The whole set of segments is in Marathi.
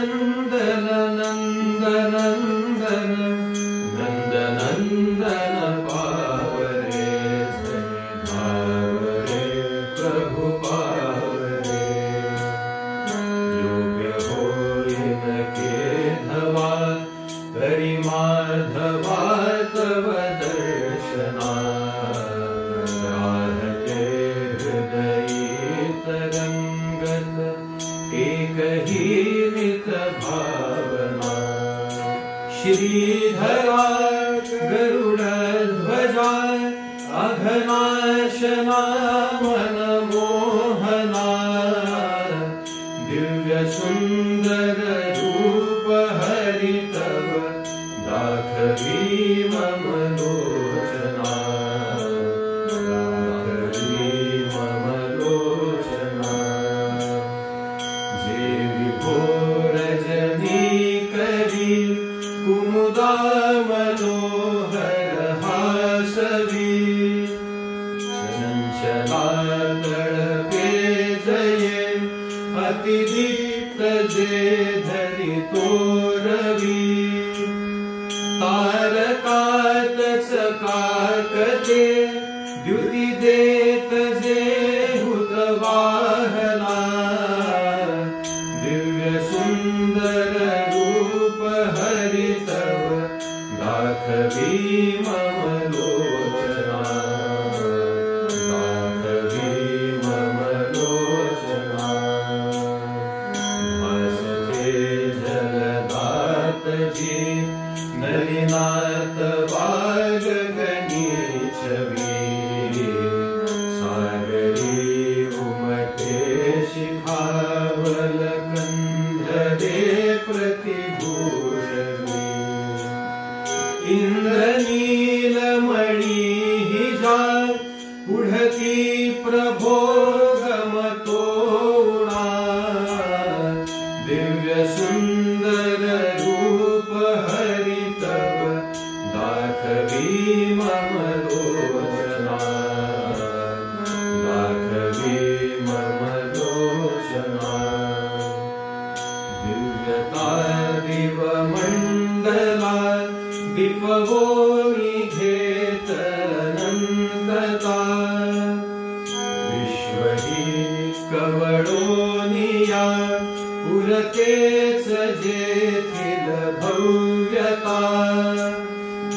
नंदन नंदन नंदन नंदन पावरे धावरे प्रभु पावरे योग्य हो इनके धवा करि माधवा तव दर्शना राहते हृदय तरंगत एक ही नित भावना श्रीधरा गरुड़ ध्वजा अघनाशना मन मोहना दिव्य सुंदर रूप हरि तव दाखवी मम लोचना दाखवी मम लोचना जे विभो रजनी करी कुमुदा मनोहर हासवी चंचला तड़पे जये अति दीप्त जे धरि तोरवी तारकात चकाकते द्युति देत जे हुतवाहना दिव्य सुंदर रूप हरि तव दाखवी मम लोचना दाखवी मम लोचना भासते जलदात जी नलिनाथ वाग गणी छवि सागरी उमटे शिखावल कंधरे प्रतिभूषणी इंद्रनीलमणि ही जाय उड़ती प्रभो गमतोणा दिव्य सुंदर रूप हरि तव दाखवी मम लोचना दाखवी मम लोचना दिव्यता दिव मंडला दीपवो निघेत अनंतता विश्व ही कवळोनिया पुरतेच जेथील भव्यता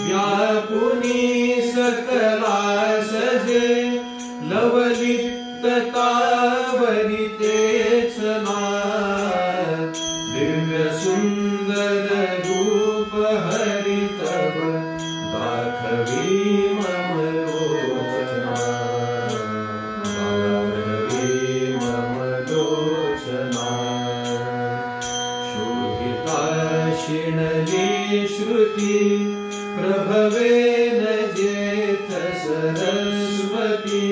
व्यापुनी सकलास जे लवलिप्तता वरितेच ना दिव्य सुंदर रूप हरि तव दाखवी मम लोचना दाखवी मम लोचना शोभिता श्रुति प्रभवेन जेथ सरस्वती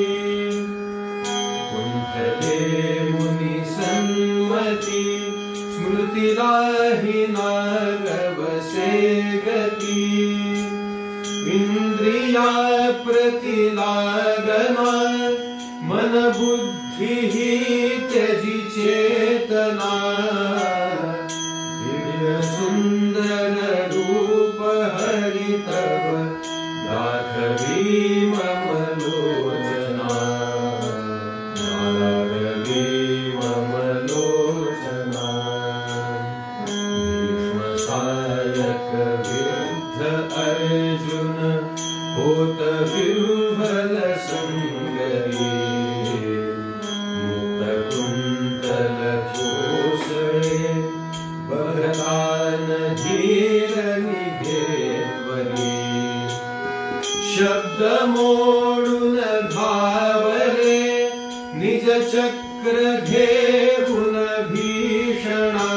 कुंठले मुनि सन्मति स्मृतिदाहिना गवसे गति इंद्रिया प्रतिलागना मन बुद्धि ही त्यजि चेतना दिव्य सुंदर रूप हरि तव दाखवी मम लोचना दाखवी मम लोचना भीष्म सायक विद्ध अर्जुन होत विह्वल संगरी मुक्त कुंतल घोषणे बहरान धीर निधेवरी शब्द मोडून धावरे निज चक्र घेऊन भीषणा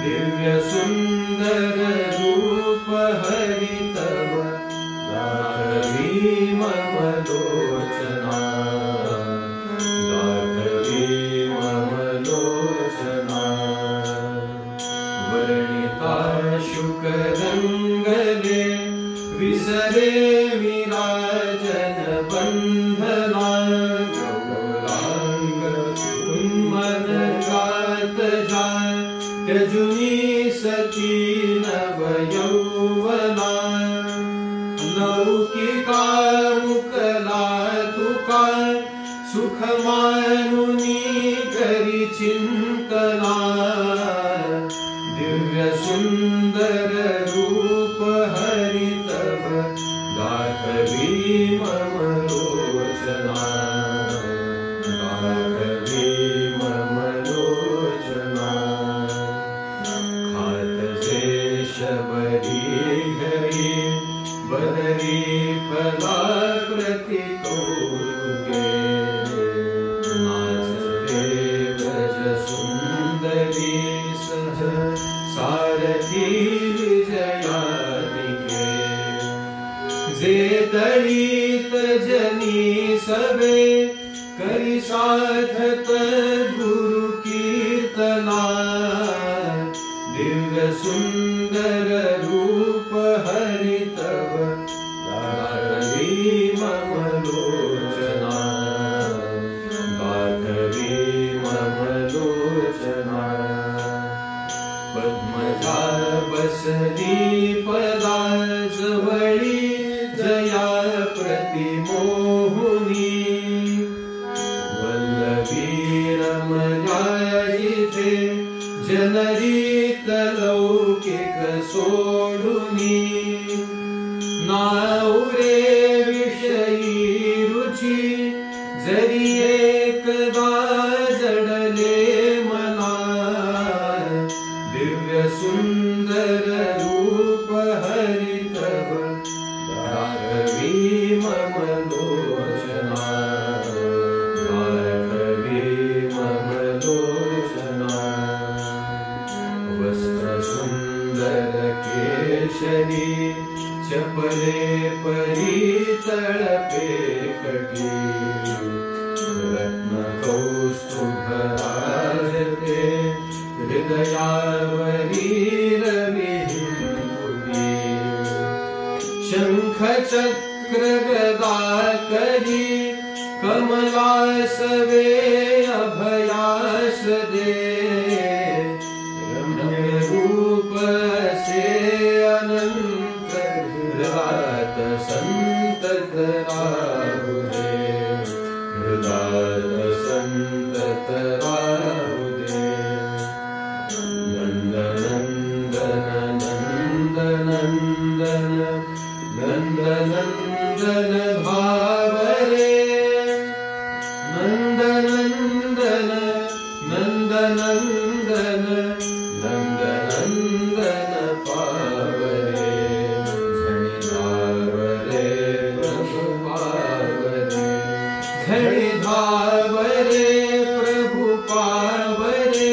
दिव्य सुंदर रूप हरि तव दाखवी मम लोचना दाखवी मम लोचना वर्णिता शुक रंगले विसरे विराजन बंधना गौरांग उन्मन गात जाय त्यजुनी सती नवयौवना लौकिका मुकला तुका सुख मानुनी करी चिंतना दिव्य सुंदर रूप हरि तब दाखवी मम लोचना दाखवी मम लोचना खात से शबरी घरी बदरी पदा प्रतिकोलुके नाचते व्रज सुंदरी सह सारथी विजयानिके जे दलित जनी सबे करी साधत गुरु कीर्तना दिव्य सुंदर रूप हरि तब दाखवी मम लोचना दाखवी मम लोचना पद्मजा बसरी पदा जवळी जया प्रतिमोहुनी वल्लभी रमयायिथे जनरीत लौकिक सोडुनी नाउरे विषयी रुचि जरी एकदा जडले मना दिव्य सुंदर रूप हरि तब दाखवी मम लोचना दाखवी मम लोचना वस्त्र सुंदर केशरी चपले परी तळपे कटी रत्न कौस्तुभ राजते हृदयावरी रविहिंपुटी शंख चक्र गदा करी कमलासवे अभयास दे रम्य रूप से अनंत हृदात संतत राहुदे हृदात संतत राहुदे नंद नंदन नंद नंदन नंद नंदन भावरे नंद नंदन नंद नंदन नंद नंदन पावरे झणी धावरे प्रभु पावरे झणी धावरे प्रभु पावरे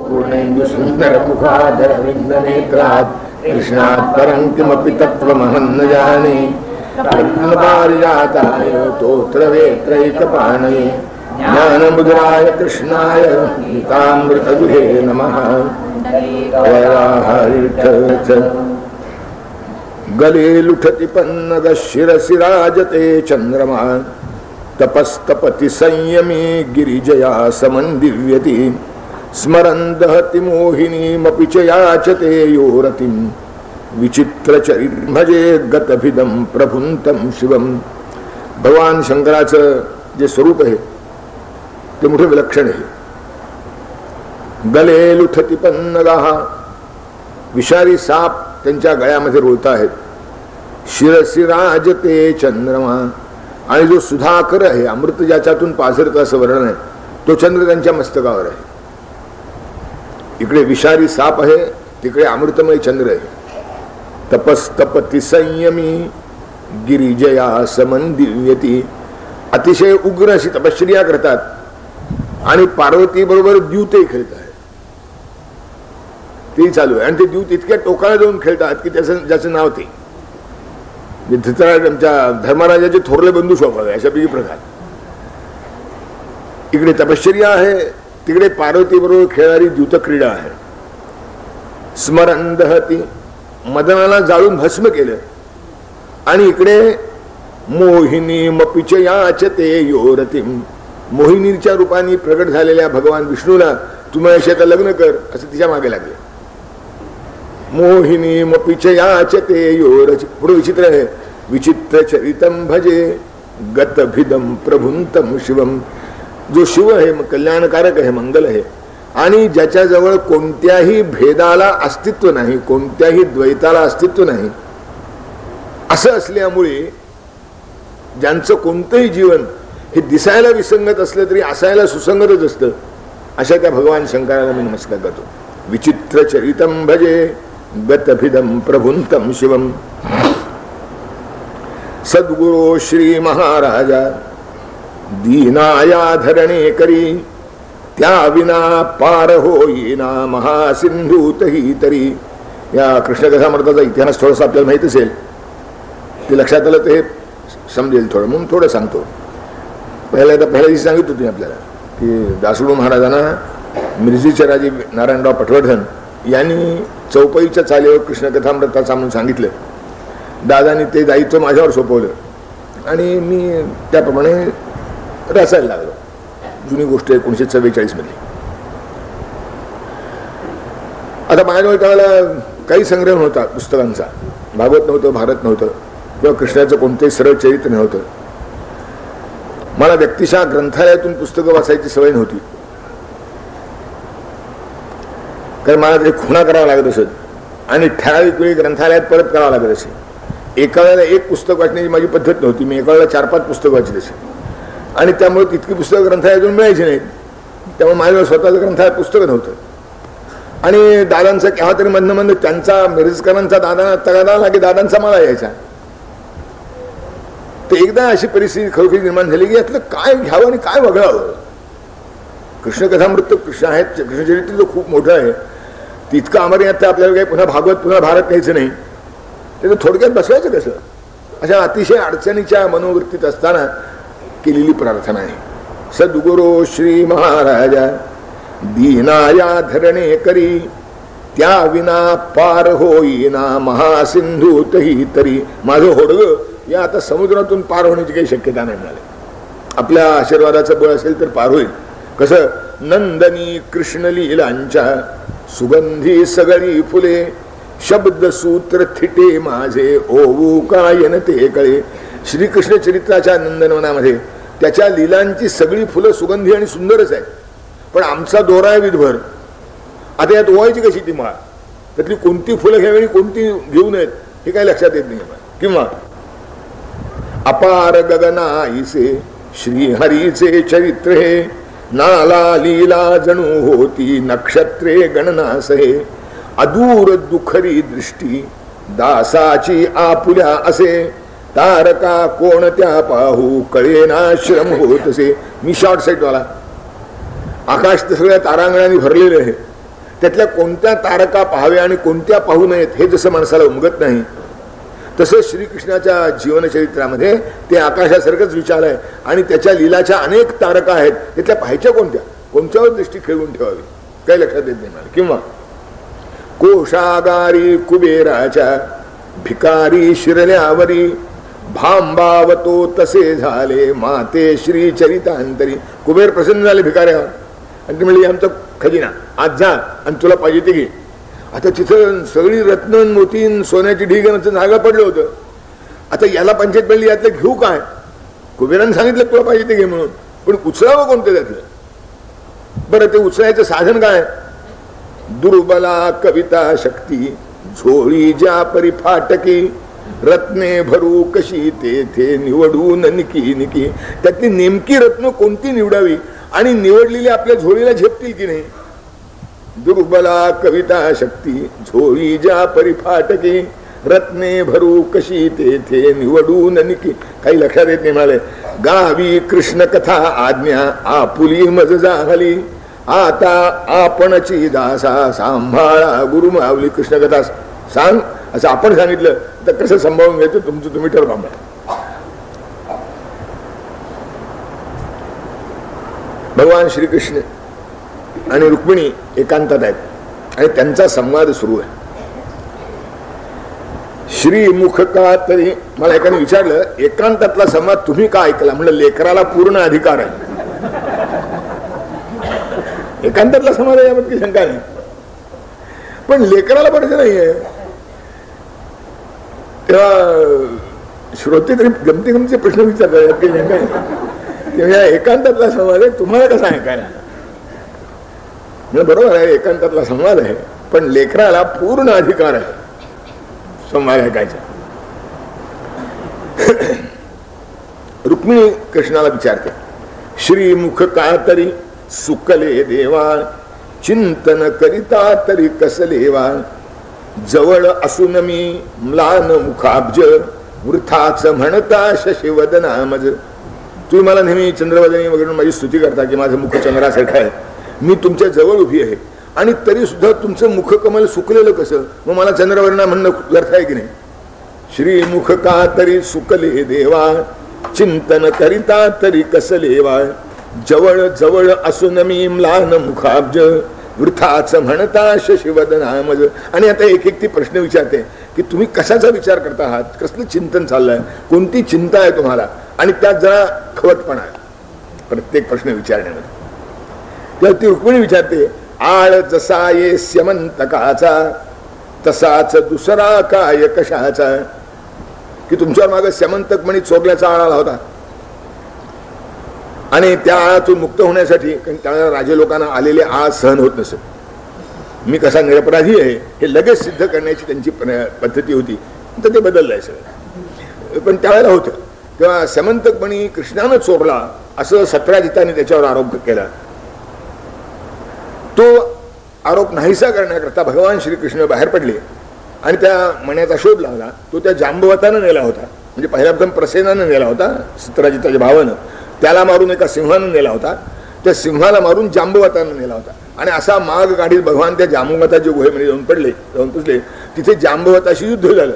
पूर्णेन्दु सुंदर मुखादर विघ्ननेत्रात् कृष्णात् परं किमपि तत्त्वमहं न जाने रत्नपारिजाताय तोत्रवेत्रैकपाणये ज्ञानमुद्राय कृष्णाय गीतामृतदुहे नमः। गले लुठति पन्नग शिरसि राजते चंद्रमा तपस्तपति संयमी गिरिजया समन्दिव्यति स्मरन् दहति मोहिनीमपि च याचते यो रतिं विचित्रचरिर्भजे गतभिदं प्रभुंतं शिवम। भगवान शंकराचं जे स्वरूप आहे ते मोठे विलक्षण आहे। गले लुठति पन्नगाः विषारी साप त्यांच्या गळ्यामध्ये रोळत आहेत। शिरसी राजते चंद्रमा आणि जो सुधाकर आहे अमृत ज्याच्यातून पाझरत असं वर्णन आहे तो चंद्र त्यांच्या मस्तकावर आहे। इकडे विषारी साप आहे तिकडे अमृतमय चंद्र आहे। तपस्तपति संयमी गिरिजया समन्दिव्यति अतिशय उग्र अशी तपश्चर्या करतात आणि पार्वती बरोबर द्यूतही खेळत आहेत. ते चालू आहे आणि ते द्यूत इतक्या टोकाला जाऊन खेळतात की ज्याचं नाव ते धृतराष्ट्राच्या धर्मराजाचे थोरले बंधू स्वभाव अशापैकी प्रकार. इकडे तपश्चर्या आहे, तिकडे पार्वती बरोबर खेळणारी द्यूत क्रीडा आहे. स्मरण दहती, मदनाला जाळून भस्म केलं. आणि इकडे मोहिनी मपिचयाचते योरतीम, मोहिनीच्या रूपाने प्रगट झालेल्या भगवान विष्णूला तुम्ही अशा लग्न कर असं तिच्या मागे लागले. मोहिनी मपिचयाचते योरच. पुढे विचित्र आहे, विचित्र चरितम भजे गतभिदम प्रभुंतम शिवम. जो शिव आहे कल्याणकारक आहे, मंगल आहे आणि ज्याच्याजवळ कोणत्याही भेदाला अस्तित्व नाही, कोणत्याही द्वैताला अस्तित्व नाही, असं असल्यामुळे ज्यांचं कोणतंही जीवन हे दिसायला विसंगत असलं तरी असायला सुसंगतच असतं, अशा त्या भगवान शंकराला मी नमस्कार करतो. विचित्र चरितम भजे गतभिदम प्रभुंतम शिवम. सद्गुरो श्री महाराजा दीनाया धरणे करी, त्या विना पार होईना महासिंधूतही तरी. या कृष्णकथामृताचा इतिहास थोडासा आपल्याला माहित असेल, ते लक्षात आलं तर हे समजेल थोडं, म्हणून थोडं सांगतो. पहिल्या दिवशी सांगितलं तुम्ही आपल्याला की दासगुरू महाराजांना मिरजीचे राजे नारायणराव पटवर्धन यांनी चौपाईच्या चालीवर कृष्णकथामृताचा म्हणून सांगितलं. दादानी ते दायित्व माझ्यावर सोपवलं आणि मी त्याप्रमाणे रचायला लागलो. जुनी गोष्ट 1944 मध्ये. आता माझ्याजवळ त्यावेळेला काही संग्रह नव्हता पुस्तकांचा, भागवत नव्हतं, भारत नव्हतं किंवा कृष्णाचं कोणतेही सरळ चरित्र नव्हतं. मला व्यक्तिशः ग्रंथालयातून पुस्तकं वाचायची सवय नव्हती, कारण मला ते खुणा करावा लागत असत आणि ठराविक वेळी ग्रंथालयात परत करावं लागत असे. एका वेळेला एक पुस्तक वाचण्याची माझी पद्धत नव्हती, मी एका वेळेला 4-5 पुस्तक वाचत असे आणि त्यामुळे तितकी पुस्तकं ग्रंथालयातून मिळायची नाहीत. त्यामुळे माझ्याजवळ स्वतःचं ग्रंथालयात पुस्तकं नव्हतं. आणि दादांचा केव्हा तरी मधनं त्यांचा मिरजकरांचा दादा तगादा आला की दादांचा मला यायचा. तर एकदा अशी परिस्थिती खरोखरी निर्माण झाली की यातलं काय घ्यावं आणि काय वगळावं. कृष्णकथामृत कृष्ण आहेत, कृष्णचरित्र तर खूप मोठं आहे, तितकं अमर्याद आपल्याला काही पुन्हा भागवत पुन्हा भारत घ्यायचं नाही. त्याचं थोडक्यात बसवायचं कसं, अशा अतिशय अडचणीच्या मनोवृत्तीत असताना केलेली प्रार्थना आहे. सद्गुरो श्री महाराजा दीनाया धरणे करी, त्या विना पार होईना महासिंधूतही तरी. माझं होडगं या आता समुद्रातून पार होण्याची काही शक्यता नाही मिळाली. आपल्या आशीर्वादाचं बळ असेल तर पार होईल. कसं, नंदनी कृष्ण लीलांच्या सुगंधी सगळी फुले, शब्द सूत्र थिटे माझे ओवू कायन ते कळे. श्रीकृष्ण चरित्राच्या नंदनवनामध्ये त्याच्या लीलांची सगळी फुलं सुगंधी आणि सुंदरच आहेत, पण आमचा दोरा आहे विधभर. आता यात ओवायची कशी ती माळ, त्यातली कोणती फुलं घ्यावी कोणती घेऊ नयेत हे काही लक्षात येत नाही. किंवा अपार गगनाईसे श्रीहरीचे चरित्र हे, नाला लीला जणू होती नक्षत्रे गणनासहे. अदूर दुखरी दृष्टी दासाची आपुल्या असे, तारका कोणत्या पाहू कळेना श्रम होत असे. मी शॉर्ट साईट वाला, आकाश तर सगळ्या तारांगणाने भरलेलं आहे, त्यातल्या कोणत्या तारका पाहाव्या आणि कोणत्या पाहू नयेत हे जसं माणसाला उमगत नाही, तसं श्रीकृष्णाच्या जीवनचरित्रामध्ये ते आकाशासारखंच विचार आहे आणि त्याच्या लीलाच्या अनेक तारका आहेत, त्यातल्या पाहायच्या कोणत्या, कोणत्यावर दृष्टी खेळून ठेवावी काही लक्षात येत नाही. किंवा कोशागारी कुबेराच्या भिकारी शिरल्यावरी, भांबावतो तसे झाले माते श्री चरितांतरी. कुबेर प्रसन्न झाले भिकाऱ्यावर आणि ते म्हणले आमचा खजिना आज जा आणि तुला पाहिजे ते घे. आता तिथं सगळी रत्न मोतीन सोन्याची ढिगाचं जागा पडलं होतं. आता याला पंचायत पडली यातलं घेऊ काय, कुबेरानं सांगितलं तुला पाहिजे ते घे म्हणून, पण उचलावं कोणतं त्यातलं. बरं ते उचलायचं साधन काय, दुर्बला कविता शक्ती झोळी ज्या परिफाटकी, रत्ने भरू कशी तेथे निवडून निकी निकी. त्यातली नेमकी रत्न कोणती निवडावी आणि निवडलेली आपल्या झोळीला झेपतील की नाही. दुर्बला कविता शक्ती झोळी ज्या परिफाटकी, रत्ने भरू कशी तेथे निवडून निकी. काही लक्षात येत नाही मला. गावी कृष्ण कथा आज्ञा आपुली मज झाली, आता आपणची दासा सांभाळा गुरु माऊली. कृष्ण कथा सांग असं आपण सांगितलं तर कसं सांभाळून घ्यायचं तुमचं तुम्ही ठरवा. भगवान श्रीकृष्ण आणि रुक्मिणी एकांतात आहेत आणि त्यांचा संवाद सुरू आहे. श्रीमुख का तरी मला एकाने विचारलं, एकांतातला संवाद तुम्ही का ऐकला? म्हणलं लेकराला पूर्ण अधिकार आहे. एकांतातला संवाद आहे यामध्ये शंका नाही, पण लेकराला पडत नाहीये. तेव्हा श्रोते तरी गमती गमतीचे प्रश्न विचारतात काही शंका नाही. तेव्हा एकांतातला संवाद आहे, तुम्हाला कसा ऐकायला? बरोबर आहे, एकांतातला संवाद आहे, पण लेकराला पूर्ण अधिकार आहे संवाद ऐकायचा. रुक्मिणी कृष्णाला विचारते, श्रीमुख का तरी सुकले देवा, चिंतन करिता तरी कसलेवा, जवळ असून मी म्लान मुखाब्ज, वृथाच म्हणता शशिवदना मज. तुम्ही मला नेहमी चंद्रवदनी वगैरे माझी स्तुती करता की माझं मुख चंद्रासारखं आहे, मी तुमच्या जवळ उभी आहे आणि तरी सुद्धा तुमचं मुखकमल सुकलेलं कसं? मग मला चंद्रवर्ण म्हणणं व्यर्थ आहे की नाही? श्रीमुख का तरी सुकले देवा, चिंतन करिता तरी कसलेवा, जवळ जवळ असून मी म्लान मुखाब्ज, वृथाच म्हणता शशिवदना मज. आणि आता एक एक ती प्रश्न विचारते की तुम्ही कशाचा विचार करता आहात, कसलं चिंतन चाललंय, कोणती चिंता आहे तुम्हाला, आणि त्यात जरा खवटपणा आहे प्रत्येक प्रश्न विचारण्यामध्ये. तर ती रुक्मिणी विचारते, आळ जसा ये स्यमंतकाचा, तसाच दुसरा काय कशाचा. की तुमच्यावर मागे स्यमंतक म्हणी चोरल्याचा आळ आला होता आणि त्या आळातून मुक्त होण्यासाठी त्यावेळेला राजे लोकांना आलेले आळ सहन होत नसत. मी कसा निरपराधी आहे हे लगेच सिद्ध करण्याची त्यांची पद्धती होती, तर ते बदललंय सगळं. पण त्यावेळेला होतं तेव्हा स्यमंतक म्हणी कृष्णानं चोरला असं सत्राजिताने त्याच्यावर आरोप केला. तो आरोप नाहीसा करण्याकरता भगवान श्रीकृष्ण बाहेर पडले आणि त्या मण्याचा शोध लावला. तो त्या जांबवतानं नेला होता, म्हणजे पहिल्या प्रथम प्रसेनानं नेला होता, सत्राजिताच्या भावानं. त्याला मारून एका सिंहानं नेला होता, त्या सिंहाला मारून जांबवतानं नेला होता. आणि असा माग गाडीत भगवान त्या जांबवताच्या गुहेमध्ये जाऊन पुजले. तिथे जांबवताशी युद्ध झालं.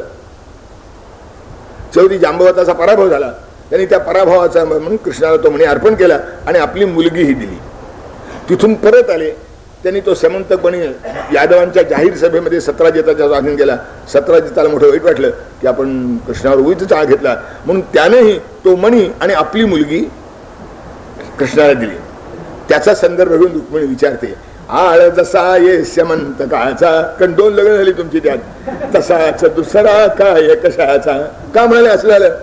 शेवटी जांबवताचा पराभव झाला. त्यांनी त्या पराभवाचा म्हणून कृष्णाला तो म्हणे अर्पण केला आणि आपली मुलगीही दिली. तिथून परत आले. त्यांनी तो स्यमंतक म्हणी यादवांच्या जाहीर सभेमध्ये सत्राजिताच्या स्वाधीन केला. सत्राजिताला मोठं वाईट वाटलं की आपण कृष्णावर उगीच चाळ घेतला, म्हणून त्यानेही तो मणी आणि आपली मुलगी कृष्णाला दिली. त्याचा संदर्भ घेऊन रुक्मिणी विचारते, आळ जसा ये स्यमंतकाचा, कारण 2 लग्न झाली तुमची त्यात, तसाच दुसरा काय कशाचा. का म्हणाले असं झालं?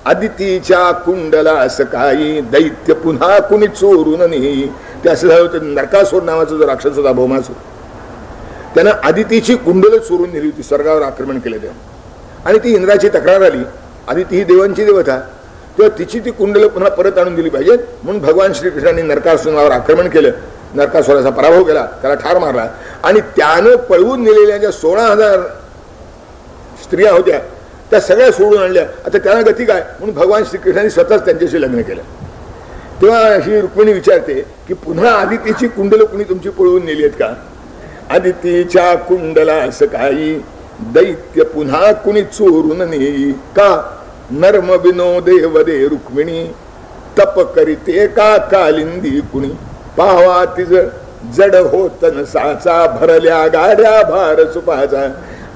आदितीच्या कुंडला सकाळी दैत्य पुन्हा कुणी चोरून नाही. ते असं झालं होतं, नरकासूर नावाचा जो राक्षस होता भौमासूर, त्यानं आदितीची कुंडल चोरून नेली होती, स्वर्गावर आक्रमण केलं तेव्हा. आणि ती इंद्राची तक्रार आली. आदिती ही देवांची देवता, तेव्हा तिची ती कुंडल पुन्हा परत आणून दिली पाहिजेत, म्हणून भगवान श्रीकृष्णांनी नरकासुरावर आक्रमण केलं. नरकासुराचा पराभव केला, त्याला ठार मारला. आणि त्यानं पळवून नेलेल्या ज्या 16,000 स्त्रिया होत्या त्या सगळ्या सोडून आणल्या. आता त्यांना गती काय, म्हणून भगवान श्रीकृष्णांनी स्वतःच त्यांच्याशी लग्न केलं. तेव्हा ही रुक्मिणी विचारते की पुन्हा आदितीची कुंडल कुणी तुमची पळवून नेली आहेत का? आदितीच्या कुंडला सकाळी दैत्य पुन्हा कुणी चोरून नेई. का? नर्म विनोदेव दे रुक्मिणी, तप करीते का कालिंदी कुणी. पावा तिज जड होत नसाचा, भरल्या गाड्या भार सुपाचा.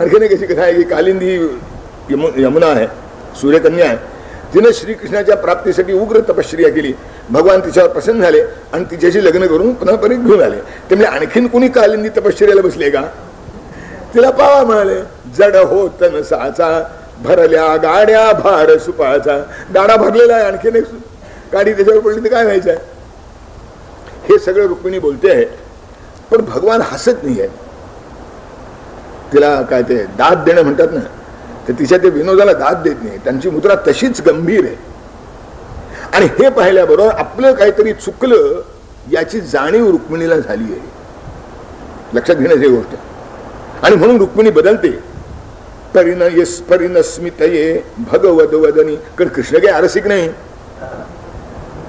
आणखीन कशी कथा आहे की कालिंदी यमुना आहे, सूर्यकन्या आहे. तिने श्रीकृष्णाच्या प्राप्तीसाठी उग्र तपश्चर्या केली. भगवान तिच्यावर प्रसन्न झाले आणि तिच्याशी लग्न करून पुन्हा परत घेऊन आले. त्यामुळे आणखीन कुणी कालिंदी तपश्चर्याला बसले का? तिला पावा म्हणाले, जड होत नसाचा, भरल्या गाड्या भार सुपाचा. गाडा भरलेला आहे, आणखीन एक गाडी त्याच्यावर पडली तर काय व्हायचं आहे? हे सगळं रुक्मिणी बोलते आहे, पण भगवान हसत नाही आहे. तिला काय ते दाद देणं म्हणतात ना, तर तिच्या ते विनोदाला दाद देत नाही. त्यांची मुद्रा तशीच गंभीर आहे. आणि हे पाहिल्याबरोबर आपलं काहीतरी चुकलं याची जाणीव रुक्मिणीला झाली आहे. लक्षात घेण्याची गोष्ट. आणि म्हणून रुक्मिणी बदलते. परिणस्मित ये भगवद वदनी. कारण कृष्ण काही आरसिक नाही,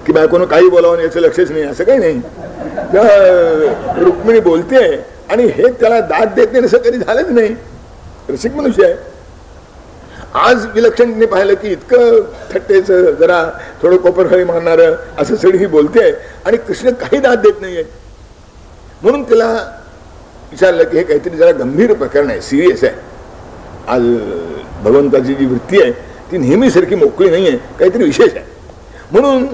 की बायकोनं काही बोलावं याचं लक्षच नाही, असं काही नाही. तर रुक्मिणी बोलते आणि हे त्याला दाद देत नाही असं कधी झालंच नाही. रसिक मनुष्य आहे. आज विलक्षणने पाहिलं की इतकं थट्टेचं, जरा थोडं कोपरखळी मारणारं असं सडी ही बोलते आणि कृष्ण काही दाद देत नाहीये. म्हणून तिला विचारलं की हे काहीतरी जरा गंभीर प्रकरण आहे, सिरियस आहे. आज भगवंताची जी वृत्ती आहे ती नेहमीसारखी मोकळी नाही आहे, काहीतरी विशेष आहे. म्हणून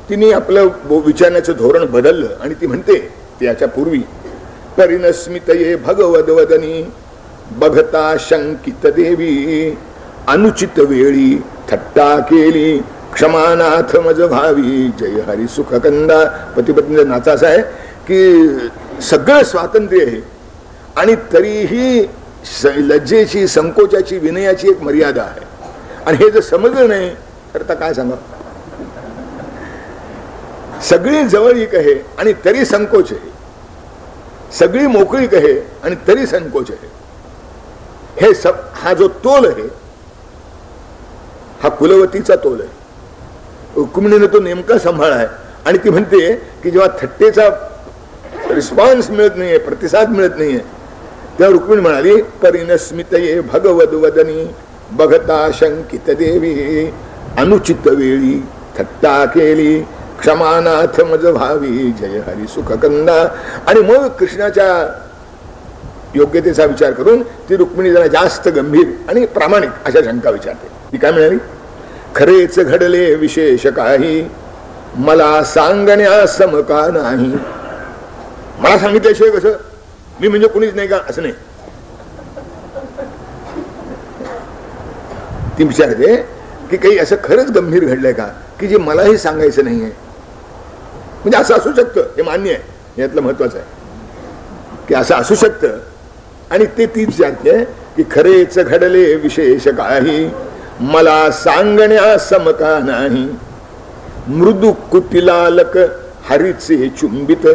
तिने आपलं विचारण्याचं धोरण बदललं आणि ती म्हणते त्याच्या पूर्वी परिणस्मितये भगवद्वदनी बघता शंकित देवी अनुचित वेळी थट्टा केली क्षमानाथ मज भावी जय हरी सुखकंदा. पतिपत्नीचा नाचा असा आहे की सगळं स्वातंत्र्य आहे आणि तरीही लज्जेची, संकोचाची, विनयाची एक मर्यादा आहे. आणि हे जर समजलं नाही तर आता काय सांगा. सगळी जवळीक आहे आणि तरी संकोच आहे, सगळी मोकळीक आहे आणि तरी संकोच आहे. हे हा जो तोल आहे हा कुलवतीचा तोल आहे. रुक्मिणीने तो नेमका सांभाळा आहे. आणि ती म्हणते की जेव्हा थट्टेचा रिस्पॉन्स मिळत नाहीये, प्रतिसाद मिळत नाहीये, तेव्हा रुक्मिणी म्हणाली परिणस्मितये भगवद्वदनी बघता शंकित देवी अनुचित वेळी थट्टा केली क्षमानाथ मज भावी जय हरी सुखकंदा. आणि मग कृष्णाच्या योग्यतेचा विचार करून ती रुक्मिणी जरा जास्त गंभीर आणि प्रामाणिक अशा शंका विचारते. ती काय म्हणाली, खरेच घडले विशेष काही मला सांगण्या समका नाही. मला सांगितल्याशिवाय कसं, मी म्हणजे कुणीच नाही का असं नाही. ती विचारते की काही असं खरंच गंभीर घडलंय का की जे मलाही सांगायचं नाहीये. म्हणजे असं असू शकतं, हे मान्य आहे, यातलं महत्वाचं आहे की असं असू शकतं. आणि ते ती विचारते की खरेच घडले विशेष काही मला सांगण्या समका नाही. मृदू कुटिलालक हरीचे चुंबित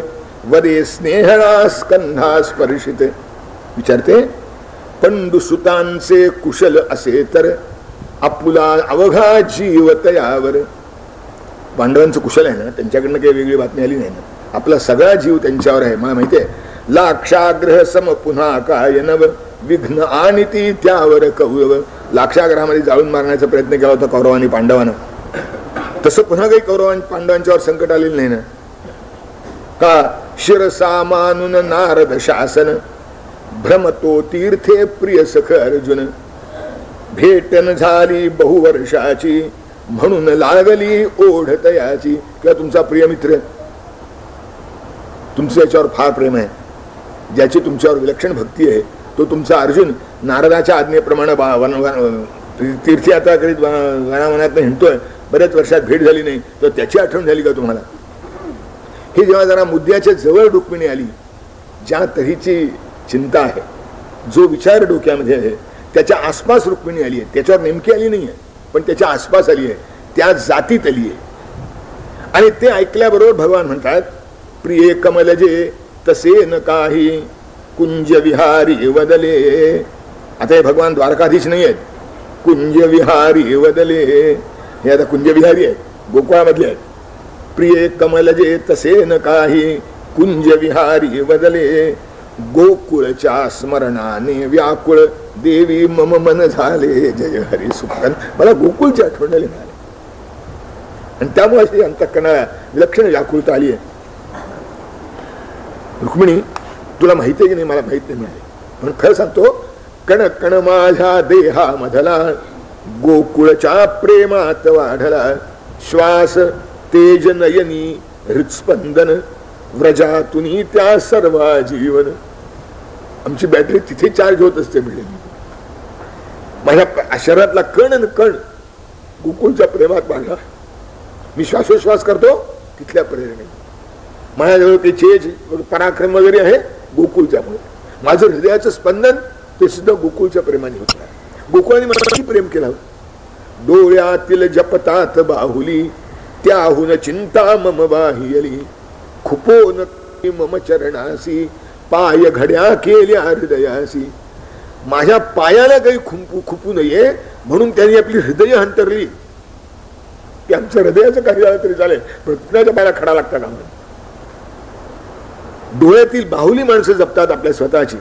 वरे स्नेहळा स्कंधा स्पर्शित. विचारते पंडुसुतांचे कुशल असे तर आपुला अवघा जीव तयावर. पांडवांचं कुशल आहे ना, त्यांच्याकडनं काही वेगळी बातमी आली नाही ना. आपला सगळा जीव त्यांच्यावर आहे. मला माहिती आहे, लाक्षाग्रह सम पुन्हा काय नव विघ्न आणि ती त्यावर कौरव. लाक्षाग्रहामध्ये जाळून मारण्याचा प्रयत्न केला होता कौरवांनी पांडवांना. तसं पुन्हा काही पांडवांच्यावर संकट आलेलं नाही ना. का शिरसा मानून नारद शासन भ्रमतो तीर्थे प्रिय सख अर्जुन. भेटन झाली बहुवर्षाची म्हणून लागली ओढ तयाची. किंवा तुमचा प्रिय मित्र, तुमचं याच्यावर फार प्रेम आहे, ज्याची तुमच्यावर विलक्षण भक्ती आहे, तो तुमचा अर्जुन नारदाच्या आज्ञेप्रमाणे तीर्थयात्रा करीत वनावनात हिंडतोय, बऱ्याच वर्षात भेट झाली नाही, तर त्याची आठवण झाली का तुम्हाला. ही जेव्हा जरा मुद्द्याच्या जवळ रुक्मिणी आली, ज्या तऱ्हेची चिंता आहे, जो विचार डोक्यामध्ये आहे, त्याच्या आसपास रुक्मिणी आली आहे. त्याच्यावर नेमकी आली नाहीये, पण त्याच्या आसपास आली आहे, त्या जातीत आली आहे. आणि ते ऐकल्याबरोबर भगवान म्हणतात प्रिय कमलजे तसे न काही कुंज विहारी वदले. आता हे भगवान द्वारकाधीश नाही आहेत, कुंज विहारी वदले. हे आता कुंज विहारी आहेत, गोकुळामधले आहेत. प्रिय कमलजे तसे न काही कुंज विहारी वदले. गोकुळच्या स्मरणाने व्याकुळ देवी मम मन झाले जय हरी सुखन. मला गोकुळची आठवण झाली आणि त्यामुळे अशी अंतःकरणाला विलक्षण व्याकुळता आली आहे. रुक्मिणी, तुला माहिती आहे की नाही, मला माहित नाही मिळाले, पण खरं सांगतो, कण कण माझ्या देहा मधला गोकुळच्या प्रेमात वाढला. श्वास तेज नयनी हृत्स्पंदन व्रजातुनी त्या सर्व जीवन. आमची बॅटरी तिथे चार्ज होत असते. म्हणजे माझ्या शरीरातला कण न कण गोकुळच्या प्रेमात वाढला. मी श्वासोश्वास करतो तिथल्या प्रेरणेने. माझ्याजवळ ते चेज पराक्रम वगैरे आहे गोकुळच्यामुळे. माझं हृदयाचं स्पंदन ते सुद्धा गोकुळच्या प्रेमाने होत आहे. गोकुळाने मला प्रेम केलं. डोळ्यातील जपतात बाहुली त्याहून चिंता मम बाहियली. खुपोन मम चरणासी पाय घड्या केल्या हृदयासी. माझ्या पायाला काही खुपू नये म्हणून त्यांनी आपली हृदय अंतरली. की आमच्या हृदयाचं काही झालं तरी चालेल, पण कुणाच्या पायाला खडा लागता का? डोळ्यातील बाहुली माणसं जपतात आपल्या स्वतःची,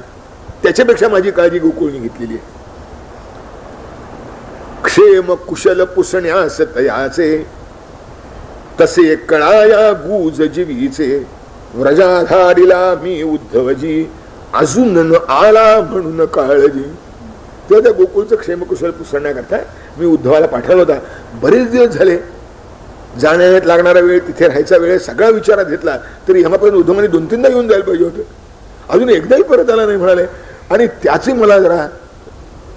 त्याच्यापेक्षा माझी काळजी गोकुळनी घेतलेली आहे. क्षेम कुशल पुसण्यास तयाचे, तसे कळाया गुज जीवीचे. व्रजाधारीला मी उद्धवजी, अजून न आला म्हणून काळजी. तेव्हा त्या गोकुळचं क्षेमकुशल पुसण्याकरता मी उद्धवाला पाठवलं होता. बरेच दिवस झाले, जाण्यात लागणारा वेळ, तिथे राहायचा वेळ सगळा विचारात घेतला, तरी ह्यामापर्यंत उद्धवाने 2-3दा येऊन जायला पाहिजे होतं. अजून एकदाही परत आला नाही म्हणाले. आणि त्याची मला जरा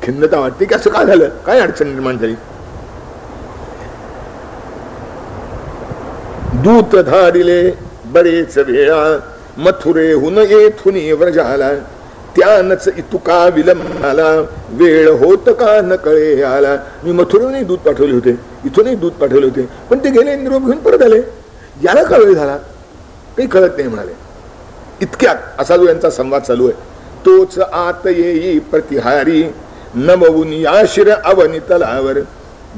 खिन्नता वाटते की असं काय झालं, काय अडचण निर्माण झाली. दूत धाडिले बरेच वेळा, मथुरेहून येथुनी व्रजाला. त्यानच इतुका विलंब आला, वेळ होत का न कळे आला. मी मथुरेहूनही दूध पाठवले होते, इथूनही दूध पाठवले होते, पण ते गेले, निरोप घेऊन परत आले. याला का वेळ झाला काही कळत नाही म्हणाले. इतक्यात असा जो यांचा संवाद चालू आहे, तोच आत येई प्रतिहारी, नमवून याशिर अवनितलावर.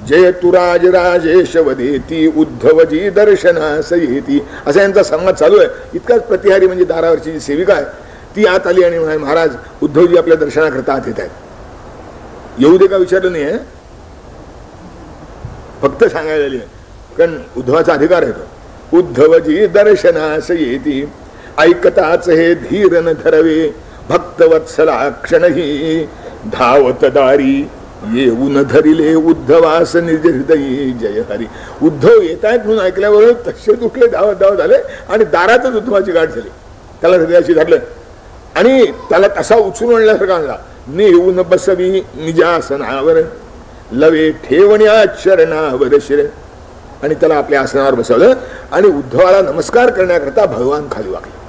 जय तुराज राजेश वदेती, उद्धवजी दर्शनास येती. असा यांचा संवाद चालू आहे. इतकाच प्रतिहारी म्हणजे दारावरची जी सेविका आहे ती आत आली आणि म्हणाली, महाराज उद्धवजी आपल्या दर्शनाकरता आत येत आहेत. येऊ दे का विचारलं नाही आहे, फक्त सांगायला आली आहे, कारण उद्धवाचा अधिकार आहे तो. उद्धवजी दर्शनास येती, ऐकताच हे धीर न धरवे, भक्तवत्सला क्षणही. धावत दारी येऊन धरिले, उद्धवास निज हृदयी जय हरी. उद्धव येत आहेत म्हणून ऐकल्यावर तसे उठले, धावत धावत आले आणि दारातच उद्धवाची गाठ झाली. त्याला हृदयाशी धरलं आणि त्याला तसा उचलून आणल्यासारखा आणला. नेऊन बसवी निजासनावर, लवे ठेवण्या चरणावर शिर. आणि त्याला आपल्या आसनावर बसवलं आणि उद्धवाला नमस्कार करण्याकरता भगवान खाली वाकले.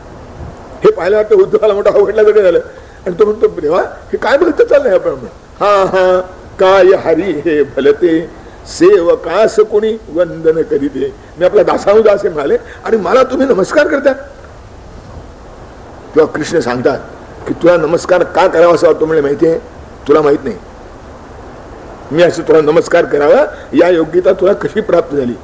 हे पाहिलं वाटतं उद्धवाला मोठा अवघडला जगं झालं. आणि तो म्हणतो, देवा हे काय बघत चाललंय आपण? हा हा काय हरी हे भलते, सेवकास कोणी वंदन करीते. मी आपला दासानुदास हे म्हणाले आणि मला तुम्ही नमस्कार करता. तेव्हा कृष्ण सांगतात की तुला नमस्कार का करावा असं वाटतो म्हणजे माहितीये, तुला माहित नाही. मी असं तुला नमस्कार करावा या योग्यता तुला कशी प्राप्त झाली.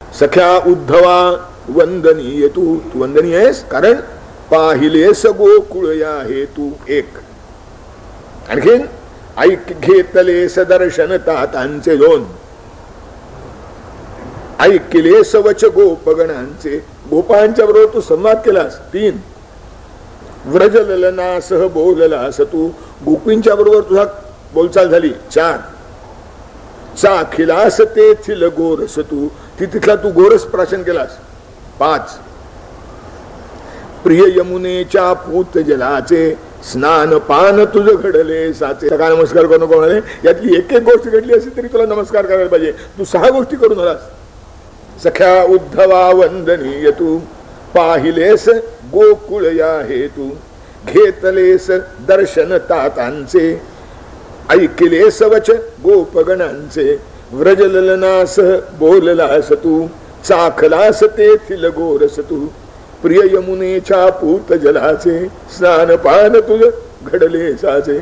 सख्या उद्धवा वंदनीय तू वंदनीय आहेस, कारण पाहिलेस गोकुळ या हेतू एक. आणखीन ऐक घेतलेस दर्शन तातांचे दोन. ऐकलेस वच गोपगणांचे, गोपांच्या बरोबर तू संवाद केलास तीन. व्रजललनासह बोललास तू, गोपींच्या बरोबर तुझा बोलचाल झाली चार. चाखिलास तेथील गोरस तू, तिथला तू गोरस प्राशन केलास पाच. प्रिय यमुनेच्या पूत जलाचे, स्नान पान तुझ घडले साचे. सकाळ नमस्कार करू नको म्हणे, यातली एक एक गोष्ट घडली असेल तरी तुला नमस्कार करायला पाहिजे. तू सहा गोष्टी करून आलास. सख्या उद्धवा वंदनीय तू, पाहिलेस गोकुळ या हेतू. घेतलेस दर्शन तातांचे, ऐकलेस वच गोपगणांचे. व्रजललनास बोललास तू, चाखलास तेथील गोरस तू. प्रिय यमुनेच्या पूत जलाचे, स्नान पान तुझ घडले साचे.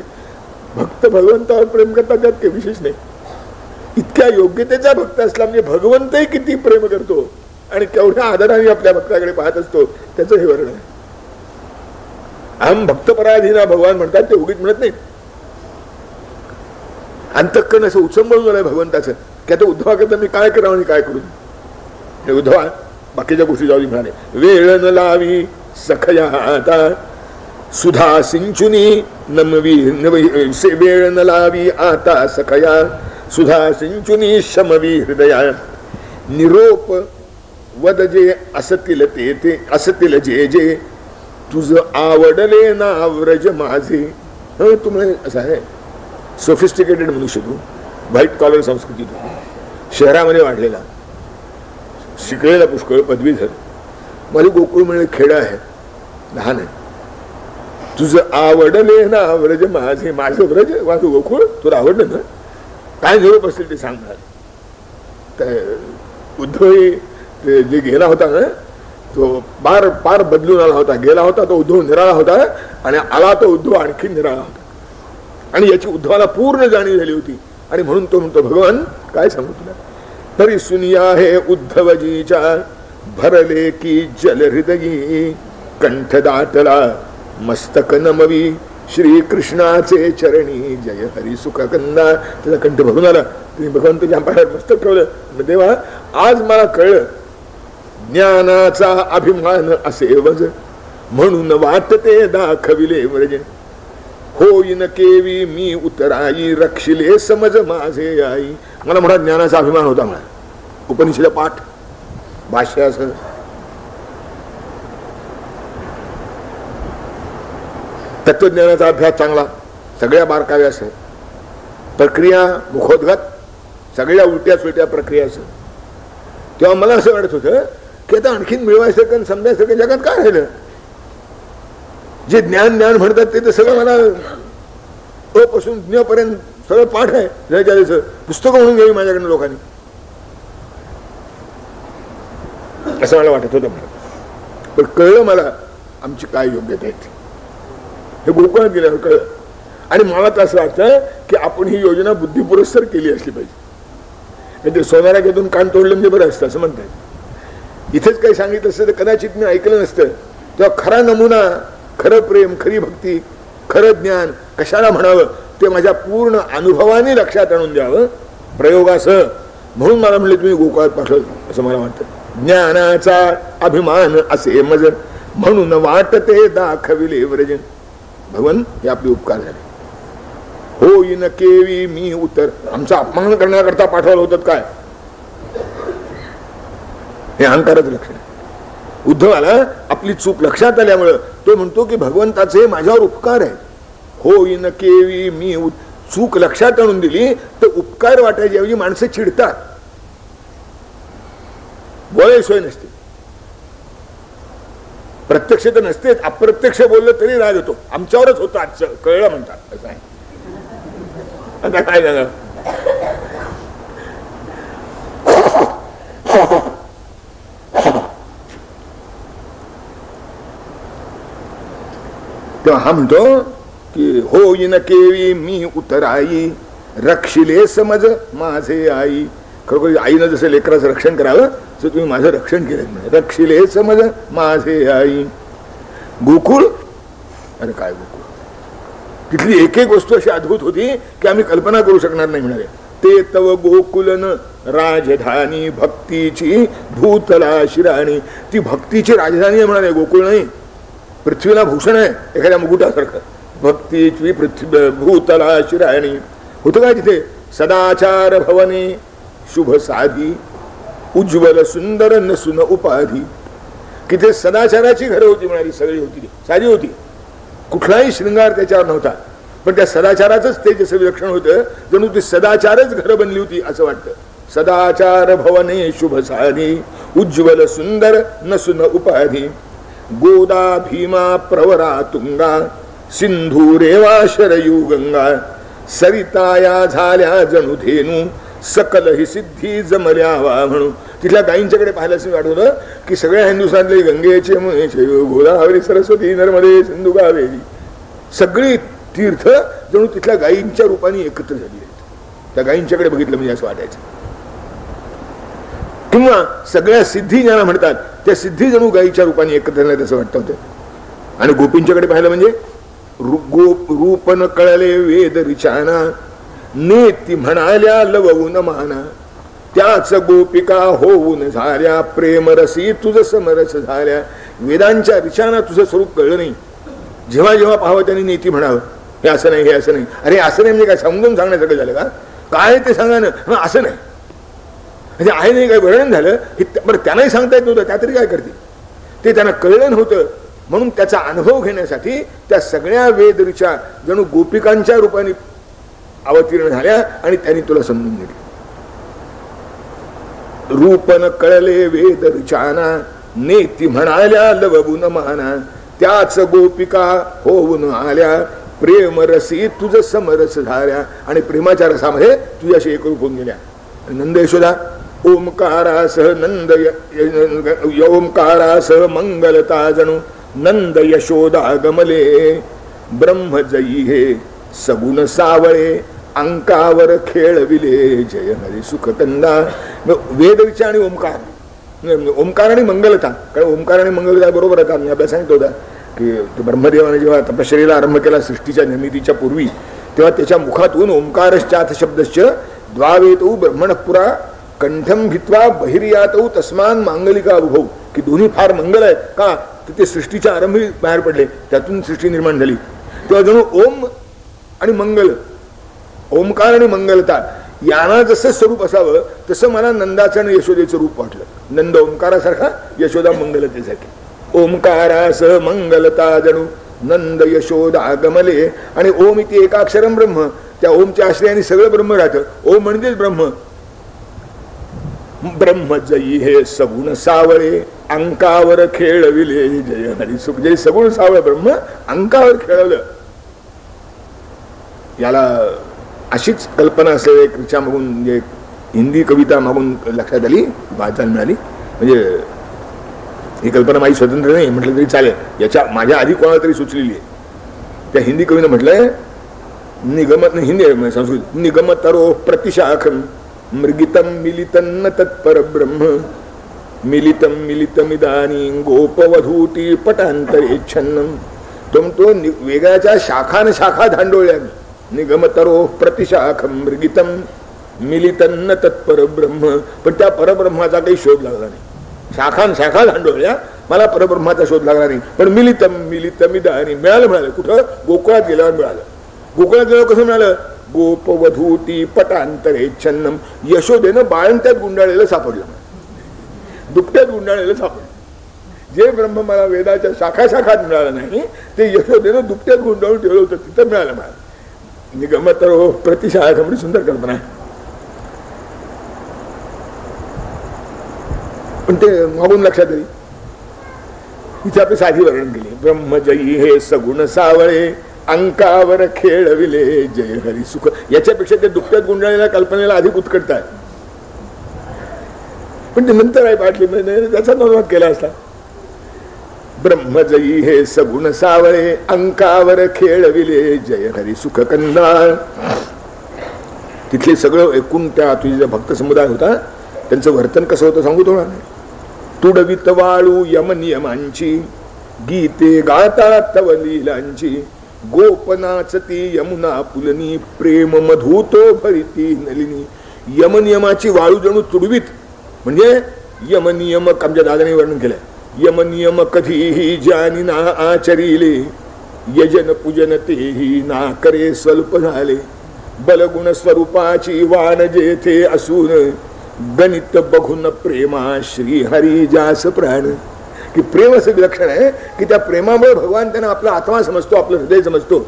भक्त भगवंतावर प्रेम करतात, त्यात काही विशेष नाही. इतक्या योग्यतेचा भक्त असला म्हणजे भगवंतही किती प्रेम करतो आणि केवढ्या आदराने आपल्या भक्ताकडे पाहत असतो, त्याचं हे वर्णन आहे. अहम भक्तपराधीना भगवान म्हणतात, ते उगीच म्हणत नाही. अंतःकरण असं उचंबळून आलंय भगवंताचं की आता उद्धवा करता मी काय करावं आणि काय करू. हे उद्धवा बाकीच्या गोष्टी जाऊ म्हणाले. वेळ न लावी सखया आता, सुधा सिंचुनी नमवी. वेळ न लावी आता सखया, सुधा सिंचुनी शमवी हृदया. निरोप वद जे असतील ते असतील जे जे, तुझ आवडले ना व्रज माझे. तुम्हाला असं आहे सोफिस्टिकेटेड मनुष्य, तू व्हाईट कॉलर संस्कृती, तू शहरामध्ये वाढलेला, शिकलेला पुष्कळ, पदवीधर. माझे गोकुळ म्हणजे खेड आहे, लहान आहे. तुझं आवडले ना व्रज माझे. माझं व्रज माझं गोकुळ तुला आवडलं ना, काय निरोप असेल ते सांगणार. उद्धव जे गेला होता ना, तो पार बदलून आला होता. गेला होता तो उद्धव निराळा होता आणि आला तो उद्धव आणखी निराळा होता. आणि याची उद्धवाला पूर्ण जाणीव झाली होती. आणि म्हणून तो म्हणतो, भगवान काय सांगू तुला. तरी सुनिया हे उद्धवजीच्या, भरले की जल हृदयी. कंठ दाटला मस्तक नमवी, श्रीकृष्णाचे चरणी जय हरी सुख कंदा. त्याचा कंठ भरून आला. तिने भगवंताच्या पायावर मस्तक ठेवलं. देवा आज मला कळलं, ज्ञानाचा अभिमान असे वज, म्हणून वाटते दाखविले व्रज. होईन केवी मी उतराई, रक्षिले समज माझे आई. मला मोठा ज्ञानाचा अभिमान होता. मला उपनिषद पाठ, भाष्य, असं तत्वज्ञानाचा अभ्यास चांगला, सगळ्या बारकाव्या असं, प्रक्रिया मुखोद्गत, सगळ्या उलट्या सुलट्या प्रक्रिया असं. तेव्हा मला असं वाटत होतं की आता आणखीन मिळवायसारखं आणि समजायसारखं जगात काय राहिलं. जे ज्ञान ज्ञान म्हणतात ते तर सगळं मला अपासून ज्ञापर्यंत सगळं पाठ आहे. जयचार्याचं पुस्तकं म्हणून घ्यावी माझ्याकडनं लोकांनी, असं मला वाटत होतं. पण कळलं मला आमची काय योग्यता आहे, हे गोकुळात गेल्यावर कळलं. आणि मला तर असं वाटतं की आपण ही योजना बुद्धिपुरस्सर केली असली पाहिजे. ते सोनारा घेतून कान तोडलं म्हणजे बरं असतं असं म्हणतात. इथेच काही सांगितलं असतं तर कदाचित मी ऐकलं नसतं. तेव्हा खरा नमुना, खरं प्रेम, खरी भक्ती, खरं ज्ञान कशाला म्हणावं ते माझ्या पूर्ण अनुभवाने लक्षात आणून द्यावं प्रयोगासह. म्हणून मला म्हणले तुम्ही गोकुळात पाठवलं असं मला वाटतं. ज्ञानाचा अभिमान असे मज, म्हणून वाटते दाखविले व्रज. भगवान हे आपले उपकार झाले. होईन केवी मी उतर. आमचा अपमान करण्याकरता पाठवलं होतं काय, हे अहंकाराचं लक्षण. उद्धवाला आपली चूक लक्षात आल्यामुळं तो म्हणतो की भगवंताचे माझ्यावर उपकार आहे. होईन केवी मी चूक लक्षात आणून दिली तर उपकार वाटायच्या ऐवजी माणसं चिडतात, बोलायची सोय नसते. प्रत्यक्ष तर नसतेच, अप्रत्यक्ष बोललं तरी राग येतो. आमच्यावरच होतं आजचं, कळलं म्हणतात. असं आहे. आता काय झालं, तेव्हा हा म्हणतो की होईन केवी मी उतराई, रक्षिले समज माझे आई. खरोखर आईनं जसं लेकराचं रक्षण करावं तर तुम्ही माझं रक्षण केलं म्हणे. रक्षिले समज माझे आई. गोकुळ, अरे काय गोकुळ, तिथली एक एक वस्तू अशी अद्भुत होती की आम्ही कल्पना करू शकणार नाही म्हणाले. ते तव गोकुलन राजधानी भक्तीची भूतला शिराणी. ती भक्तीची राजधानी आहे म्हणाले, गोकुळ नाही. पृथ्वीला भूषण आहे एखाद्या मुकुटासारखं. भक्तीची पृथ्वी भूतला शिराणी. होतं काय तिथे? सदाचार भवने शुभ साधी उज्ज्वल सुंदर नसून उपाधी. की ते सदाचाराची घरं होती म्हणाली, सगळी होती, साधी होती, कुठलाही शृंगार त्याच्यावर नव्हता. पण त्या सदाचाराचंच ते जसं विलक्षण होतं, जणू ती सदाचारच घरं बनली होती असं वाटतं. सदाचार भवने शुभ साधी उज्ज्वल सुंदर नसून उपाधी. गोदा भीमा प्रवरा तुंगा सिंधू रेवा शरयू गंगा. सरिताया झाल्या जणू धेनू सकल ही सिद्धी जमल्या वा म्हणून. तिथल्या गायींच्याकडे पाहायला असं वाटतं की सगळ्या हिंदुस्थानले गंगेचे मुळेचे गोदावरी सरस्वती नर्मदे सिंधू कावेरी सगळी तीर्थ जणू तिथल्या गायींच्या रूपाने एकत्र झाली आहेत. त्या गायींच्याकडे बघितलं म्हणजे असं वाटायचं. किंवा सगळ्या सिद्धी ज्याला म्हणतात त्या सिद्धी जणू गायीच्या रूपाने एकत्र झाल्यात असं वाटतं होतं. आणि गोपींच्याकडे पाहिलं म्हणजे रूपन कळले वेद रिचाना नेती म्हणाल्या लवून माना. त्याच गोपिका होऊन झाल्या प्रेमरसी तुझ समरस झाल्या. वेदांच्या रिचाना तुझं स्वरूप कळलं नाही. जेव्हा जेव्हा पाहावं त्यांनी नेती म्हणावं, हे असं नाही, हे असं नाही. अरे असं नाही म्हणजे काय समजून सांगण्यासारखं झालं का? काय ते सांगा ना. असं नाही म्हणजे आहे नाही काय वर्णन झालं. बरं त्यांनाही सांगता येत नव्हतं, त्या तरी काय करते. ते त्यांना कळलं नव्हतं. म्हणून त्याचा अनुभव घेण्यासाठी त्या सगळ्या वेद ऋचा जणू गोपिकांच्या रूपाने अवतीर्ण झाल्या आणि त्यांनी तुला समजून घेतलं. रूपन कळले वेद ऋचाना नेती म्हणाल्या लवून माना. त्याच गोपिका होऊन आल्या प्रेम रसी तुझ समरस झाल्या. आणि प्रेमाच्या रसामध्ये तुझ्याशी एकरूप होऊन गेल्या. नंद यशोदा ओमकारासह नंद ओमकारासह मंगलता जणू नंद यशोदा गमले. ब्रह्मजयी हे सगुण सावळे अंकावर खेळविले जय हरी सुखकंदा. वेदविचा आणि ओंकार, ओंकार आणि मंगलता. कारण ओंकार आणि मंगलता बरोबर आता मी आपल्याला सांगितलं होता की ब्रह्मदेवाने जेव्हा तपश्चर्येला आरंभ केला सृष्टीच्या निर्मितीच्या पूर्वी, तेव्हा त्याच्या मुखातून ओंकारश्चाथ शब्दश्च द्वावेतौ ब्रह्मणपुरा कंठम भित्वा बहिर्यातौ तस्मान मांगलिका अनुभव. की दोन्ही फार मंगल आहेत का? तर ते सृष्टीच्या आरंभी बाहेर पडले, त्यातून सृष्टी निर्माण झाली. तेव्हा जणू ओम आणि मंगल, ओंकार आणि मंगलता यांना जसं स्वरूप असावं तसं मला नंदाचं आणि यशोदेचं रूप वाटलं. नंद ओंकारासारखा, यशोदा मंगलतेसारखी. ओंकारासह मंगलता जणू नंद यशोदा गमले. आणि ओम इथे एकाक्षरम ब्रह्म, त्या ओमच्या आश्रयाने सगळं ब्रह्म राहतं. ओम म्हणजेच ब्रह्म. ब्रह्मजयी हे सगुण सावळे अंकावर खेळविले जय हरी सुख. जे सगुण सावळ ब्रह्म अंकावर खेळवलं. याला अशीच कल्पना असलेल्या एक ऋचा मागून, म्हणजे हिंदी कविता मागून लक्षात आली, वाचायला मिळाली. म्हणजे ही कल्पना माझी स्वतंत्र नाही म्हटलं तरी चालेल, याच्या माझ्या आधी कोणाला तरी सुचलेली आहे. त्या हिंदी कवीनं म्हटलंय निगमत, हिंदी संस्कृत, निगमतरो प्रतिशाखम मृगितम मिलितन्न तत्पर ब्रह्म मिलितम मिलितमिदानी गोपवधूटी पटांतरे छन्नम. तो वेगळ्याच्या शाखान शाखा धांडोळल्या. निगमतरो प्रतिशाखम मृगितम मिलितन्न तत्पर ब्रह्म. पण त्या परब्रह्माचा काही शोध लागला नाही. शाखान शाखा धांडोळल्या, मला परब्रह्माचा शोध लागला नाही. पण मिलितम मिलितमिदानी मिळालं. कुठं? गोकुळात गेल्यावर मिळालं. गोकुळात गेल्यावर कसं मिळालं? गोपवधूटी पटांतरे छन्नम. यशोदेनं बाळंत्यात गुंडाळलेलं सापडलं, दुपट्यात गुंडाळलेलं सापडलं. जे ब्रह्म मला वेदाच्या शाखा शाखात मिळालं नाही ते यशोदेनं दुपट्यात गुंडाळून ठेवलं होतं, तिथं मिळालं. निगमतरो प्रतिशाखा म्हणजे सुंदर कल्पना आहे. पण ते मागून लक्षात आली. इथे आपली साधी वर्णन केली. ब्रह्मजयी हे सगुण सावळे अंकावर खेळविले जय हरी सुख. याच्यापेक्षा ते दुपट्यात गुंडाळलेल्या कल्पनेला अधिक उत्कटता आहे. पण ते नंतर आहे पाठली, त्याचा अनुवाद केला असता. ब्रह्मजयी हे सगुण सावळे अंकावर खेळविले जय हरी सुख कंदा. तिथले सगळं एकूण त्या तुझा भक्त समुदाय होता त्यांचं वर्तन कसं होतं सांगू तुम्हाला. तुडवित वाळू यम नियमांची, गीते गाता तव लीलांची, गोपनाचती यमुना पुलनी, प्रेम मधुतो भरिती नलिनी. यमनियमाची वाळू जणू तुडवीत, म्हणजे यमनियम आमच्या दादाने वर्णन केलंय. यमनियम कधीही ज्यानी ना आचरिले, यजन पूजन तेही ना करे स्वल्प झाले. बलगुण स्वरूपाची वाण जेथे असून, गणित बघून प्रेमा श्री हरी जास प्राण. की प्रेम असं विलक्षण आहे की त्या प्रेमामुळे भगवान त्यांना आपला आत्मा समजतो, आपलं हृदय समजतो.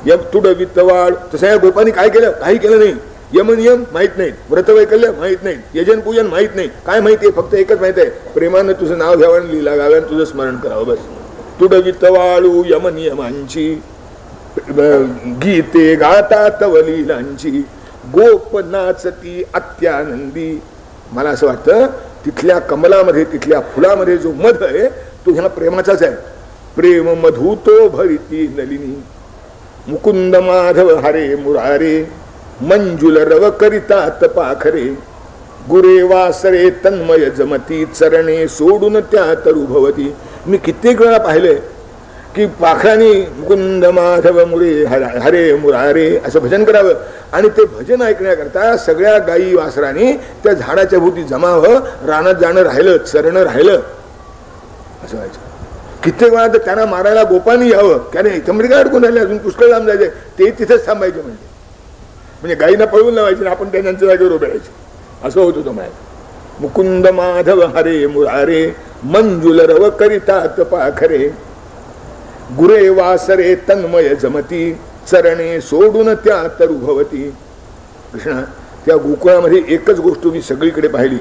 यम तुडवित वाळ. तसं या गोपांनी काय केलं? काही केलं नाही. यमनियम माहित नाहीत, व्रतवैकल्य माहित नाहीत, यजन पूजन माहित नाही. काय माहिती आहे? फक्त एकच माहित आहे, प्रेमानं तुझं नाव घ्यावं आणि लीला गाव्या आणि तुझं स्मरण करावं, बस. तुडवित वाळू यमनियमांची, गीते गाता तव लीलांची, गोप नाचती अत्यानंदी. मला असं वाटतं तिथल्या कमलामध्ये, तिथल्या फुलामध्ये जो मध आहे तो ह्या प्रेमाचाच आहे. प्रेम मधुतो भरिती नलिनी, मुकुंद माधव हरे मुरारे, मंजुल रव करितात पाखरे, गुरे वासरे तन्मय जमती, चरणे सोडून त्या तरुभवती. मी कित्येक वेळा पाहिले की पाखरांनी मुकुंद माधव मुरे हरे मुरारे असं भजन करावं, आणि ते भजन ऐकण्याकरता सगळ्या गायी वासरांनी त्या झाडाच्या भोवती जमावं, रानात जाणं राहिलं, चरणं राहिलं, असं व्हायचं. कित्येक वेळा तर त्यांना मारायला गोपांनी यावं, त्याने इथं काय अडकून राहिले, अजून पुष्कळ लांब जायचे, ते तिथेच थांबायचे. म्हणजे गायींना पळवून लावायचे, आपण त्यांच्या जागेवर उभे राहायचे, असं होत होतं माझ्या. मुकुंद माधव हरे मुरारे, मंजुल रव करितात पाखरे, गुरे वासरे तन्मय जमती, चरणे सोडून त्या तरुभवती. कृष्णा, त्या गोकुळामध्ये एकच गोष्ट मी सगळीकडे पाहिली,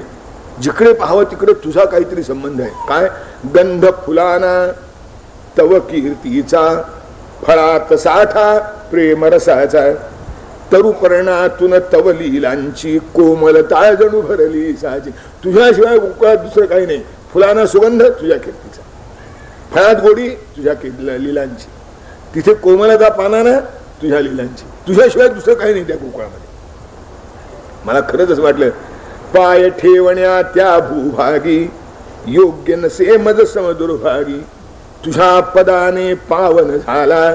जिकडे पाहावं तिकडे तुझा काहीतरी संबंध आहे. काय? गंध फुलाना तव कीर्तीचा, फळात साठा प्रेम रसाचा, तरुपर्णातून तव लीलांची, कोमलता जणू भरली साची. तुझ्याशिवाय गोकुळात दुसरं काही नाही. फुलांना सुगंध तुझ्या कीर्तीचा, फळात गोडी तुझ्या लीलांची, तिथे कोमलता पानाना तुझ्या लीलांची. तुझ्याशिवाय दुसरं काही नाही त्या गोकुळामध्ये. मला खरंच असं वाटलं, पाय ठेवण्या त्या भूभागी, योग्य नसे मज समदुर्भागी, तुझ्या पदाने पावन झाला,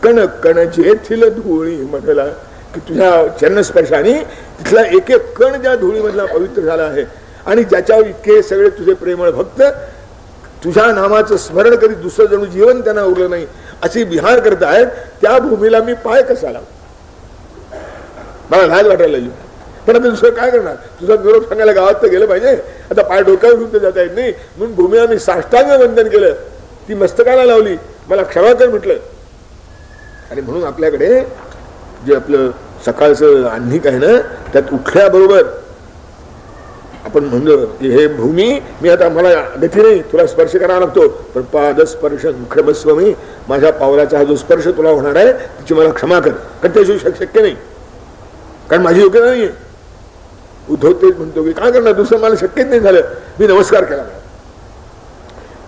कण कण जेथील धुळी मधला. की तुझ्या चरणस्पर्शाने तिथला एक एक कण ज्या धुळीमधला पवित्र झाला आहे, आणि ज्याच्यावर इतके सगळे तुझे प्रेमळ भक्त तुझ्या नामाचं स्मरण करीत दुसरं जणू जीवन त्यांना उरलं नाही अशी विहार करत आहेत, त्या भूमीला मी पाय कसा लावू? मला लाज वाटायला लागली. पण आता दुसरं काय करणार? तुझा निरोप सांगायला गावात तर गेलं पाहिजे. आता पाय डोक्यावर घेऊन जाता येत नाही, म्हणून भूमीला मी साष्टांग वंदन केलं, ती मस्तकाला लावली, मला क्षमा कर म्हटलं. आणि म्हणून आपल्याकडे जे आपलं सकाळचं आन्निक आहे ना, त्यात उठल्याबरोबर आपण म्हणलं की हे भूमी, मी आता मला गती नाही, तुला स्पर्श करावा लागतो, पण पाद स्पर्श मुखमस्व मी, माझ्या पावलाचा हा जो स्पर्श तुला होणार आहे तिची मला क्षमा कर, कारण त्याशिवाय शक्य नाही, कारण माझी योग्यता नाहीये. उद्धव तेच म्हणतो की काय करणार, दुसरं मला शक्यच नाही झालं, मी नमस्कार केला.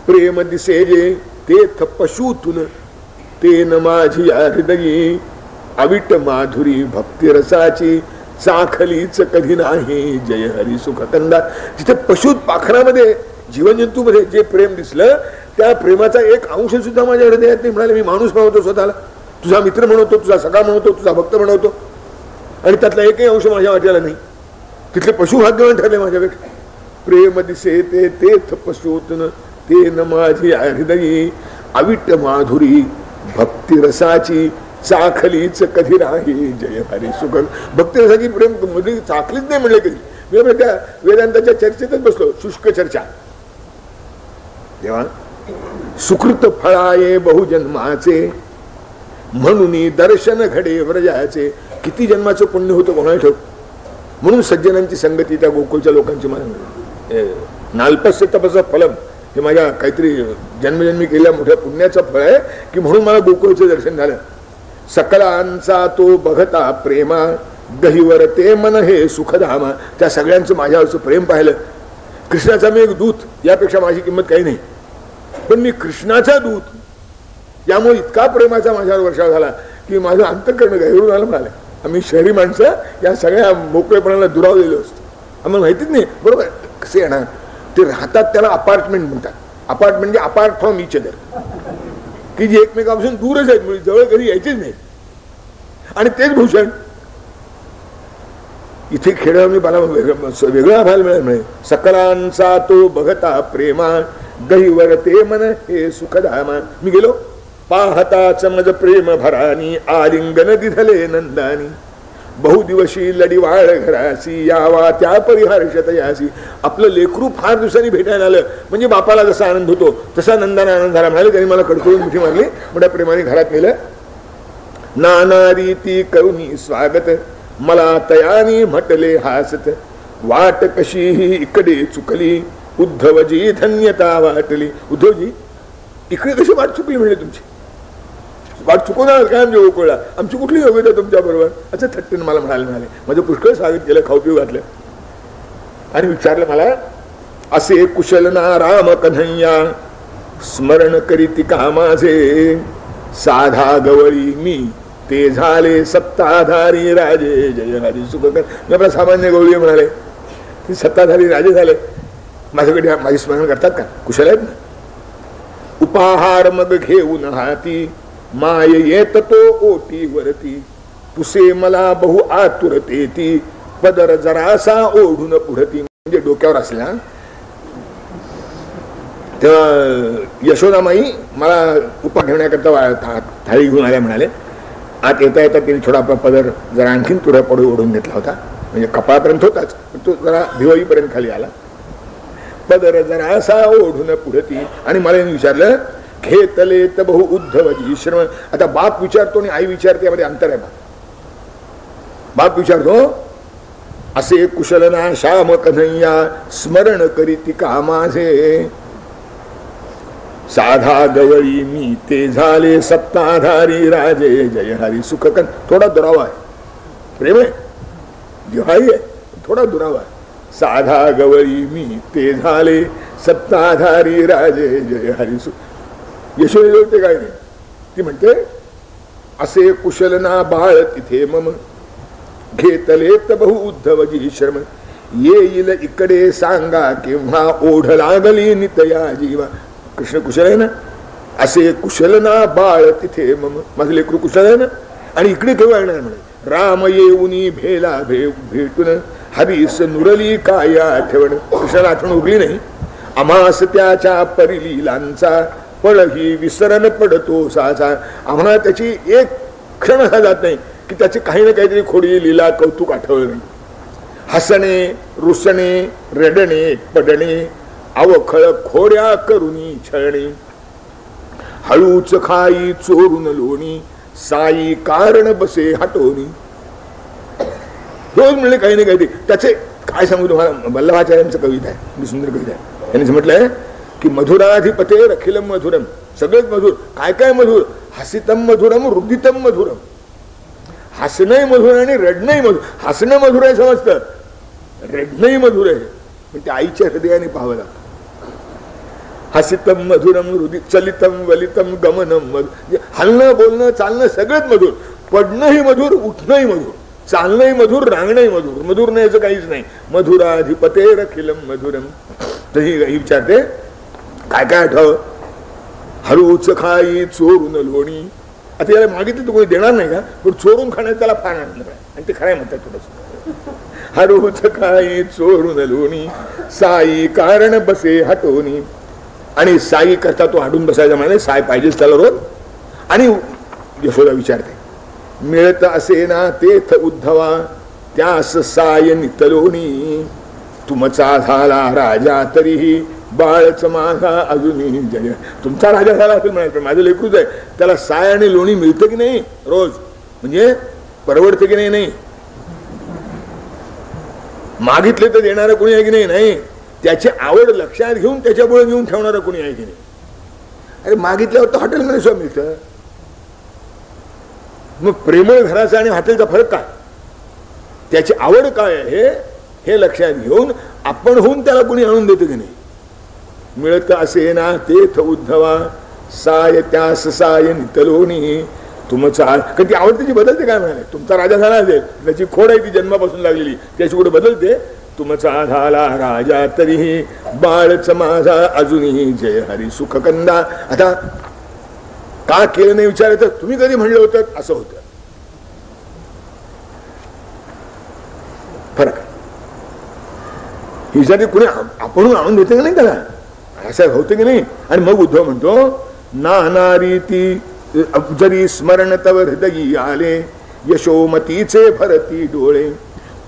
प्रेम दिसे जे ते पशुतून, ते न माझी हृदयी, अविट माधुरी भक्ती रसाची, चाखलीच कधी नाही जय हरी सुख कंदा. जिथे पशुत पाखरामध्ये जीवजंतूमध्ये जे प्रेम दिसलं, त्या प्रेमाचा एक अंश सुद्धा माझ्या हृदयात नाही. म्हणाले, मी माणूस म्हणवतो स्वतःला, तुझा मित्र म्हणवतो, तुझा सखा म्हणवतो, तुझा भक्त म्हणवतो, आणि त्यातला एकही अंश माझ्या वाट्याला नाही. तिथले पशु भाग्यवान ठरले माझ्यापेक्षा. प्रेम दिसे ते तेथ पशुतन, ते न माझी हृदयी, अविट माधुरी भक्ती रसाची, चाखलीच कधी राही जय हरी सुख. भक्ती रसाची प्रेम मध्ये चाखलीच नाही म्हणले कधी. मी त्या वेदांताच्या चर्चेतच बसलो, शुष्क चर्चा. तेव्हा सुकृत फळाये बहुजन्माचे, म्हणून दर्शन घडे व्रजाचे. किती जन्माचं पुण्य होतं कोणाला ठेव. म्हणून सज्जनांची संगती त्या गोकुळच्या लोकांची मला नाल्पस्य तपस फलम, हे माझ्या काहीतरी जन्मजन्मी केलेल्या मोठ्या पुण्याचं फळ आहे की म्हणून मला गोकुळचं दर्शन झालं. सकलांचा तो बघता प्रेमा, गहिवर ते मन हे सुखधामा. त्या सगळ्यांचं माझ्यावरचं प्रेम पाहिलं. कृष्णाचा मी एक दूत, यापेक्षा माझी किंमत काही नाही, पण मी कृष्णाचा दूत, यामुळे इतका प्रेमाचा माझ्यावर वर्षाव झाला की माझं अंतःकरण गहिरून आलं. म्हणाले, आम्ही शहरी माणसं या सगळ्या मोकळेपणाला दुरावलेलो असतो. आम्हाला माहितीच नाही. बरोबर कसे येणार ते राहतात, त्याला अपार्टमेंट म्हणतात. अपार्टमेंट म्हणजे अपार्ट फ्रॉम इच अदर, की जी एकमेकापासून दूरच आहेत, म्हणजे जवळ कधी यायचीच नाही. आणि तेच भूषण इथे खेळ मला वेगळा भाल मिळेल. सकलांचा तो बघता प्रेमा गहिवर ते मन हे सुखधामा. मी गेलो पाहताच मज प्रेम भरानी आलिंगन दिधले नंदानी बहुदिवशी लढीवाळ घरासी यावा त्या परिहर्षत यासी. आपलं लेकरू फार दिवसांनी भेटायला आलं म्हणजे बापाला जसा आनंद होतो तसा नंदाने आनंद झाला. म्हणाले त्यांनी मला कडकडून मिठी मारली, मोठ्या प्रेमाने घरात नेलं. नाना रीती करुणी स्वागत मला तयानी म्हटले हासत वाट कशी इकडे चुकली उद्धवजी धन्यता वाटली. उद्धवजी इकडे कशी वाट चुकली म्हणजे तुमची वाट चुकवणार काय आमच्या गोकुळला, आमची कुठली योग्यता तुमच्या बरोबर. असं थट्टन मला म्हणाले. माझं पुष्कळ स्वागत केलं, खाऊ पिऊ घातलं आणि विचारलं मला असे कुशल ना राम कन्हैया स्मरण करीती का माझे साधा गवळी मी ते झाले सत्ताधारी राजे जय हरी सुखकर. मी आपला सामान्य गवळी म्हणाले, ते सत्ताधारी राजे झाले, माझ्याकडे माझी स्मरण करतात का? कुशल आहेत ना. उपाहार मग घेऊन हाती माय येत तो ओटी वरती पुसे मला बहु आतुरते ती पदर जरासा ओढून पुढती. म्हणजे डोक्यावर असल्या तेव्हा यशोदामाई मला उपा घेण्याकरता थाळी घेऊन आल्या. म्हणाले आत येता येता तिने थोडा पदर जरा आणखीन तुरा पडू ओढून घेतला होता, म्हणजे कपाळापर्यंत होताच, तो जरा भिवईपर्यंत खाली आला. पदर जरासा ओढून पुढती आणि मला विचारलं घेतले तर बहु उद्धवजी श्रम. आता बाप विचारतो आणि आई विचारते, यामध्ये अंतर आहे. बाप विचारतो असे कुशलना श्याम कन्हैया स्मरण करीती का माझे साधा गवळी मी ते झाले सत्ताधारी राजे जय हरी सुखकन. थोडा दुरावा आहे, प्रेम आहे, जिव्हाळी आहे, थोडा दुरावा आहे. साधा गवळी मी ते झाले सत्ताधारी राजे जय हरी सुख. यशोदा ते काय नाही, ती म्हणते असे कुशलना बाळ तिथे मम घेतले तर बहु उद्धवजी श्रम येईल इकडे सांगा केव्हा ओढ लागली नितया जीवा. कृष्ण कुशल आहे ना. असे कुशलना बाळ तिथे मम, माझं लेकरू कुशल आहे ना. आणि इकडे केव्हा येणार म्हणे राम येऊनी भेला भेटून हरीस नुरली काय आठवण. कृष्णाला आठवण उरली नाही. आम्हास त्याच्या परिलीलांचा पळ ही विसरण पडतो साचा. आम्हाला त्याची एक क्षण हा जात नाही की त्याची काही ना काहीतरी खोडी लीला कौतुक आठवलं नाही. हसणे रुसणे रडणे पडणे अवखळ खोड्या करुनी छळणे हळूच खाई चोरून लोणी साई कारण बसे हटवणी. रोज मिळणे काही ना काहीतरी. त्याचे काय सांगू तुम्हाला, वल्लभाचार्यांचं कविता आहे, सुंदर कविता आहे. त्यांनी म्हटलंय की मधुराधिपते अखिलम मधुरम. सगळेच मधुर. काय काय मधुर? हसितम मधुरम रुदितम मधुरम. हसणंही मधुर आणि रडणंही मधुर. हसणं मधुर आहे समजतं, रडणंही मधुर आहे, पण ते आईच्या हृदयाने पाहावं लागतं. हसितम मधुरम रुदित चलितम वलितम गमनम मधुर. हलणं बोलणं चालणं सगळंच मधुर. पडणंही मधुर, उठणंही मधुर, चालणंही मधुर, रांगणंही मधुर. मधुर नाही याचं काहीच नाही. मधुराधिपते अखिलम मधुरम. तर ही विचारते काय काय आठव. हळूच खाई चोरून लोणी. आता याला मागितलं तर कोणी देणार नाही का, पण चोरून खाण्यात त्याला फार आनंद आहे आणि ते खराय म्हणतात थोडस. हळूच खाई चोरून लोणी साई कारण बसे हटवणी. आणि साई करता तो हाडून बसायचा म्हणे, साय पाहिजेच त्याला रोज. आणि यशोदा विचारते मिळत असे ना तेथ उद्धवा त्यास साय नितलोनी. तुमचा झाला राजा तरीही बाळच माझा अजूनही जय. तुमचा राजा झाला असेल म्हणायचं, माझं लेकरूच आहे, त्याला साय आणि लोणी मिळतं की नाही रोज, म्हणजे परवडतं की नाही. नाही मागितले तर देणारं कोणी आहे की नाही. नाही त्याची आवड लक्षात घेऊन त्याच्यापुढे घेऊन ठेवणारं कोणी आहे की नाही. अरे मागितल्यावर तर हॉटेलमध्ये सुद्धा मिळतं. मग प्रेमळ घराचा आणि हॉटेलचा फरक काय, त्याची आवड काय आहे हे लक्षात घेऊन आपण होऊन त्याला कोणी आणून देतं की नाही. मिळत असे ना तेथ उद्धवा साय त्यास साय नितलोनी. तुमचा कधी आवड त्याची बदलते काय म्हणाले. तुमचा राजा झाला असेल, त्याची खोड आहे ती जन्मापासून लागलेली, त्याची कुठे बदलते. तुमचा झाला राजा तरीही बाळच माझा अजूनही जय हरी सुख कंदा. आता का केलं नाही विचारायचं, तुम्ही कधी म्हणलं होतं असं होतं. फरक ही जरी कुणी आपण आणून देते की नाही त्याला, असं होतं की नाही. आणि मग उद्धव म्हणतो नाना रीती जरी स्मरण तव हृदयी आले यशोमतीचे भरती डोळे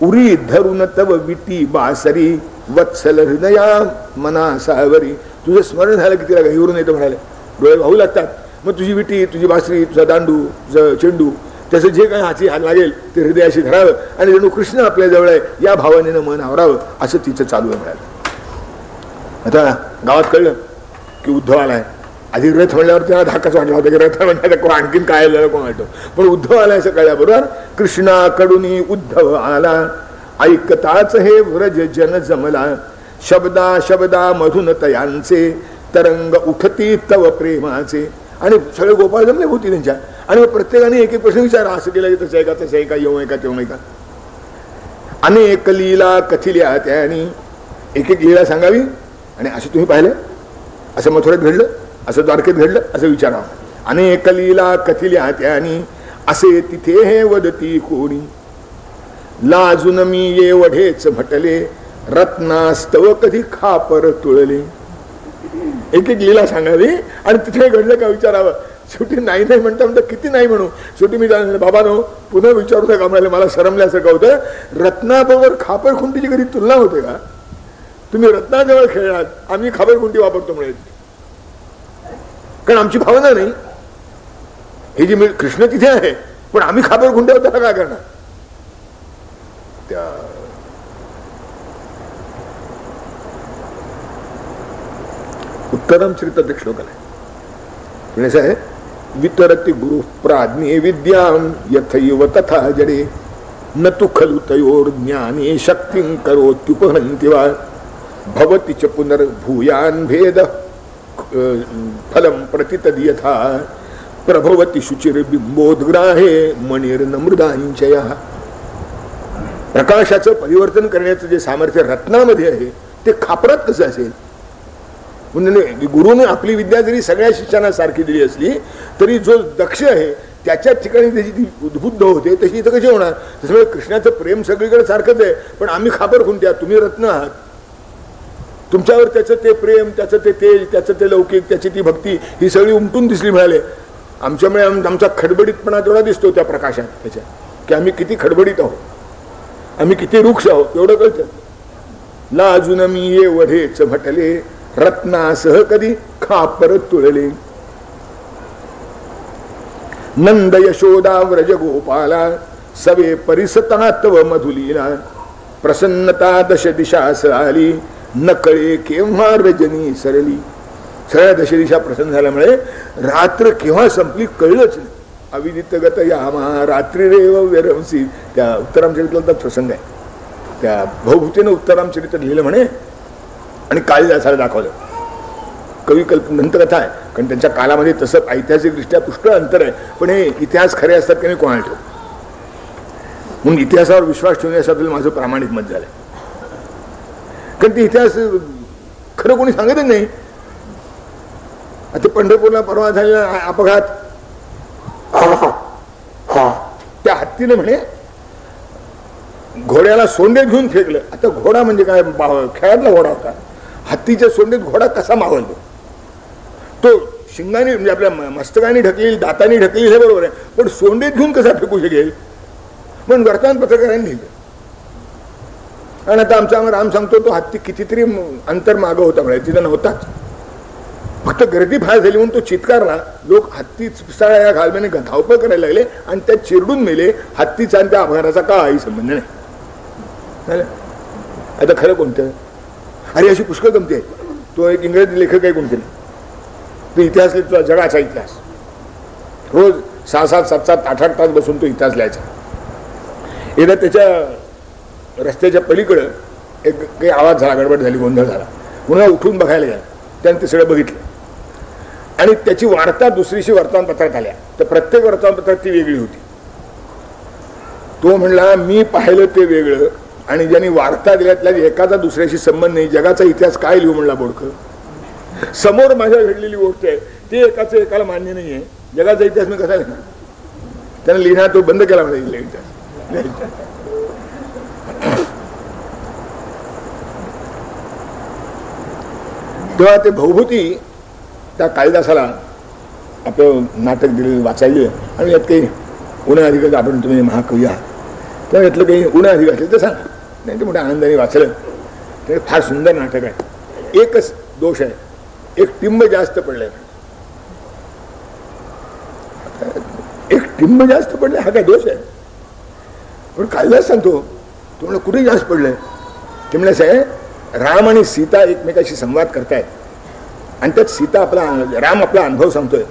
उरी धरून तव विटी बासरी वत्सल हृदया मना सावरी. तुझं स्मरण झालं की तिला घाईवरून येतं म्हणाले, डोळे वाहू लागतात. मग तुझी विटी, तुझी बासरी, तुझा दांडू, तुझं चेंडू, त्याचं जे काही हाती हात लागेल ते हृदयाशी धरावं आणि जणू कृष्ण आपल्या जवळ आहे या भावनेनं मन आवरावं असं तिचं चालू आहे म्हणाले. आता गावात कळलं की उद्धव आलाय. आधी रथ म्हणल्यावर त्याला धाकाच वाटला होता की रथ म्हणण्याचा आणखीन काय झालं कोण वाटतं, पण उद्धव आलाय असं कळल्याबरोबर कृष्णाकडून उद्धव आला ऐकताच हे व्रज जन जमला शब्दा शब्दा मधून तयांचे तरंग उठती तव प्रेमाचे. आणि सगळे गोपाळ जमले होती त्यांच्या. आणि प्रत्येकाने एक एक प्रश्न विचारा, असं केलं तसं आहे का, तसं आहे का, येऊ आहे का, तेव्हा आहे का. अनेक लीला कथिल्या त्यानी, एक एक लीला सांगावी. आणि असं तुम्ही पाहिलं, असं मथुरेत घडलं, असं द्वारकेत घडलं, असं विचारावं. अनेक लीला कथिल्या त्यानी असे तिथे हे वदती कोणी लाजून मी ये वढेच म्हटले रत्नास्तव कधी खापर तुळले. एक एक लीला सांगावी आणि तिथे घडलं का विचारावं. शेवटी नाही नाही म्हणता म्हणता किती नाही म्हणू. शेवटी मी बाबा नो पुन्हा विचारू नका म्हणाले, मला शरमल्यासारखं होतं. रत्नाबरोबर खापर खुंटीची कधी तुलना होते का. तुम्ही रत्नाजवळ खेळलात, आम्ही खापर खुंटी वापरतो म्हणेल, कारण आमची भावना नाही. हे जी कृष्ण तिथे आहे पण आम्ही खापर खुंट्यावर त्याला काय करणार. त्या उत्तरम चरित्र श्लोक आहे, असं आहे वितरती गुरु प्राज्ञे विद्याम यथैव तथा जडे न तु खलु तयोर ज्ञाने शक्तिं करोत्युपहन्ति वा भवति च पुनर्भूयान् भेद फलं प्रतितद्यथा प्रभवति शुचिर्बिंबोद्ग्राहे मणिर्नमृदांचयः. प्रकाशाचं परिवर्तन करण्याचं जे सामर्थ्य रत्नामध्ये आहे ते खापरात कसं असेल. म्हणजे गुरुने आपली विद्या जरी सगळ्या शिष्यांना सारखी दिली असली तरी जो दक्ष आहे त्याच्या ठिकाणी त्याची ती उद्बुद्ध होते, तशी इथं कशी होणार. त्याच्यामुळे कृष्णाचं प्रेम सगळीकडे सारखंच आहे, पण आम्ही खापर खुंट्या, तुम्ही रत्न आहात. तुमच्यावर त्याचं ते प्रेम, त्याचं ते तेज, त्याचं ते लौकिक, त्याची ती भक्ती ही सगळी उमटून दिसली म्हणाले. आमच्यामुळे आमचा खडबडीतपणा तेवढा दिसतो त्या प्रकाशात त्याच्या, की आम्ही किती खडबडीत आहोत, आम्ही किती रुक्ष आहोत एवढं कळतं. लाजून मी ये वढेच म्हटले रत्नासह कधी खापर तुळले. नंद यशोदा व्रज गोपाला सवे परिसता तव मधुलीला प्रसन्नता दश दिशास आली नकळे केव्हा रजनी सरली. सगळ्या दशदिशा प्रसन्न झाल्यामुळे रात्र केव्हा संपली कळलंच नाही. अविदित गत यामा रात्री रेव व्यरंसी, त्या उत्तरामचरित्राचा प्रसंग आहे. त्या भवभूतीनं उत्तरामचरित्र लिहिलं म्हणे आणि कालिदासाला दाखवलं. कवी दंतकथा आहे, कारण त्यांच्या कालामध्ये तसं ऐतिहासिकदृष्ट्या पुष्कळ अंतर आहे, पण हे इतिहास खरे असतात की नाही कोणाला ठेव. म्हणून इतिहासावर विश्वास ठेवण्यासाठी माझं प्रामाणिक मत झालं, कारण ते इतिहास खरं कोणी सांगतच नाही. आता पंढरपूरला परवा झालेला अपघात, त्या हत्तीने म्हणे घोड्याला सोंडेत घेऊन फेकलं. आता घोडा म्हणजे काय, खेळातला घोडा होता. हत्तीच्या सोंडेत घोडा कसा मावलतो. तो शिंगाने म्हणजे आपल्या मस्तकाने ढकलेल, दाताने ढकलेल हे बरोबर आहे, पण सोंडेत घेऊन कसा फेकू शकेल. पण वर्तमानपत्रकारांनी लिहिलं. आणि आता आमचा राम सांगतो तो हत्ती कितीतरी अंतर मागं होता म्हणे, तिथं नव्हताच. फक्त गर्दी फार झाली म्हणून तो चित्कारला. लोक हत्ती पिसाळ्या या घालम्याने धावपळ करायला लागले आणि त्या चिरडून मेले. हत्तीचा आणि त्या अपघाताचा काही संबंध नाही. आता खरं कोणतं. अरे अशी पुष्कळ गमती आहे. तो एक इंग्रजी लेखक आहे कोणतरी, तो इतिहास लिहितो, जगाचा इतिहास. रोज 6-7, 7-7, 8-8 तास बसून तो इतिहास लिहायचा. एकदा त्याच्या रस्त्याच्या पलीकडं एक काही आवाज झाला, गडबड झाली, गोंधळ झाला. पुन्हा उठून बघायला गेला. त्याने ते सगळं बघितलं आणि त्याची वार्ता दुसरीशी वर्तमानपत्रात आल्या. तर प्रत्येक वर्तमानपत्रात ती वेगळी होती. तो म्हणला मी पाहिलं ते वेगळं आणि ज्यांनी वार्ता दिल्यातल्या एकाचा दुसऱ्याशी संबंध नाही, जगाचा इतिहास काय लिहू म्हणला बोडकं. समोर माझ्या घडलेली गोष्ट आहे ते एकाचं एकाला मान्य नाहीये, जगाचा इतिहास मी कसा लिहिणार. त्याने लिहिणार तो बंद केला म्हणजे इतिहास. तेव्हा ते भवभूती त्या कालिदासाला आपलं नाटक दिले वाचायले आणि यात काही उन्हा अधिक आपण तुम्ही महाकवी आहात तेव्हा यातलं काही उन्हा अधिक असले तर सांगा. नाही ते मोठ्या आनंदाने वाचलं. ते फार सुंदर नाटक आहे. एकच दोष आहे, एक टिंब जास्त पडलंय. एक टिंब जास्त पडले हा काय दोष आहे. पण कालिदास सांगतो तुम्हाला कुठे जास्त पडलंय. ते म्हणजे असं आहे, राम आणि सीता एकमेकाशी संवाद करतायत आणि त्यात सीता राम आपला अनुभव सांगतोय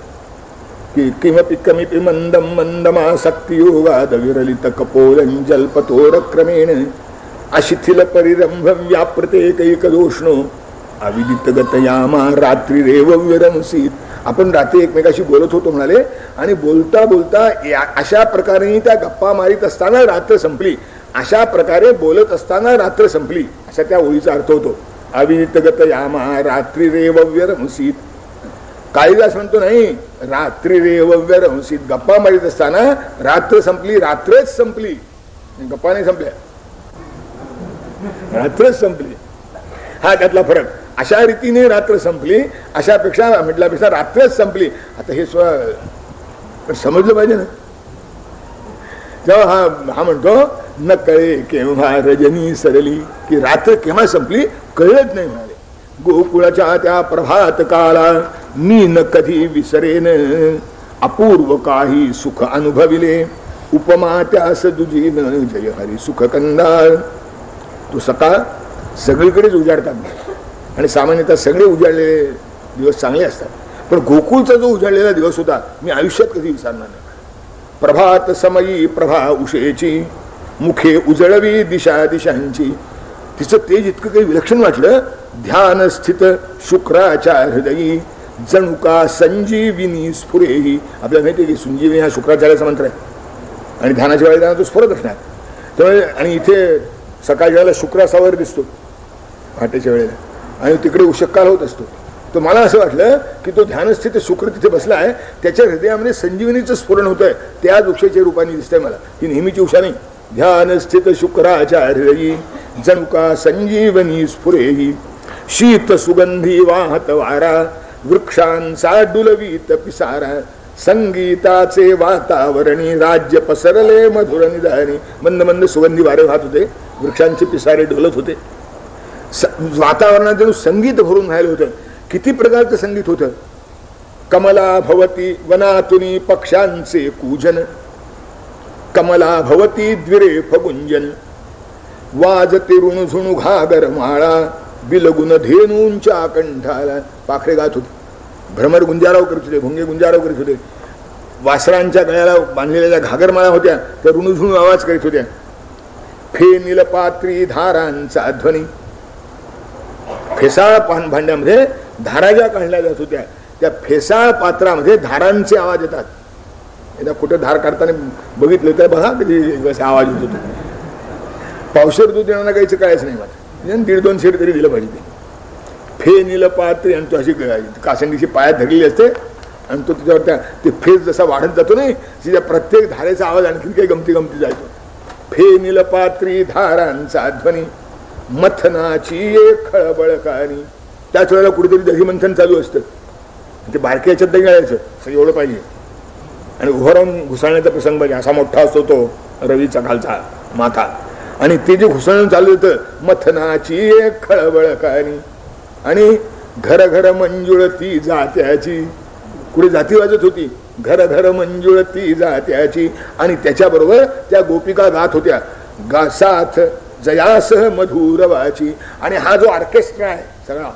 की किमपि कमिपि मंदम मंदमासक्तियोगाद विरलित कपोलंजल्पतोर क्रमेण अशिथिल परिरंभ व्यापृतेकैकदोष्णो अविदित गतयामा रात्री रेव विरंसीत. आपण रात्री एकमेकाशी बोलत होतो म्हणाले आणि बोलता बोलता अशा प्रकारे त्या गप्पा मारित असताना रात्र संपली. अशा प्रकारे बोलत असताना रात्र संपली असा त्या ओळीचा अर्थ होतो. अविदित गतयामा रात्री रेव विरंसीत. कालिदास म्हणतो नाही, रात्री रेव विरंसीत. गप्पा मारित असताना रात्र संपली, रात्रच संपली, गप्पा नाही संपल्या, रात्रच संपली. हा त्यातला फरक. अशा रीतीने रात्र संपली, अशापेक्षा म्हटल्यापेक्षा रात्रच संपली. आता हे समजलं पाहिजे ना. तेव्हा हा म्हणतो न कळे केव्हा रजनी सरली, की रात्र केव्हा संपली कळत नाही म्हणाले. गोकुळाच्या त्या प्रभात काळा मी न कधी विसरेन, अपूर्व काही सुख अनुभविले, उपमा त्यास दुजीन जय हरी सुख कंदार. तो सकाळ सगळीकडेच उजाडतात आणि सामान्यतः सगळे उजाडलेले दिवस चांगले असतात. पण गोकुळचा जो उजाडलेला दिवस होता मी आयुष्यात कधी विसरणार नाही. प्रभात समयी प्रभा उषेची, मुखे उजळवी दिशा दिशांची. तिचं तेज इतकं काही विलक्षण वाटलं. ध्यान स्थित शुक्राच्या हृदयी, जणू का संजीविनी स्फुरेही. आपल्याला माहिती आहे की संजीविनी हा शुक्राचार्याचा मंत्र आहे आणि ध्यानाच्या वेळेला तो स्फुरत असणार. त्यामुळे आणि इथे सकाळच्या वेळेला शुक्रासावर दिसतो पहाटेच्या वेळेला आणि तिकडे उषक्काल होत असतो. तर मला असं वाटलं की तो ध्यानस्थित शुक्र तिथे बसला आहे, त्याच्या हृदयामध्ये संजीवनीचं स्फुरण होतंय. त्याच उषेच्या रूपाने दिसतंय मला. ही नेहमीची उषा नाही. ध्यान स्थित शुक्राच्या हृदयी, जणू का संजीवनी स्फुरेही. शीत सुगंधी वाहत वारा, वृक्षांचा डुलवीत पिसारा. संगीताचे वातावरणी, राज्य पसरले मधुर निधानी. मंद मंद सुगंधी वारे वाहत होते, वृक्षांचे पिसारे डोलत होते. वातावरणात जणू संगीत भरून राहिलं होतं. किती प्रकारचं संगीत होतं. कमला भवती वनातुनी पक्ष्यांचे कूजन, कमला भवती द्विरे फगुंजन. वाजते ऋणझुणू घागर माळा, बिलगुण धेनूंच्या कंठाला. पाखरे गात होते, भ्रमर गुंजाराव करीत होते, भुंगे गुंजाराव करीत होते. वासरांच्या गळ्याला बांधलेल्या घागरमाळा होत्या त्या ऋणझुणू आवाज करीत होत्या. फे नीलपात्री धारांचा ध्वनी. फेसाळ भांड्यामध्ये धारा ज्या काढल्या जात होत्या त्या फेसाळ पात्रामध्ये धारांचे आवाज येतात. एकदा कुठं धार काढताना बघितलं तर बघा कधी असा आवाज येत होतो. पावशेर दूध येणार काहीच कळायचं नाही मला. 1.5-2 शेर तरी दिलं पाहिजे. फे नीलपात्री आणि तो अशी कासंडीची पायात धरलेली असते आणि तो त्याच्यावर त्या ते फेस जसा वाढत जातो नाही तिच्या प्रत्येक धारेचा आवाज आणखी काही गमती गमती जायचो. फे नीलपात्री धारांचा ध्वनी, मथनाची एक खळबळकानी. त्याच वेळेला कुठेतरी दही मंथन चालू असतं. ते बारक्या याच्यात दही घालायचं असं एवढं पाहिजे आणि उभं राहून घुसाळण्याचा प्रसंग पाहिजे. असा मोठा असतो तो रवीचा खालचा माथा आणि ते जे घुसळून चालू होतं मथनाची एक खळबळकानी. आणि घर घर मंजुळती जात्याची. कुठे जाती वाजत होती, घर घर मंजुळती जात्याची. आणि त्याच्याबरोबर त्या गोपिका गात होत्या गासाथ जयासह मधुरवाची. आणि हा जो ऑर्केस्ट्रा आहे सगळा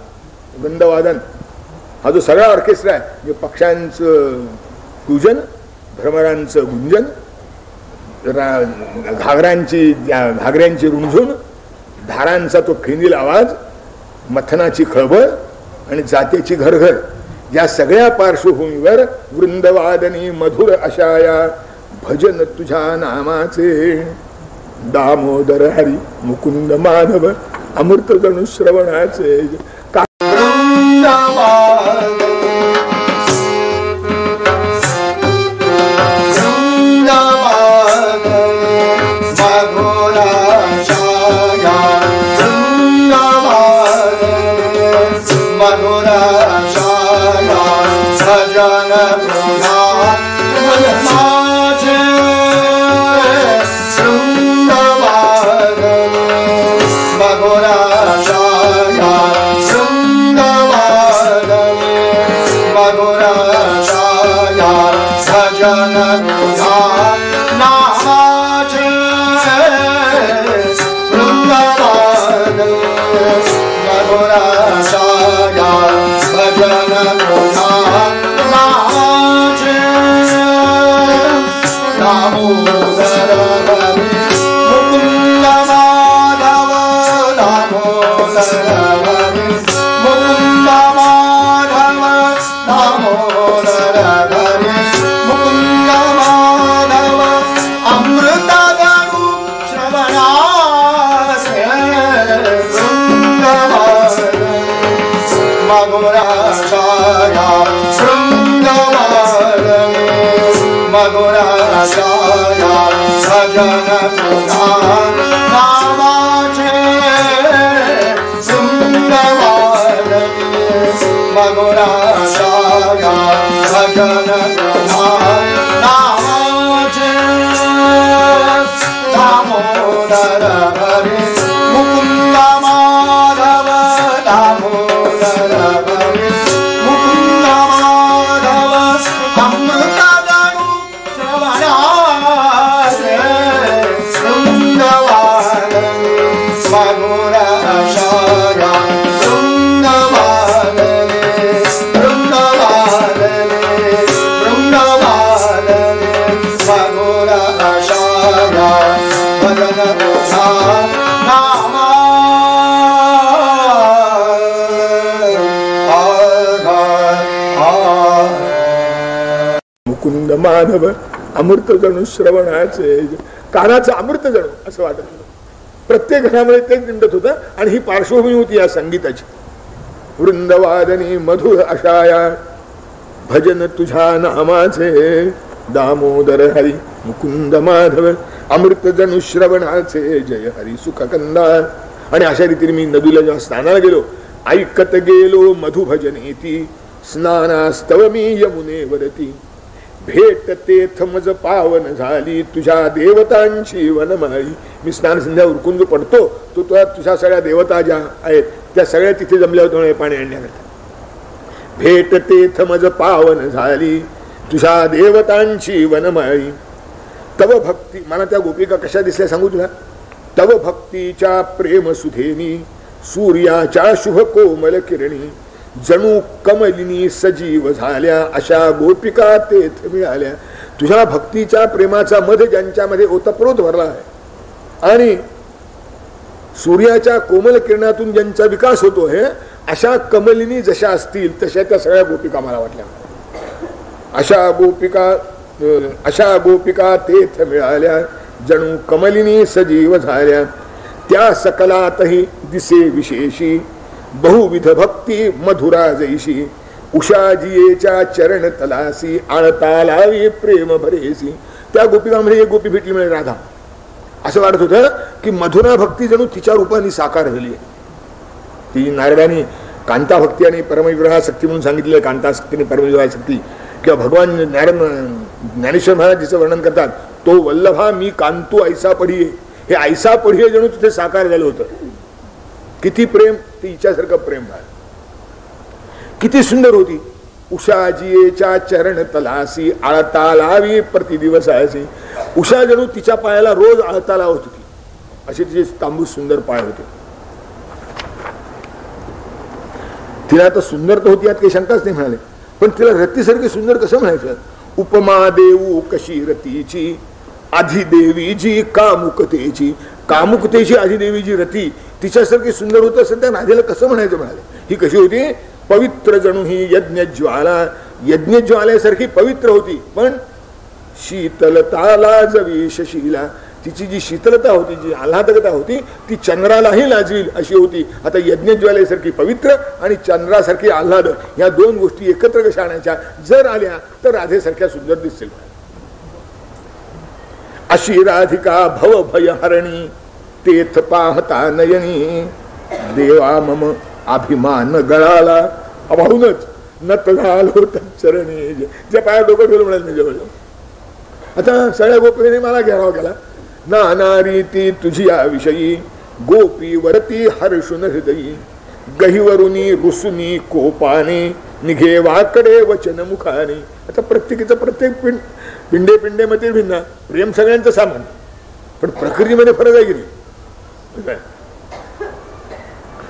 गंधवादन, हा जो सगळा ऑर्केस्ट्रा आहे म्हणजे पक्ष्यांचं पूजन, भ्रमरांचं गुंजन, घागऱ्यांची रुणझुण, धारांचा तो फेनील आवाज, मथनाची खळबळ आणि जात्याची घरघर, या सगळ्या पार्श्वभूमीवर वृंदवादनी मधुर अशा या भजन तुझ्या नामाचे. दामोदर हरी मुकुंद माधव अमृत जणू श्रवणाचे माधव अमृत जणू श्रवणाचे कानाचं अमृत जणू असं वाटत होतं. प्रत्येक घरामध्ये तेच दिंडत होतं आणि ही पार्श्वभूमी होती या संगीताची. वृंदवादनी मधुर अशाया भजन तुझ्या नामाचे दामोदर हरी मुकुंद माधव अमृत जणू श्रवणाचे जय हरी सुख कंदा. आणि अशा रीतीने मी नदीला जेव्हा स्नानाला गेलो ऐकत गेलो मधु भजनेती स्नानास्तव मी यमुनेवरती भेट तेथ मज पावन झाली तुझ्या देवतांची वनमाळी. मी स्नान संध्या उरकून जो पडतो तो तुझ्या सगळ्या देवता ज्या आहेत त्या सगळ्या तिथे जमल्या होत्या पाणी आणण्याकरता. भेट तेथ मज पावन झाली तुझ्या देवतांची वनमाळी. तव भक्ती मला त्या गोपिका कशा दिसल्या सांगू तुला. तव भक्तीच्या प्रेम सुधेनी सूर्याच्या शुभ कोमल किरणी जणू कमलिनी सजीव झाल्या अशा गोपिका तेथ मिळाल्या. तुझ्या भक्तीच्या प्रेमाचा मध ज्यांच्यामध्ये ओतप्रोत भरला आहे आणि सूर्याच्या कोमल किरणातून ज्यांचा विकास होतो आहे अशा कमलिनी जशा असतील तशा त्या सगळ्या गोपिका मला वाटल्या. अशा गोपिका तेथ मिळाल्या जणू कमलिनी सजीव झाल्या. त्या सकलातही दिसे विशेषी बहुविध भक्ती मधुरा जैशी उषाजियेच्या चरण तलासी आळता लावी प्रेम भरेसी. त्या गोपिकामध्ये एक गोपी भेटली म्हणजे राधा. असं वाटत होतं की मधुरा भक्ती जणू तिच्या रूपाने साकार झाली. ती नारदाने कांता भक्ती आणि परमविवाह शक्ती म्हणून सांगितलेलं. कांता शक्ती आणि परमविवाह शक्ती किंवा भगवान ज्ञानेश्वर महाराज जिचं वर्णन करतात तो वल्लभा मी कांतू ऐसा पढिये. हे ऐसा पढिये जणू तिथे साकार झालं होतं. किती प्रेम ते हिच्यासारखं प्रेम झालं. किती सुंदर होती. उषाजियेच्या चरण तलासी आळता लावी प्रतिदिवसासी. उषा जणू तिच्या पायाला रोज आळता लावत होती. असे तिचे तांबूस सुंदर पाय होते. तिला तर सुंदर तर होती यात काही शंकाच नाही म्हणाले. पण तिला रतीसारखी सुंदर कसं म्हणायचं. उपमा देऊ कशी रतीची आधिदेवीची कामुकतेची. कामुकतेची आधिदेवीची रती तिच्यासारखी सुंदर होत असेल त्या राधेला कसं म्हणायचं म्हणाले. ही कशी होती. पवित्र जणू ही यज्ञज्वाला. यज्ञज्वाल्यासारखी पवित्र होती पण शीतलताला जवी शशीला. तिची जी शीतलता होती, जी आल्हादकता होती, ती चंद्रालाही लाजवील अशी होती. आता यज्ञज्वालेसारखी पवित्र आणि चंद्रासारखी आल्हादक या दोन गोष्टी एकत्र कशा आणायच्या? जर आल्या तर राधेसारख्या सुंदर दिसतील. अशी राधिका भव भयहरणी तेथ पाहता नयनी देवा मम अभिमान गळाला. अभाऊनच नत झालो चरणी. ज्या पाया डोकं ठेवलं म्हणाल मी जवळ. आता सगळ्या गोपीने मला घेराव केला. नाना रीती तुझी विषयी गोपी वरती हर्षुन हृदयी गहिवरुनी रुसुनी कोपाने निघे वाकडे वचन मुखाने. आता प्रत्येकीचं प्रत्येक पिंडे पिंडेमध्ये भिन्न. प्रेम सगळ्यांचं सामान, पण प्रकृतीमध्ये फरक आहे की नाही?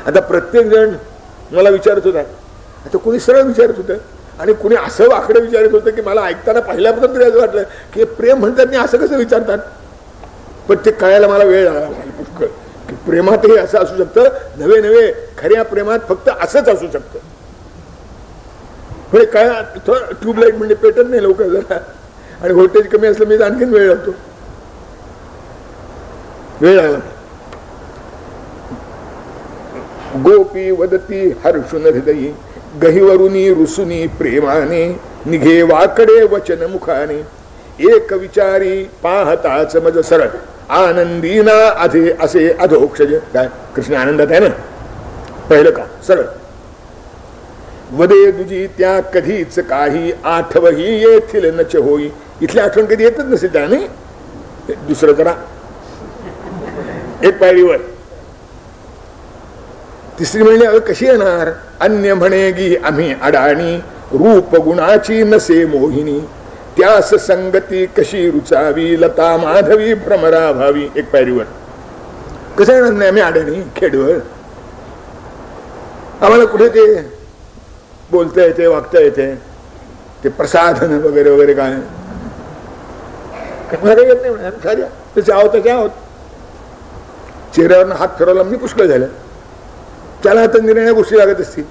आता प्रत्येक जण मला विचारत होता. आता कोणी सरळ विचारत होतं आणि कोणी असं वाकडं विचारत होतं की मला ऐकताना पहिल्यापासून तरी असं वाटलं की प्रेम म्हणतात नाही असं कसं विचारतात. पण ते कळायला मला वेळ लागला पुष्कळ की प्रेमातही असं असू शकतं. नवे नवे खऱ्या प्रेमात फक्त असंच असू शकतं. म्हणजे काय ट्यूबलाईट म्हणजे पेटत नाही लवकर जरा, आणि व्होल्टेज कमी असलं मी आणखीन वेळ लागतो. वेळ लागला. गोपी वदती हर्षुन हृदयी गहिवरुनी रुसुनी प्रेमाने निघे वाकडे वचन मुखाने एक विचारी पाहताच मज सरळ आनंदीना अधे असे अधोक्षज. काय कृष्ण आनंदात आहे ना? पहिलं का सरळ वदे दुजी त्या कधीच काही आठवही येथील नच होई. इथली आठवण कधी येतच नसेल त्या. नाही दुसरं करा एक पायरीवर. तिसरी म्हणली कशी येणार? अन्य म्हणेगी आम्ही अडाणी रूप गुणाची नसे मोहिनी त्यास संगती कशी रुचावी लता माधवी भ्रमरा भावी. एक पायरीवर. कसं येणार नाही आम्ही अडाणी खेडवर? आम्हाला कुठे ते बोलता येते, वागता येते, ते प्रसाधन वगैरे वगैरे काय येत नाही. साध्या त्याचे आहोत त्याचे आहोत. चेहऱ्यावर हात फिरवला म्हणजे पुष्कळ झालं. त्याला आता निर्णय गोष्टी लागत असतील.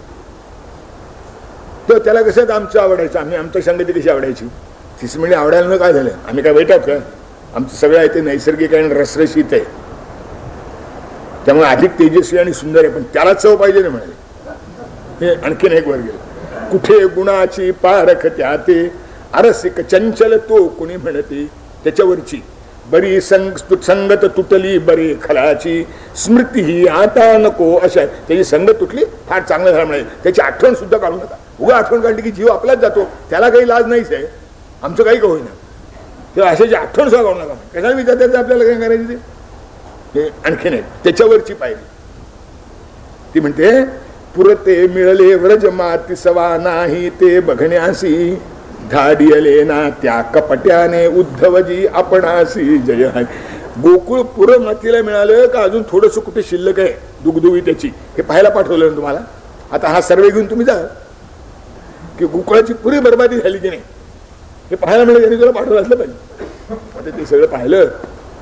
तर त्याला कसं आमचं आवडायचं, आम्ही आमच्या संगती कशी आवडायची. तिस म्हणजे आवडायला काय झालं? आम्ही काय वाईट आहोत का? आमचं सगळं आहे ते नैसर्गिक आणि रसरशीत आहे, त्यामुळे अधिक तेजस्वी आणि सुंदर आहे. पण त्याला चव पाहिजे नाही म्हणाले. हे आणखीन एक वर गेलं. कुठे गुणाची पारख त्याते अरसिक चंचल तो कुणी म्हणते त्याच्यावरची बरी संगत तुटली बरी खलाची स्मृती ही आता नको. अशा त्याची संगत तुटली फार चांगलं झालं म्हणाले. त्याची आठवण सुद्धा काढू नका. उगा आठवण काढली की जीव आपलाच जातो. त्याला काही लाज नाहीच आहे. आमचं काही का होईना तेव्हा अशाची आठवण सुद्धा काढू नका. कशाला विचारतात आपल्याला काय करायचं ते? आणखीन आहे त्याच्यावरची पाहिली. ती म्हणते पुरते मिळले व्रज माती सवा नाही ते बघण्यासी धाडियले ना त्या कपट्याने उद्धवजी आपणासी जय हाय. गोकुळ पुर मातीला मिळालं का अजून थोडस कुठे शिल्लक आहे दुगदुगी त्याची हे पाहायला पाठवलं ना तुम्हाला. आता हा सर्वे घेऊन तुम्ही जा की गोकुळाची पुरी बर्बादी झाली की नाही हे पाहायला मिळेल. त्यांनी तुला पाठवलं असलं पाहिजे. आता ते सगळं पाहिलं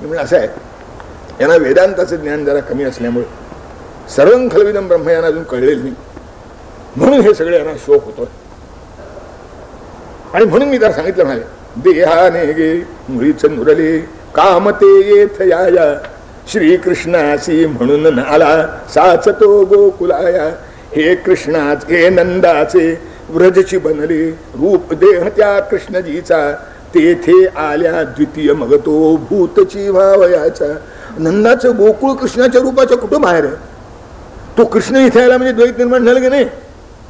म्हणजे असं आहे. यांना वेदांताचं ज्ञान जरा कमी असल्यामुळे सर्वं खलविदं ब्रह्म यांना अजून कळलेलं नाही, म्हणून हे सगळे यांना शोक होतोय. आणि म्हणून मी त्याला सांगितलं म्हणाले देहाने गे मुळीच नुरले कामते येथ या श्रीकृष्णासी म्हणून नाला साचतो गोकुलाया. हे कृष्णाच हे नंदाचे व्रजची बनले रूप देह त्या कृष्णजीचा तेथे आल्या द्वितीय मग तो भूतची भावयाचा. नंदाचं गोकुळ कृष्णाच्या रूपाच्या कुठं बाहेर आहे? तो कृष्ण इथे आला म्हणजे द्वैत निर्माण झालं की नाही?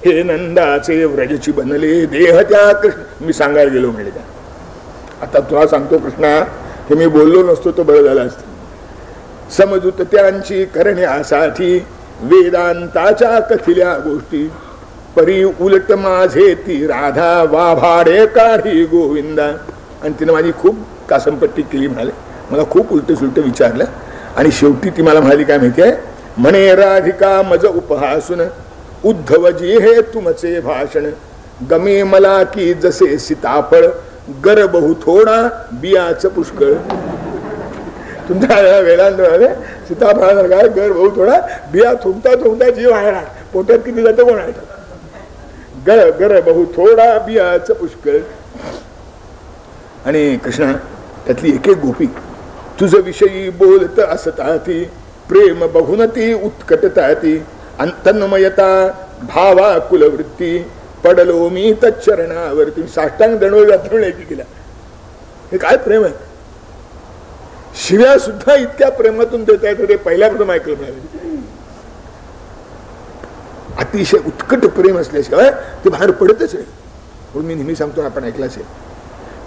हे नंदाचे व्रजची बनले देह त्या कृष्ण. मी सांगायला गेलो म्हणजे त्या आता तुला सांगतो कृष्णा हे मी बोललो नसतो तो बरं झालं असतं. समजूत त्यांची करण्यासाठी वेदांताच्या कथिल्या गोष्टी परी उलट माझे ती राधा वाभाडे काढी गोविंदा. आणि तिने माझी खूप कासमपट्टी केली म्हणाले. मला खूप उलट सुलट विचारलं आणि शेवटी ती मला म्हणाली काय माहितीये? म्हणे राधिका मज उपहासून उद्धवजी हे तुमचे भाषण गमे मला की जसे सीताफळ गर बहु थोडा बियाच पुष्कळ. तुमच्या वेळांमध्ये सीताफळ गर बहु थोडा बिया थुंकता थुंकता जीव आहे. पोटात किती जातं कोणाला? गर गर बहु थोडा बियाच पुष्कळ. आणि कृष्णा त्यातली एक एक गोपी तुझ विषयी बोलत असताती प्रेम बघून ती उत्कटताती तन्मयता भावा कुलवृत्ती पडलो मी तच्चरणावरती साष्टांग दंडवत आठवण्याची केला. हे काय प्रेम आहे. शिव्या सुद्धा इतक्या प्रेमातून देता येतं ते पहिल्यापासून ऐकलं मिळालं. अतिशय उत्कट प्रेम असल्याशिवाय ते बाहेर पडतच नाही. म्हणून मी नेहमी सांगतो, आपण ऐकलं असेल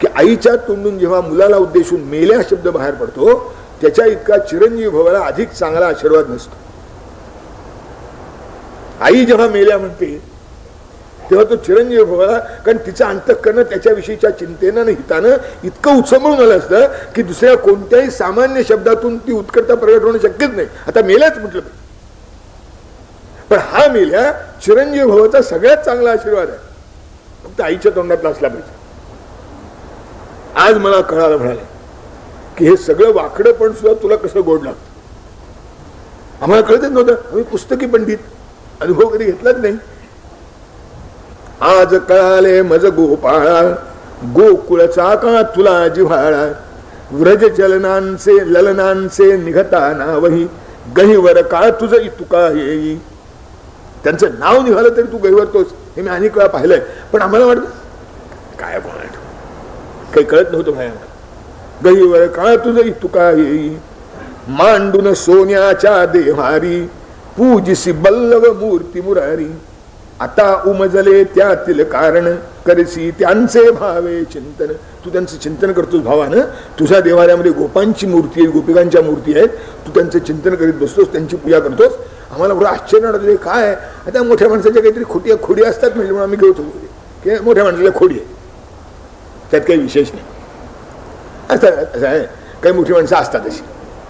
की आईच्या तोंडून जेव्हा मुलाला उद्देशून मेल्या शब्द बाहेर पडतो त्याच्या इतका चिरंजीव भवाला अधिक चांगला आशीर्वाद नसतो. आई जेव्हा मेल्या म्हणते तेव्हा तो चिरंजीव भवाला, कारण तिचं अंतःकरण त्याच्याविषयीच्या चिंतेनं हितानं इतकं उचंबळून आलं असतं की दुसऱ्या कोणत्याही सामान्य शब्दातून ती उत्कटता प्रगट होणं शक्यच नाही. आता मेल्याच म्हटलं पण हा मेल्या चिरंजीव भवाचा सगळ्यात चांगला आशीर्वाद आहे. फक्त आईच्या तोंडातला असला पाहिजे. आज मला कळालं म्हणाले की हे सगळं वाकडं पण सुद्धा तुला कसं गोड लागतं. आम्हाला कळतच नव्हतं. आम्ही पुस्तकी पंडित, अनुभव कधी घेतलाच नाही. आज कळाले मज गोपाळा गोकुळचा का तुला जिव्हाळा व्रज चलनांचे ललनांचे निघताना वही गहिवर का तुझ तुका येई. त्यांचं नाव निघालं तरी तू गहिवरतोस. हे मी अनेक वेळा पाहिलंय. पण आम्हाला वाटतं काय कोणा काही कळत नव्हतं भाई. गहिवर का तुझ तुका येई मांडून सोन्याच्या देवारी पूजिसी बल्लव मूर्ती मुरारी आता उमजले त्यातील कारण करसी त्यांचे भावे चिंतन. तू त्यांचं चिंतन करतोस भावानं. तुझ्या देवालयामध्ये गोपांची मूर्ती आहे, गोपिकांच्या मूर्ती आहेत. तू त्यांचं चिंतन करीत बसतोस, त्यांची पूजा करतोस. आम्हाला बरं आश्चर्य वाटलं काय. आता मोठ्या माणसाच्या काहीतरी खोडी असतात म्हणजे म्हणून आम्ही घेत होतो की मोठ्या माणसाला खोडी आहे, त्यात काही विशेष नाही. असं आहे, काही मोठी माणसं असतात अशी.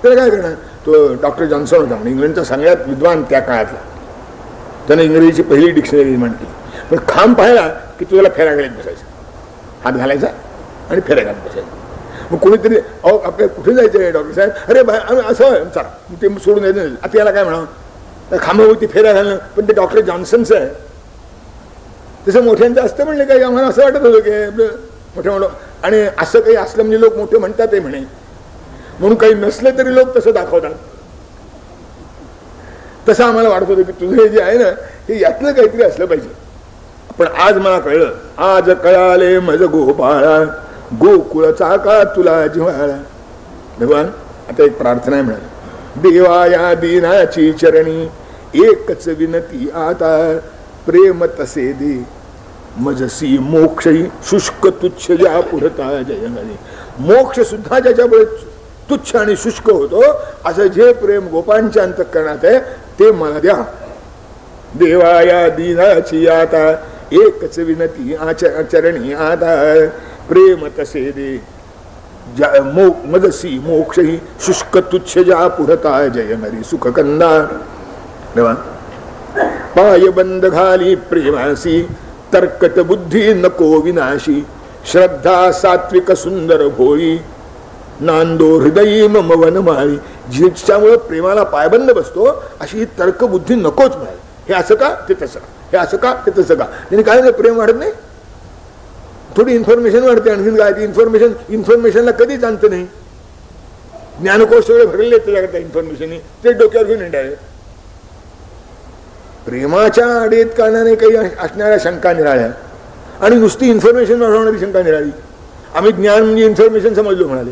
तर काय करणार. तो डॉक्टर जॉन्सन होता म्हणजे इंग्लंडचा सगळ्यात विद्वान त्या काळातला. त्यानं इंग्रजीची पहिली डिक्शनरी निर्माण केली. पण खांब पाहिला की तुला फेऱ्या घालत बसायचा, हात घालायचा आणि फेऱ्या घालत बसायचा. मग कोणीतरी अहो आपल्या कुठे जायचं डॉक्टर साहेब, अरे आम्ही असं चला ते सोडून द्यायचं. आता याला काय म्हणावं, खांबावरती फेऱ्या घालणं. पण ते डॉक्टर जॉन्सनचं आहे. तसं मोठ्यांचं असतं म्हणलं काही आम्हाला असं वाटत होतं की मोठ्या मोठं. आणि असं काही असलं म्हणजे लोक मोठे म्हणतात ते म्हणे, म्हणून काही नसलं तरी लोक तसं दाखवतात. तसं आम्हाला वाटत होतं की तुझं हे जे आहे ना हे यातलं काहीतरी असलं पाहिजे. पण आज मला कळलं, आज कळाले मज गोपाळा गोकुळचा का तुला जिव्हाळा. भगवान आता एक प्रार्थना आहे म्हणाली, देवा या दीनाची चरणी एकच विनती आता प्रेम तसे दे मजसी मोक्षही शुष्क तुच्छ ज्या पुढता जयंगली. मोक्ष सुद्धा ज्याच्यामुळे तुच्छ आणि शुष्क होतो असं जे प्रेम गोपांच्या अंतःकरणात आहे ते मला द्या. देवा या दीनाची आता एकच विनती चरणी आता प्रेम तसे दे मजसी मोक्षही शुष्क तुच्छ ज्या पुढता जयंगली सुखकंदा. देवा पाय बंद घाली प्रेमासी तर्कट बुद्धी नको विनाशी श्रद्धा सात्विक सुंदर भोळी नांदो हृदयी मम वनमाळी. जिच्यामुळे प्रेमाला पायबंद बसतो अशी ही तर्कबुद्धी नकोच मिळाली. हे असं का ते तसं का, हे असं का ते तसं का. त्याने काय नाही प्रेम वाढत नाही, थोडी इन्फॉर्मेशन वाढते. आणखीन काय ती इन्फॉर्मेशनला कधीच आणतं नाही. ज्ञानकोश सगळे भरले त्याच्याकरता इन्फॉर्मेशन ते डोक्यावर घेऊन हिंडावे. प्रेमाच्या आडेत कारणाने काही असणाऱ्या शंका निराळ्या आणि नुसती इन्फॉर्मेशन वाढवणारी शंका निराळी. आम्ही ज्ञान म्हणजे इन्फॉर्मेशन समजलो म्हणाले,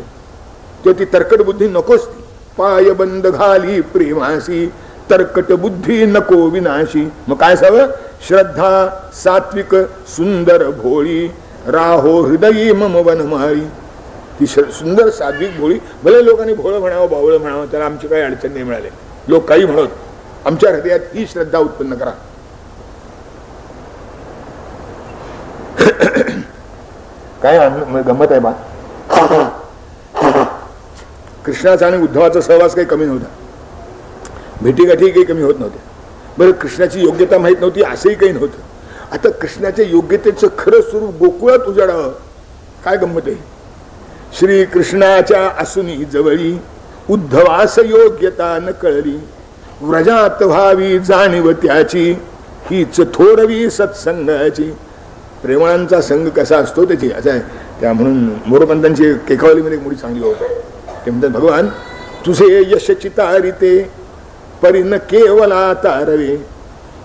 तेव्हा ती तरकट बुद्धी नकोच. ती पाय बंद घाली प्रेमासी तरकट बुद्धी नको विनाशी. मग काय असावं, श्रद्धा सात्विक सुंदर भोळी राहो हृदयी मम वनमाळी. ती सुंदर सात्विक भोळी. भले लोकांनी भोळं म्हणावं बावळं म्हणावं त्याला आमची काही अडचण नाही मिळाले. लोक काही म्हणत, आमच्या हृदयात ही श्रद्धा उत्पन्न करा. काय गंमत आहे बा. कृष्णाचा आणि उद्धवाचा सहवास काही कमी नव्हता, भेटीगाठी काही कमी होत नव्हत्या. बरं कृष्णाची योग्यता माहीत नव्हती असंही काही नव्हतं. आता कृष्णाच्या योग्यतेचं खरं स्वरूप गोकुळात उजाडावं. काय गंमत आहे. श्री कृष्णाच्या असुनी जवळी उद्धवास योग्यता न कळली व्रजात व्हावी जाणीव त्याची हीच थोरवी सत्संगाची. प्रेमांचा संघ कसा असतो त्याची असं आहे. त्या म्हणून मोरपंतांची केकावलीमध्ये एक मुळी चांगली होत. ते म्हणतात भगवान तुझे यश चितारिते परी न केवला तारवे,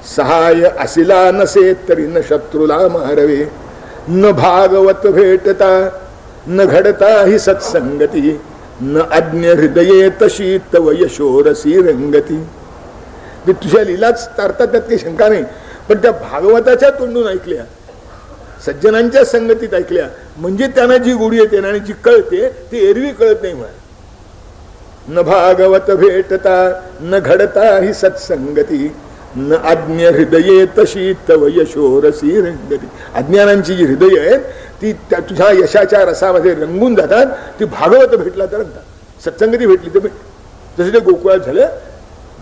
सहाय असिला नसे तरी न शत्रूला मारवे, न भागवत भेटता न घडता ही सत्संगती, न अज्ञ हृदये तशी तव यशोरसी रंगती. ते तुझ्या लीलाच तारतात त्यात काही शंका नाही, पण त्या भागवताच्या तोंडून ऐकल्या, सज्जनांच्या संगतीत ऐकल्या म्हणजे त्यांना जी गोडी येते आणि जी कळते ती एरवी कळत नाही मला. न भागवत भेटता न घडता ही सत्संगती, न अज्ञ हृदये तशी तव यशोरसी रंगती. अज्ञानांची जी हृदय आहेत ती त्या तुझ्या यशाच्या रसामध्ये रंगून जातात. ती भागवत भेटला तर रंगतात, सत्संगती भेटली तर भेट. जसं ते गोकुळात झालं,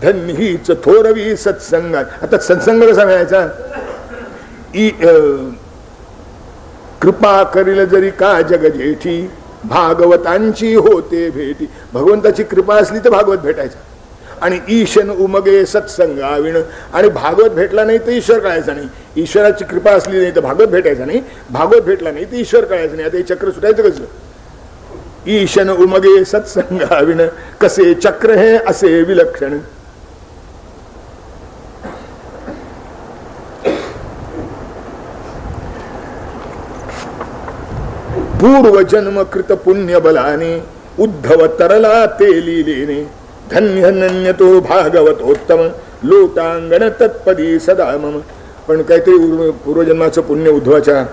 धन्य हीच थोरवी सत्संगात. आता सत्संग कसा मिळायचा? कृपा करील जरी का जग जेठी, भागवतांची होते भेटी. भगवंताची कृपा असली तर भागवत भेटायचा. आणि ईशन उमगे सत्संगाविण, आणि भागवत भेटला नाही तर ईश्वर कळायचा नाही. ईश्वराची कृपा असली नाही तर भागवत भेटायचा नाही, भागवत भेटला नाही तर ईश्वर कळायचं नाही. आता हे चक्र सुटायचं कसं? ईशन उमगे सत्संगाविण कसे चक्र हे असे विलक्षण. पूर्वजन्म कृत पुण्य बलाने उद्धव तरला ते लिलेने, धन्य नन्य तो भागवतोत्तम लोटांगण तत्पदी सदा मम. पण काहीतरी पूर्वजन्माचं पुण्य उद्धवाच्या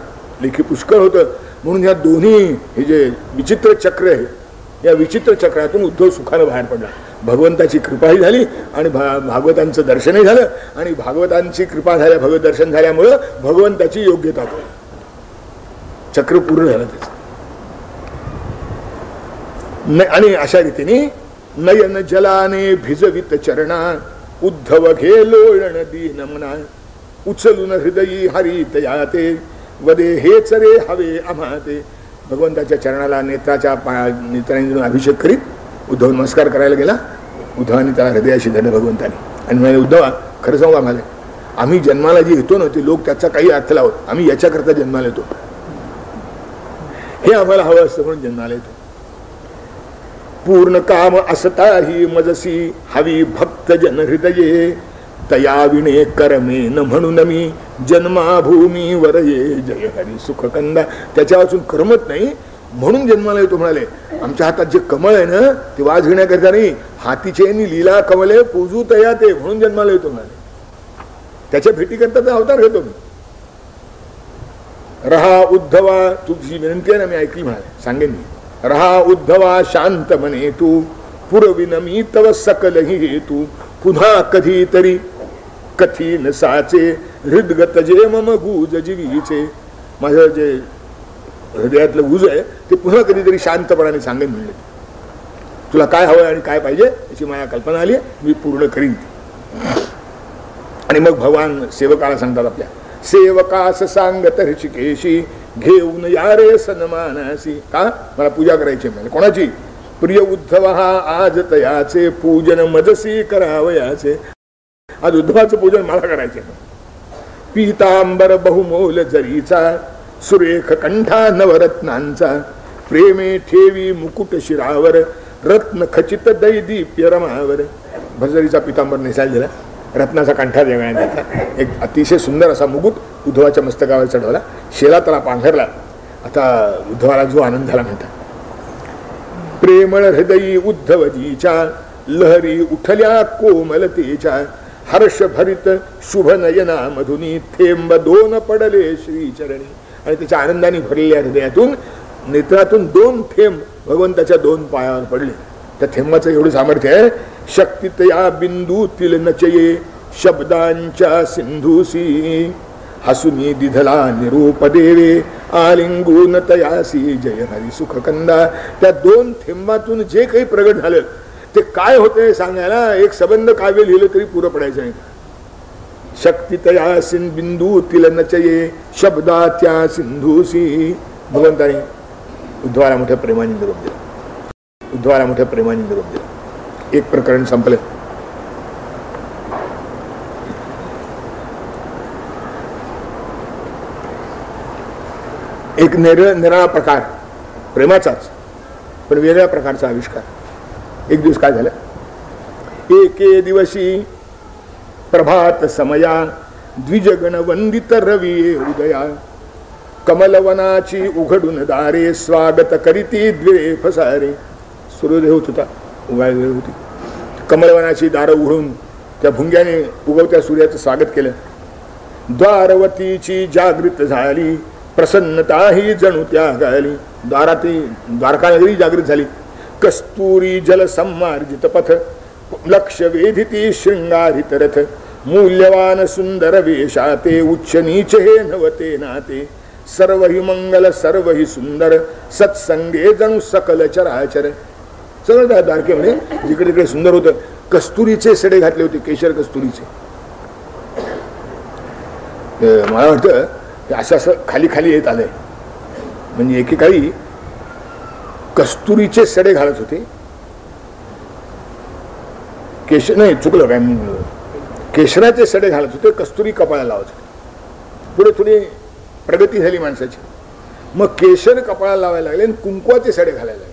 लेखी पुष्कळ होतं, म्हणून या दोन्ही हे जे विचित्र चक्र आहे या विचित्र चक्रातून उद्धव सुखानं बाहेर पडला. भगवंताची कृपाही झाली आणि भागवतांचं दर्शनही झालं, आणि भागवतांची कृपा झाल्या भगवत दर्शन झाल्यामुळं भगवंताची योग्यता चक्र पूर्ण झालं त्याचं. आणि अशा रीतीने नयन जलाने भिजवित चरणा, उद्धव घे लोळण दीन मना, उचलून हृदयी हरित याते, वदे हेच रे हवे आम्हाते. भगवंताच्या चरणाला नेत्रांनी अभिषेक करीत उद्धव नमस्कार करायला गेला. उद्धवाने त्याला हृदयाशी धरलं भगवंताने आणि म्हणाले, उद्धवा खरं सांगू आम्हाला, आम्ही जन्माला जे येतो ना ते लोक त्याचा काही अर्थ लावत, आम्ही याच्याकरता जन्माला येतो, हे आम्हाला हवं असतं म्हणून जन्माला येतो. पूर्ण काम असता ही मजसी हवी भक्त जन हृदये, तयाविणे करमे न म्हणून मी जन्माभूमी वर ये जय हरी सुख कंदा. त्याच्या वाचून करमत नाही म्हणून जन्माला येतो म्हणाले. आमच्या हातात जे कमळ आहे ना ते वाज घेण्याकरता नाही, हातीचे लीला कमले पूजू तया ते म्हणून जन्माला येतो म्हणाले. त्याच्या भेटीकरता अवतार घेतो मी. रहा उद्धवा, तुझी विनंती आहे ना मी ऐकली म्हणाले, सांगेन मी. रहा उद्धवा शांत मने तू, पुरविन मी तव सकलही हेतू, पुन्हा कधी तरी कथीन साचे, हृदगत जे मम गुज जीवीचे. माझं जे हृदयातलं गुज आहे ते पुन्हा कधीतरी शांतपणाने सांगेन म्हणले. तुला काय हवंय आणि काय पाहिजे याची मला कल्पना आली, मी पूर्ण करीन. आणि मग भगवान सेवकाला सांगतात, आपल्या सेवकास सांगत ऋषिकेशी, घेऊन या रे सन्मानासी. का? मला पूजा करायची म्हणजे कोणाची? प्रिय उद्धव हा आज तयाचे, पूजन मजसी करावयाचे. आज उद्धवाचं पूजन मला करायचे. पीतांबर बहुमोल जरीचा, सुरेख कंठा नवरत्नांचा, प्रेमे ठेवी मुकुट शिरावर, रत्न खचित दैदीप्य रमावर. भजरीचा पितांबर नेसायला दिला, रत्नाचा कंठा देण्यात घेतला, एक अतिशय सुंदर असा मुकुट उद्धवाच्या मस्तकावर चढवला, शेला त्याला पांघरला. आता उद्धवाला जो आनंद झाला म्हणतात, प्रेमळ हृदयी उद्धवजीच्या, लहरी उठल्या कोमलतेच्या, हर्ष भरित शुभ नयना मधुनी, थेंब दोन पडले श्रीचरणी. आणि त्याच्या आनंदाने भरलेल्या हृदयातून नेत्रातून दोन थेंब भगवंताच्या दोन पायावर पडले. त्या थेंबाचं एवढं सामर्थ्य आहे, शक्तितया बिंदूतील नचये, शब्दांच्या सिंधूसी, हसुनी दिधला निरूप देवे, आलिंगून तयासी जय हरी सुख कंदा. त्या दोन थेंबातून जे काही प्रगट झालं ते काय होते सांगायला एक सबंध काव्य लिहिलं तरी पुरं पडायचं नाही. शक्तितया बिंदूतील नचये, शब्दाच्या सिंधूसी. भगवंताने उद्धवाला मोठ्या प्रेमाने निरोप दिला, उद्धवाला मोठ्या प्रेमाने निरोप दिला. एक प्रकरण संपलं. एक निराळा प्रकार प्रेमाचाच, पण वेगळ्या प्रकारचा आविष्कार. एक दिवस काय झालं, एके दिवशी प्रभात समया द्विजगण वंदित रवी उदया कमलवनाची उघडून दारे स्वागत करीती द्वे फसारे. सूर्योदय होत होता, उगाय वेळ होती. कमलवनाची दारं उघडून त्या भुंग्याने उगवत्या सूर्याचं स्वागत केलं. द्वारवतीची जागृत झाली प्रसन्नता ही जणू त्या गाली. द्वारका नगरी जागृत झाली. कस्तुरी जल सम्मार्जित पथ लक्ष वेधिती शृंगारित रथ मूल्यवान सुंदर वेशाते उच्च नीच हे नवते नाते सर्व ही मंगल सर्व ही सुंदर सत्संगे जणू सकल चराचर. सगळं त्या द्वारकेमध्ये जिकडे तिकडे सुंदर होतं. कस्तुरीचे सडे घातले होते, केशर कस्तुरीचे. मला वाटतं असं असं खाली खाली येत आलंय. म्हणजे एकेकाळी कस्तुरीचे सडे घालत होते. केशर नाही, चुकलं काय, केशराचे सडे घालत होते, कस्तुरी कपाळाला लावत होते. पुढे थोडी प्रगती झाली माणसाची. मग केशर कपाळाला लावायला लागले आणि कुंकवाचे सडे घालायला लागले.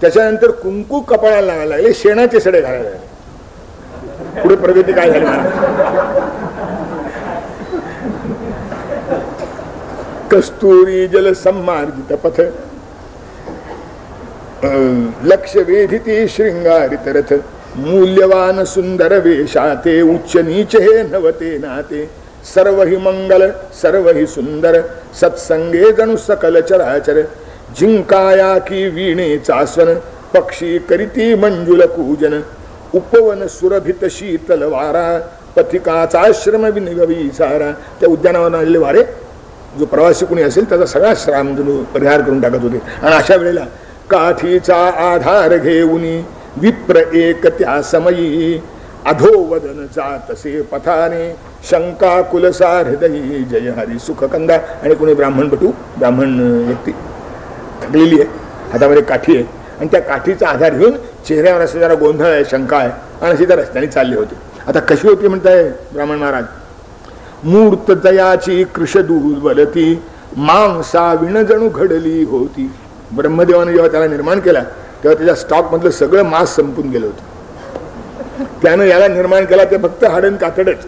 त्याच्यानंतर कुंकू कपाळाला लावायला लागले, शेणाचे सडे घालायला लागले. पुढे प्रगती काय झाली कस्तुरी जल सम्मार्जित पथ लक्ष वेधिती शृंगारित रथ मूल्यवान सुंदर वेशाते उच्च नीच हे नवते नाते सर्व ही मंगल सर्व ही सुंदर सत्संगे जणू सकल चराचर जिंकाया की वीणे चासन पक्षी करीती मंजुल पूजन उपवन सुरभित शीतल वारा पथिकाचा आश्रम विनिगवी सारा. त्या उद्यानावर आलेले वारे जो प्रवासी कोणी असेल त्याचा सगळा श्राम जणू परिहार करून टाकत होते. आणि अशा वेळेला काठीचा आधार घेऊन विप्र एक त्या समयी अधोवदन जातसे पथाने शंका कुलसा हृदयी जय हरी सुख कंदा. आणि कोणी ब्राह्मणपटू ब्राह्मण व्यक्ती थकलेली आहे, हातामध्ये काठी आहे आणि त्या काठीचा आधार घेऊन चेहऱ्यावर असं जरा गोंधळ आहे, शंका आहे आणि अशी त्या रस्त्याने चालले होते. आता कशी होती म्हणताय ब्राह्मण महाराज, मूर्त दयाची कृष दुर्बलती मांसा विणजणू घडली होती. ब्रह्मदेवाने जेव्हा त्याला निर्माण केला तेव्हा त्याच्या स्टॉक मधलं सगळं मांस संपून गेलं होतं. त्यानं याला निर्माण केला ते फक्त हाडण कातडच.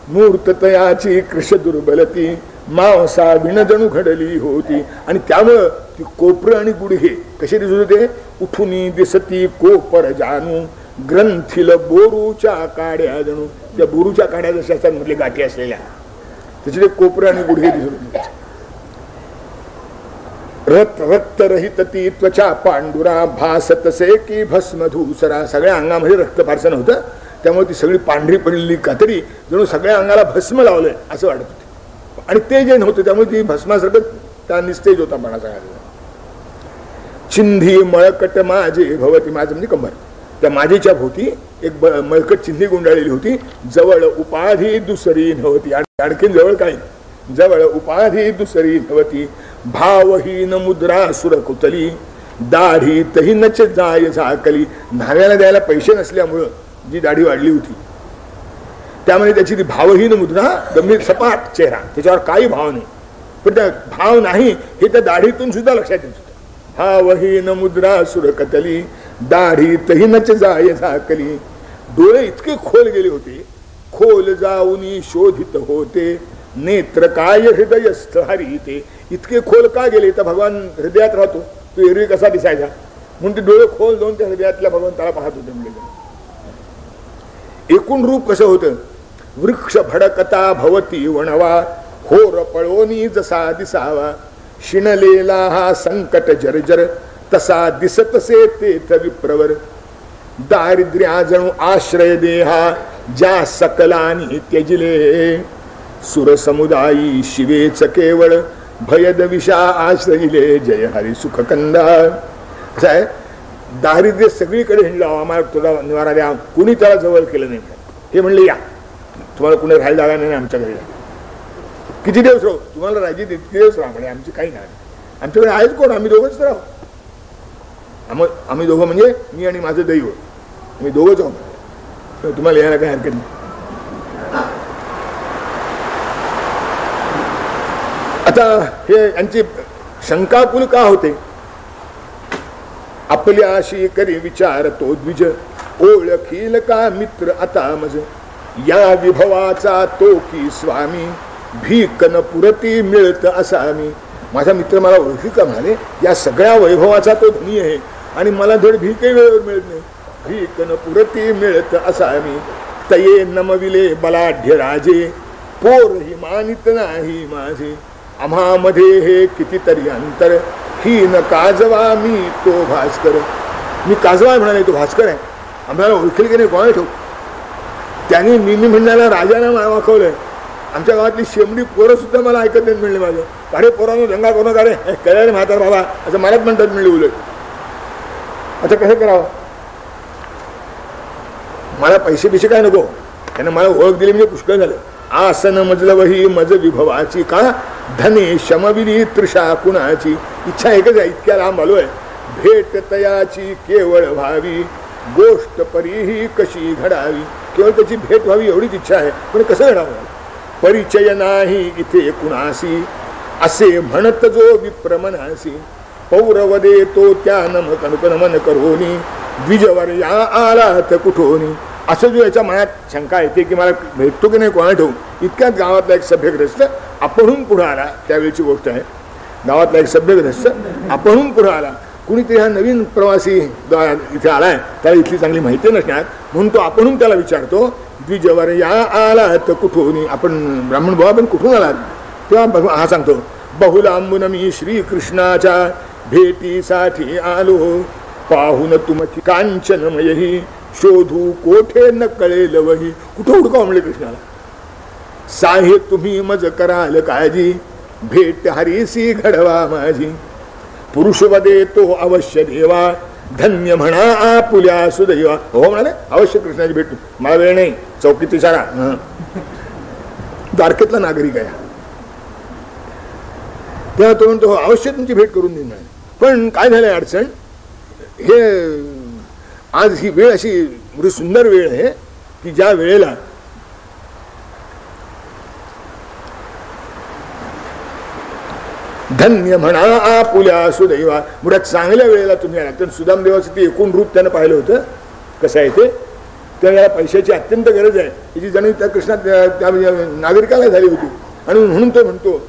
मूर्त तयाची कृष दुर्बलती मांसा विणजणू घडली होती. आणि त्यामुळं ती कोपर आणि गुडघे कसे दिसत होते, उठून दिसती कोपर जानू ग्रंथील बोरूच्या काड्या जणू. त्या बोरूच्या काड्या जशा असतात मधले गाठी असलेल्या त्याचे ते कोपर आणि गुडघे दिसत होते. रक्त रहित ती त्वचा पांडुरा भासतसे की भस्म धूसरा. सगळ्या अंगामध्ये रक्त फारसं नव्हतं, त्यामुळे ती सगळी पांढरी पडलेली कातडी जणू सगळ्या अंगाला भस्म लावलंय असं वाटत होते. आणि ते जे नव्हतं त्यामुळे ती भस्मासारखं त्या निस्तेज होता पणा सगळा. चिंधी मळकट माझे भवती, माझं म्हणजे कंबर, त्या माझीच्या भोवती एक मळकट चिंधी गुंडाळलेली होती. जवळ उपाधी दुसरी नव्हती. आणखीन जवळ काय, जवळ उपाधी दुसरी नव्हती. भावहीन मुद्रा सुरकुतली दाढी तहीनच जाय झाकली. न्हाव्याला द्यायला पैसे नसल्यामुळं जी दाढी वाढली होती त्यामुळे त्याची ती भावहीन मुद्रा, गंभीर सपाट चेहरा, त्याच्यावर काही भाव नाही. पण त्या भाव नाही हे त्या दाढीतून सुद्धा लक्षात येत होतं. भावहीन मुद्रा सुरकतली दाढी तहीनच जाय झाकली. डोळे इतके खोल गेले होते, खोल जाऊनी शोधित होते नेत्र काय हृदयस्थ हरिते. इतके खोल का गेले तर भगवान हृदयात राहतो, तो एरवी कसा दिसायचा म्हणून ते डोळे खोल जाऊन त्या हृदयातल्या भगवंताला पाहत होते. म्हणजे एकूण रूप कसं होतं, वृक्ष भडकता भवती वणवा होर पळोनी जसा दिसावा. शिणलेला हा संकट जर्जर तसा दिसतसे तेथ विप्रवर. दारिद्र्या जणू आश्रय देहा ज्या सकलानी त्यजिले. सुर समुदायी शिवेच केवळ भयद विषा आश्रयिले जय हरी सुख कंदा. असं आहे, दारिद्र्य सगळीकडे हिंडला, आम्हाला तुला निवारा द्या, कुणी त्याला जवळ केलं नाही. हे म्हणले या तुम्हाला कुणी राहायला जागा नाही आमच्या घरी, किती दिवस राहू, तुम्हाला राहायची किती दिवस राहा म्हणे, आमची काही नाही, आमच्याकडे आहेच कोण, आम्ही दोघंच राहू. आम्ही दोघं म्हणजे मी आणि माझं दैव, आम्ही दोघंच आहोत, तुम्हाला यायला काही हरकत नाही. आता हे यांची शंकाकुल का होते आपल्याशी करी विचार तो द्विज, ओळखील का मित्र आता मज, या विभवाचा तो की स्वामी, भीक न पुरती मिळत असा मी. माझा मित्र मला ओळखी का म्हणाले, या सगळ्या वैभवाचा तो धनी आहे आणि मला धड भीकही वेळेवर मिळत नाही. भीक न पुरती मिळत असा मी, तये नमविले बलाढ्य राजे, पोरही मानित नाही माझे. आम्हामध्ये हे कितीतरी अंतर, ही न काजवा मी तो भास्कर. मी काजवा म्हणाले, तो भास्कर आहे. आम्हाला ओळखेल की नाही कोणा ठेवू. त्याने मी म्हणण्याला राजाने वाकवलंय. आमच्या गावातली शेमडी पोरं सुद्धा मला ऐकत नाही मिळले. माझं अरे पोरांनो दंगा करू नका रे, कळलं रे म्हातार बाबा असं मलाच म्हणतात मिळले. उलट आता कसं करावं. मला पैसे बिशे काय नको, त्यानं मला ओळख दिली म्हणजे पुष्कळ झालं. आसन मजलवही मज विभवाची, का धने शमविली तृषा कुणाची. इच्छा एकच आहे, इतक्या लांब आलोय, भेट तयाची केवळ व्हावी, गोष्ट परीही कशी घडावी. केवळ त्याची भेट व्हावी एवढीच इच्छा आहे, पण कसं घडावं. परिचय नाही इथे कुणासी, असे म्हणत जो विप्रमनासी. पौरवदे तो त्या नमन करोनी, द्विजवर या आलात कुठोनी. असं जो याच्या मनात शंका येते की मला भेटतो की नाही कोणा ठेवू. इतक्यात गावातला एक सभ्यग्रस्त आपणहून पुढे आला. त्यावेळीची गोष्ट आहे. गावातला एक सभ्यग्रस्त आपणहून पुढे आला. कुणीतरी हा नवीन प्रवासी इथे आलाय, त्याला इथली चांगली माहिती नसणार म्हणून तो आपणहून त्याला विचारतो, द्विजवर या आलात कुठून. आपण ब्राह्मण भाऊ पण कुठून आलात. तेव्हा हा सांगतो, बहुलांबून मी श्रीकृष्णाच्या भेटीसाठी आलो, पाहून तुमची कांचनमयही, शोधू कोठे न कळेल वही. कुठं हुडकाव म्हणले कृष्णाला. साहे तुम्ही मज कराल काळजी, भेट हरीसी घडवा माझी. पुरुष वदे तो अवश्य देवा, धन्य म्हणा आपुल्या सुदैवा. हो म्हणाले, अवश्य कृष्णाची भेट. मला वेळ नाही, चौकीत इशारा. द्वारकेतला नागरिक आहे. तेव्हा तो म्हणतो अवश्य तुमची भेट करून देणार. पण काय झालंय अडचण, हे आज ही वेळ अशी सुंदर वेळ आहे की ज्या वेळेला धन्य म्हणा आपुल्या सुदैवा. मुळात चांगल्या वेळेला तुम्ही आला. तर सुदामदेवाचं ते एकूण रूप त्यानं पाहिलं होतं कसं आहे ते. त्याला पैशाची अत्यंत गरज आहे, याची जाणीव त्या कृष्णात त्या नागरिकाला झाली होती. आणि म्हणून तो म्हणतो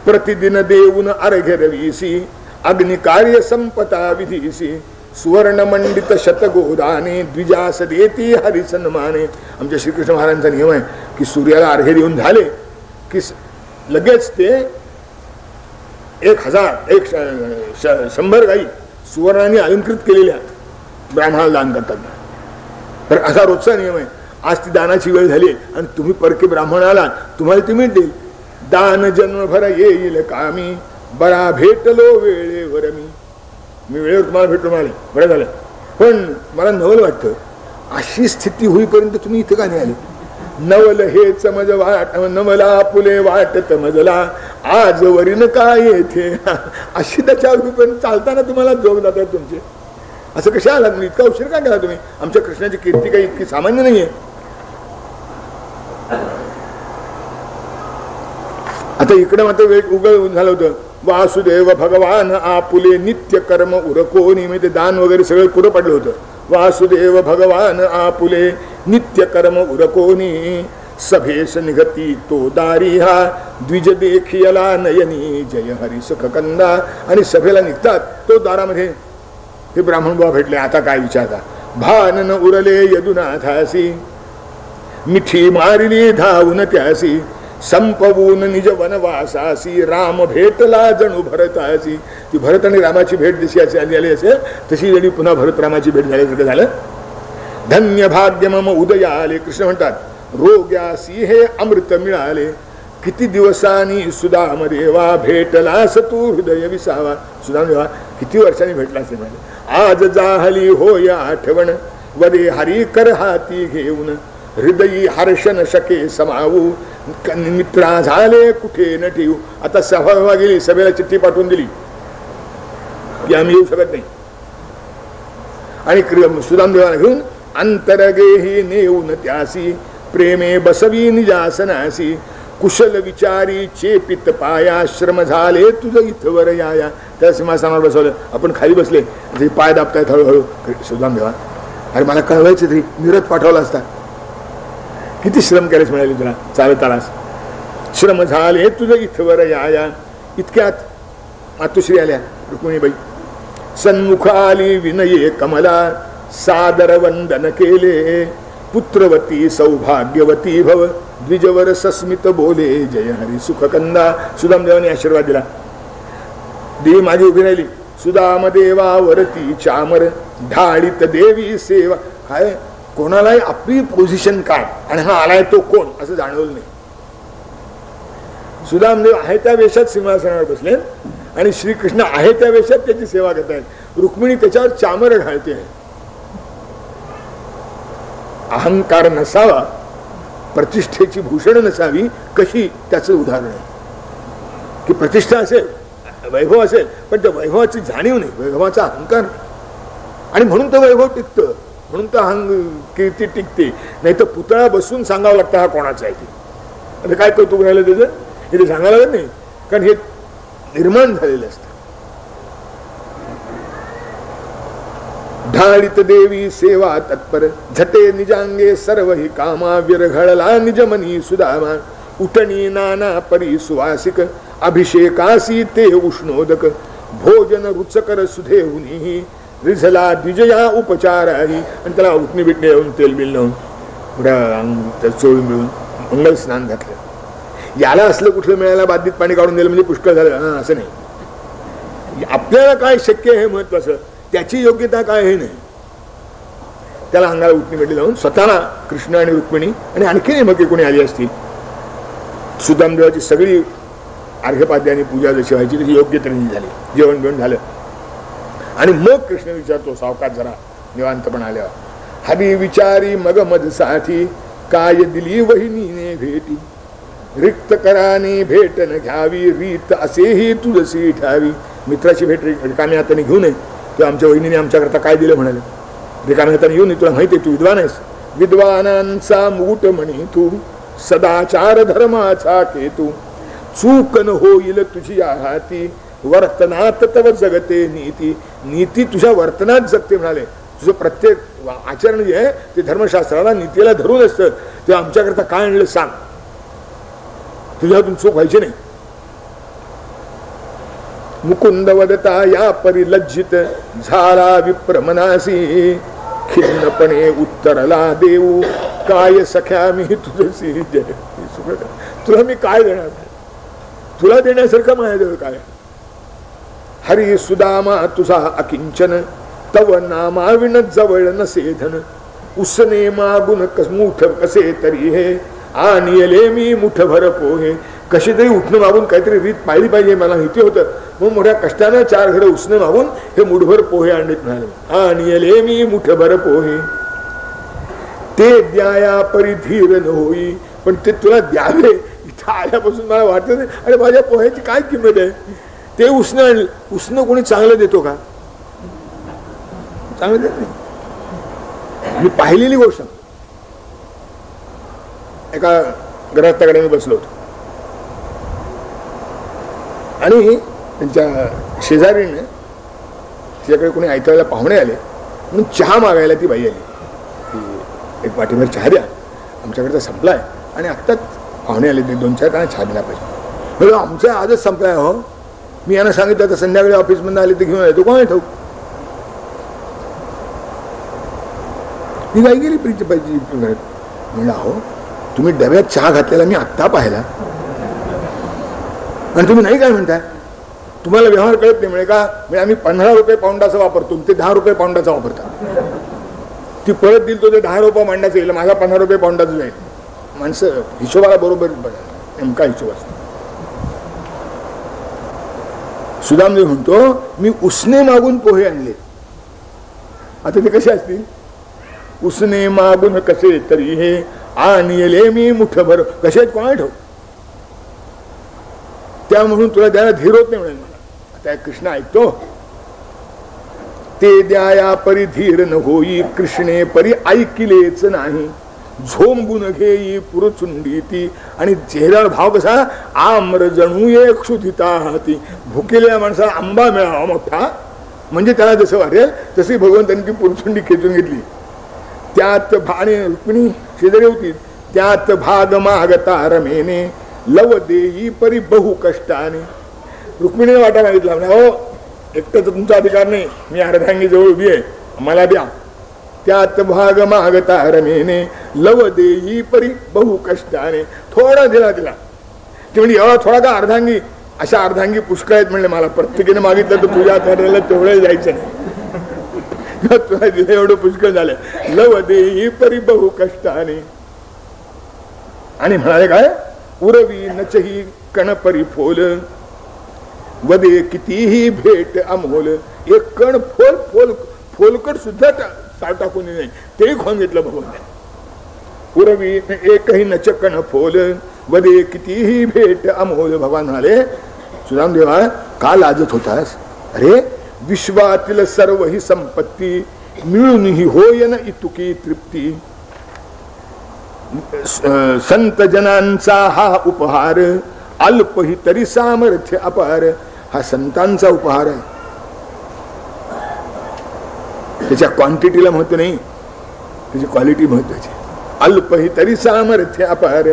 प्रतिदिन देऊन अर्घ्य रवीसी, अग्निकार्य संपता विधीसी. सुवर्ण मंडित शतगोदाने, द्विजास देती हरिसन्माने. आमच्या श्रीकृष्ण महाराजांचा नियम आहे की सूर्याला अर्घ्य देऊन झाले की लगेच ते 100 गाई सुवर्णाने अलंकृत केलेल्या ब्राह्मणाला दान करतात. तर असा रोजचा नियम आहे. आज ती दानाची वेळ झाली आणि तुम्ही परके ब्राह्मणाला, तुम्हाला ती मिळतील. दान जन्मभर येईल कामी, बरा भेटलो वेळेवर मी. मी वेळेवर तुम्हाला भेटलो म्हणाले, बरं झालं. पण मला नवल वाटतं, अशी स्थिती होईपर्यंत तुम्ही इथं का नाही आले. नवल हेच मज वाट, नवला पुले वाटत मजला, आज वरीन काय येथे. अशी त्याच्या होईपर्यंत चालताना तुम्हाला जोग जातात तुमचे. असं कशा आलात, इतका उशीर का केला तुम्ही. आमच्या कृष्णाची कीर्ती काही इतकी सामान्य नाहीये. आता इकडे मात्र वेळ उघड झालं होतं. वासुदेव भगवान आपुले नित्य कर्म उरकोनी. म्हणजे दान वगैरे सगळं पुरं पडलं होतं. वासुदेव भगवान आपुले नित्य कर्म उरकोनी, सभेस निघती तो दारी हा, द्विज देखियला नयनी जय हरी सुख कंदा. आणि सभेला निघतात तो दारामध्ये ते ब्राह्मण बुवा भेटले. आता काय विचारता. भान न उरले यदुनाथासी, मिठी मारिली धावून त्यासी, संपवून निज वनवासासी, राम भेटला जणू भरतासी. ती भरत आणि रामाची भेट जशी आली असेल तशी जणी पुन्हा भरत रामाची भेट झाल्यासारखं झालं. धन्य भाग्य मम उदया आले. कृष्ण म्हणतात, रोग्यासी हे अमृत मिळाले, किती दिवसांनी सुदाम देवा, भेटलास तू हृदय विसावा. सुदाम देवा किती वर्षांनी भेटला असेल. आज जाहली होय आठवण, वदे हरी कर हाती घेऊन, हृदयी हर्षण शके समावू, मित्रा झाले कुठे न ठेवू. आता सभा गेली, सभेला चिठ्ठी पाठवून दिली की आम्ही येऊ शकत नाही. आणि सुदाम देवाला घेऊन अंतरगेही नेऊन त्यासी, प्रेमे बसवी निजासनासी, कुशल विचारी चेपित पाया श्रम झाले तुझं इथवर या. त्या सिंहासनावर बसवलं, आपण खाली बसले, ते पाय दाबतायत हळूहळू. सुदाम देवा, अरे मला कळवायचं तरी, निरत पाठवला असता. किती श्रम केलेस मिळाले तुला, चालत आलास. श्रम झाले तुझं इथवर या. इतक्यात मातुश्री आल्या, रुक्मिणीबाई. सन्मुख आली विनये कमला, सादर वंदन केले. पुत्रवती सौभाग्यवती भव, द्विजवर सस्मित बोले जय हरी सुखकंदा. सुदामदेवाने आशीर्वाद दिला. देवी माझी उभी राहिली. सुदाम देवावरती चामर, ढाळीत देवी सेवा. काय कोणालाही आपली पोझिशन काय आणि हा आलाय तो कोण असं जाणवलं नाही. सुदामदेव आहे त्या वेशात सिंहासनावर बसले आणि श्रीकृष्ण आहे त्या वेशात त्याची सेवा करत आहेत. रुक्मिणी त्याच्यावर चामर घालते आहे. अहंकार नसावा, प्रतिष्ठेची भूषण नसावी, कशी त्याचं उदाहरण आहे की प्रतिष्ठा असेल, वैभव असेल, पण त्या वैभवाची जाणीव नाही, वैभवाचा अहंकार. आणि म्हणून तर वैभव टिकतं, म्हणून तर कीर्ती टिकते. नाही तर पुतळा बसून सांगावं लागतं हा कोणाचा आहे ते. आता काय कौतुक राहिलं त्याचं, हे ते सांगायला लागत नाही, कारण हे निर्माण झालेलं असतं. ढाळीत देवी सेवा तत्पर, झटे निजांगे सर्व हि कामा. विरघळला निजमनी सुदामा, उठणी नाना परी सुवासिक. अभिषेकासी ते उष्णोदक, भोजन रुचकर सुधेहुनी. रिझला द्विजया उपचाराही. आणि त्याला उठणी बिटणी येऊन तेल बिल लावून चोळून मिळून मंगल स्नान घातलं. याला असलं कुठलं मिळायला बादलीत पाणी काढून दिलं म्हणजे पुष्कळ झालं असं नाही. आपल्याला काय शक्य हे महत्वाचं, त्याची योग्यता काय हे नाही. त्याला अंगाला उठणी बिटणी लावून स्वतःला कृष्ण आणि रुक्मिणी आणि आणखीन मग कोणी आली असतील. सुदामदेवाची सगळी अर्घ्यपाद्याने पूजा जशी व्हायची तशी योग्य तऱ्हेने झाली. जेवण बिवण झालं आणि मग कृष्ण विचारतो सावकाश जरा निवांतपण आल्यावर, हरी विचारी मग मध साठी. काय दिली वहिनीने भेटी, रिक्त कराने भेट न घ्यावी. रीत असेही तुझसी ठावी. मित्राची भेट रिकाम्या हाताने घेऊ नये. किंवा आमच्या वहिनीने आमच्याकरता काय दिलं म्हणाले. रिकाम्या हाताने घेऊ नये, तुला माहिती आहे तू विद्वान आहेस. विद्वानांचा मुकुट म्हणी तू, सदाचार धर्माचा केतू. चूक न होईल तुझी हाती, वर्तनात तव जगते नीती. नीती तुझ्या वर्तनात जगते म्हणाले. तुझं प्रत्येक आचरण जे आहे ते धर्मशास्त्राला नीतीला धरून असतं. ते आमच्याकरता काय आणलं सांग, तुझ्यातून चूक व्हायची नाही. मुकुंद वदता या परिलज्जित, झाला विप्र मनासी. खिन्नपणे उत्तरला देऊ, काय सख्या मी तुझसी जय. तुला मी काय देणार, तुला देण्यासारखं माझ्याजवळ काय. हरी सुदामा तुझा अकिंचन, तव नामाविण जवळ नसे धन. उसने मागून मुठ कसे तरी हे, आणले मी मुठभर पोहे. कशी तरी उठणं मागून काहीतरी रीत पाहिली पाहिजे मला माहिती होतं. मग मोठ्या कष्टानं 4 घडं उसने मागून हे मुठभर पोहे आणलेत म्हणाले. आणले मी मुठभर पोहे, ते द्याया परिधीर न होई. पण ते तुला द्यावे इथं आल्यापासून मला वाटत नाही, अरे माझ्या पोह्याची काय किंमत आहे. ते उसनं आणलं. उसनं कोणी चांगलं देतो का, चांगलं देत नाही. मी पाहिलेली गोष्ट, एका ग्रहाकडे मी बसलो होतो आणि त्यांच्या शेजारीने तिच्याकडे कोणी ऐकायला पाहुणे आले म्हणून चहा मागायला ती बाई आली. ती एक वाटीभर चहा द्या, आमच्याकडचा संपलाय आणि आत्ताच पाहुणे आले, ते 2-4 त्यांना चहा दिला पाहिजे. आमचा आजच संपलाय हो. मी यांना सांगितलं तर संध्याकाळी ऑफिसमधून आले ते घेऊन येतो, कोण ठाऊक. मी काय गेली प्रीती पाहिजे म्हणलं, अहो तुम्ही डब्यात चहा घातलेला मी आत्ता पाहिला आणि तुम्ही नाही काय म्हणताय. तुम्हाला व्यवहार कळत नाही म्हणजे का. म्हणजे आम्ही 15 रुपये पाऊंडाचा वापरतो, ते 10 रुपये पाऊंडाचा वापरता. ती परत दिल तो ते 10 रुपये पाऊंडाचा येईल, माझा 15 रुपये पाऊंडाचा जाईल. माणसं हिशोबाला बरोबर बघा, नेमका हिशोब असतो. सुदामदेव म्हणतो मी उसने मागून पोहे आणले. आता ते कसे असतील, उसने मागून कसे तरी हे, आणले मी मुठभर. कसे कोणा ठेव. त्या म्हणून तुला द्यायला धीर होत नाही म्हणेल मला. आता कृष्ण ऐकतो, ते द्याया परी धीर न होई. कृष्णे परी ऐकिलेच नाही, झोंबून घेई पुरचुंडी ती. आणि चेहऱ्यावर भाव कसा, आम्र जणू ये क्षुधिता हाती. भुकेल्या माणसाला आंबा मिळावा मोठा म्हणजे त्याला जसं वाटेल तशी भगवंतांनी ती पुरचुंडी खेचून घेतली. त्यात आणि रुक्मिणी शेजारी होती. त्यात भाग मागता रमेने लव देई परी बहु कष्टाने. रुक्मिणीने वाटा मागितला, हो एकटं तर तुमचा अधिकार नाही, मी अर्धांगी जवळ उभी आहे, मला द्या. त्यात भाग मागता रमेने लव देई परी बहु कष्टाने. थोडा दिला तिला. ती म्हणजे थोडा का अर्धांगी, अशा अर्धांगी पुष्कळ आहेत म्हणले, मला प्रत्येकीने मागितलं तर तुझ्या ठरलेलं तेवढं जायचं नाही, तुला दिलं एवढं पुष्कळ झालं. लव देई परी बहु कष्टाने. आणि म्हणाले काय, उरवी नचही कणपरी फोल वदे कितीही भेट अमोल. एक कण फोल फोल फोलकट सुद्धा टाकून नाही, तेही खाऊन घेतलं भगवंताने. उरवी एकही नचकण फोल वदे कितीही भेट अमोल. भगवान म्हणाले, सुदाम देवा का लाजत होतास? अरे विश्वातील सर्व ही संपत्ती मिळूनही होय न इतुकी तृप्ती. संत जनांचा हा उपहार अल्पही तरी सामर्थ्य अपार. हा संतांचा उपहार आहे, त्याच्या क्वांटिटीला महत्व नाही, त्याची क्वालिटी महत्वाची. अल्पही तरी सामर्थ्य अपार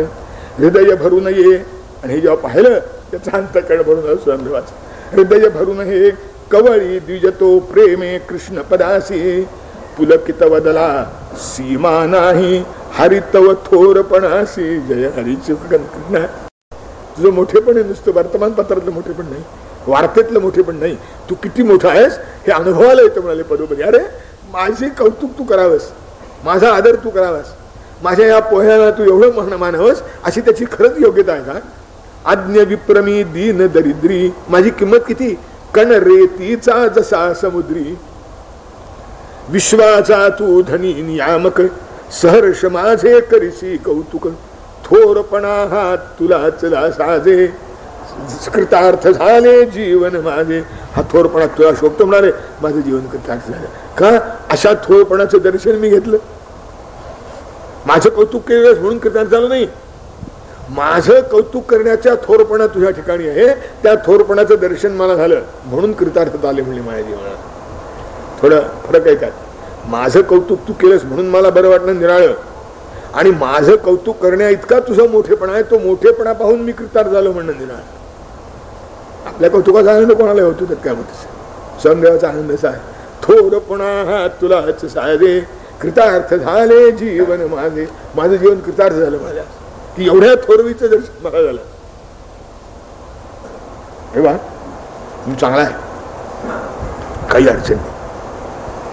हृदय भरून ये. आणि हे जेव्हा पाहिलं त्याचा अंतकरण भरून स्वयंदेवाचं हृदय भरून हे कवळी द्विजतो प्रेमे कृष्ण पदासी. पुलकित वदला सीमा नाही हरितव थोरपणासी. जय हरीचे कृष्ण. तुझं मोठेपण आहे नुसतं वर्तमानपत्रातलं मोठेपण नाही, वार्तेतलं मोठेपण नाही, तू किती मोठा आहेस हे अनुभवाला येतं. म्हणाले पदोपदी, अरे माझे कौतुक तू करावंस, माझा आदर तू करावास, माझ्या या पोह्याला तू एवढं मानावंस, अशी त्याची खरंच योग्यता आहे का? आज्ञ विप्रमी दीन दरिद्री. माझी किंमत किती, कण रेतीचा जसा समुद्री. विश्वाचा तू धनी नियामक सहर्ष माझे करिसी कौतुक. थोरपणा हा तुलाच साजे कृतार्थ झाले जीवन माझे. हा थोरपणा तुला शोभतो म्हणाले, माझं जीवन कृतार्थ झालं. का? अशा थोरपणाचं दर्शन मी घेतलं. माझं कौतुक केलं म्हणून कृतार्थ झालं नाही, माझं कौतुक करण्याच्या थोरपणा तुझ्या ठिकाणी आहे, त्या थोरपणाचं दर्शन मला झालं म्हणून कृतार्थ आले म्हणले माझ्या जीवनात. थोडं फरक आहे त्यात. माझं कौतुक तू केलंस म्हणून मला बरं वाटलं निराळं, आणि माझं कौतुक करण्या इतका तुझा मोठेपणा आहे, तो मोठेपणा पाहून मी कृतार्थ झालो म्हणणं निराळ. आपल्या कौतुकाचा आनंद कोणाला होतो त्यात काय म्हणतो? स्वयंदेवाचा आनंद असा आहे, थोरपणा हा तुलाच साजे कृतार्थ झाले जीवन माझे. माझं जीवन कृतार्थ झालं माझ्या, की एवढ्या थोरवीचं दर्शन मला झालं. हे बा तू चांगला आहे, काही अडचण नाही.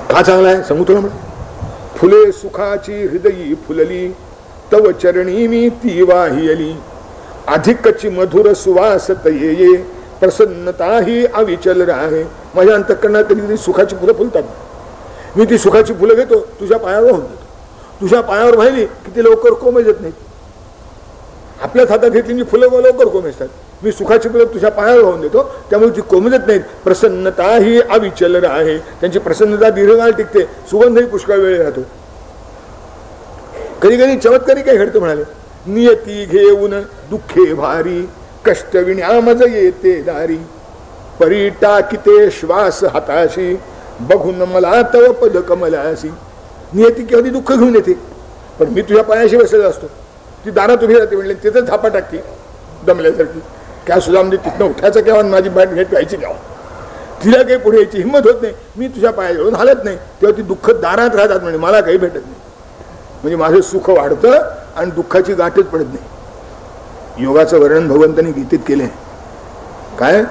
का चांगला आहे सांगू तुला. म्हणून फुले सुखाची हृदयी फुलली तव चरणी मी ती वाहिली. अधिकची मधुर सुवास तये प्रसन्नता ही अविचल राहे. माझ्या अंतःकरणात कधी कधी सुखाची फुलं फुलतात. मी ती सुखाची फुलं घेतो, तुझ्या पायावर वाहून देतो. तुझ्या पायावर वाहिली की ती लवकर कोमेजत नाहीत. आपल्याच हातात घेतली मी फुलं लवकर कोमेजतात. मी सुखाची फुलं तुझ्या पायावर वाहून देतो, त्यामुळे ती कोमेजत नाहीत. प्रसन्नता ही अविचल राहे. त्यांची प्रसन्नता दीर्घकाळ टिकते, सुगंधही पुष्कळ वेळ राहतो. कधी कधी चमत्कारी काय घडतं म्हणाले, नियती घेऊन दुःखे भारी कष्ट विण्या मज येते दारी. परी टाकिते श्वास हाताशी बघून मला तव पद कमलाशी. नियती कधी दुःख घेऊन येते, पण मी तुझ्या पायाशी बसलेला असतो. ती दारात उभी राहते, म्हणले तिथं झापा टाकते दमल्यासारखी. काय सुद्धा म्हणजे तिथनं उठायचं केव्हा, माझी बॅट घेत व्हायची केव्हा. तिला काही पुढे यायची हिंमत होत नाही. मी तुझ्या पायाजवळून हालत नाही, तेव्हा ती दुःख दारात राहतात. म्हणजे मला काही भेटत नाही. म्हणजे माझं सुख वाढतं आणि दुःखाची गाठच पडत नाही. योगाचं वर्णन भगवंतांनी गीतेत केले. काय?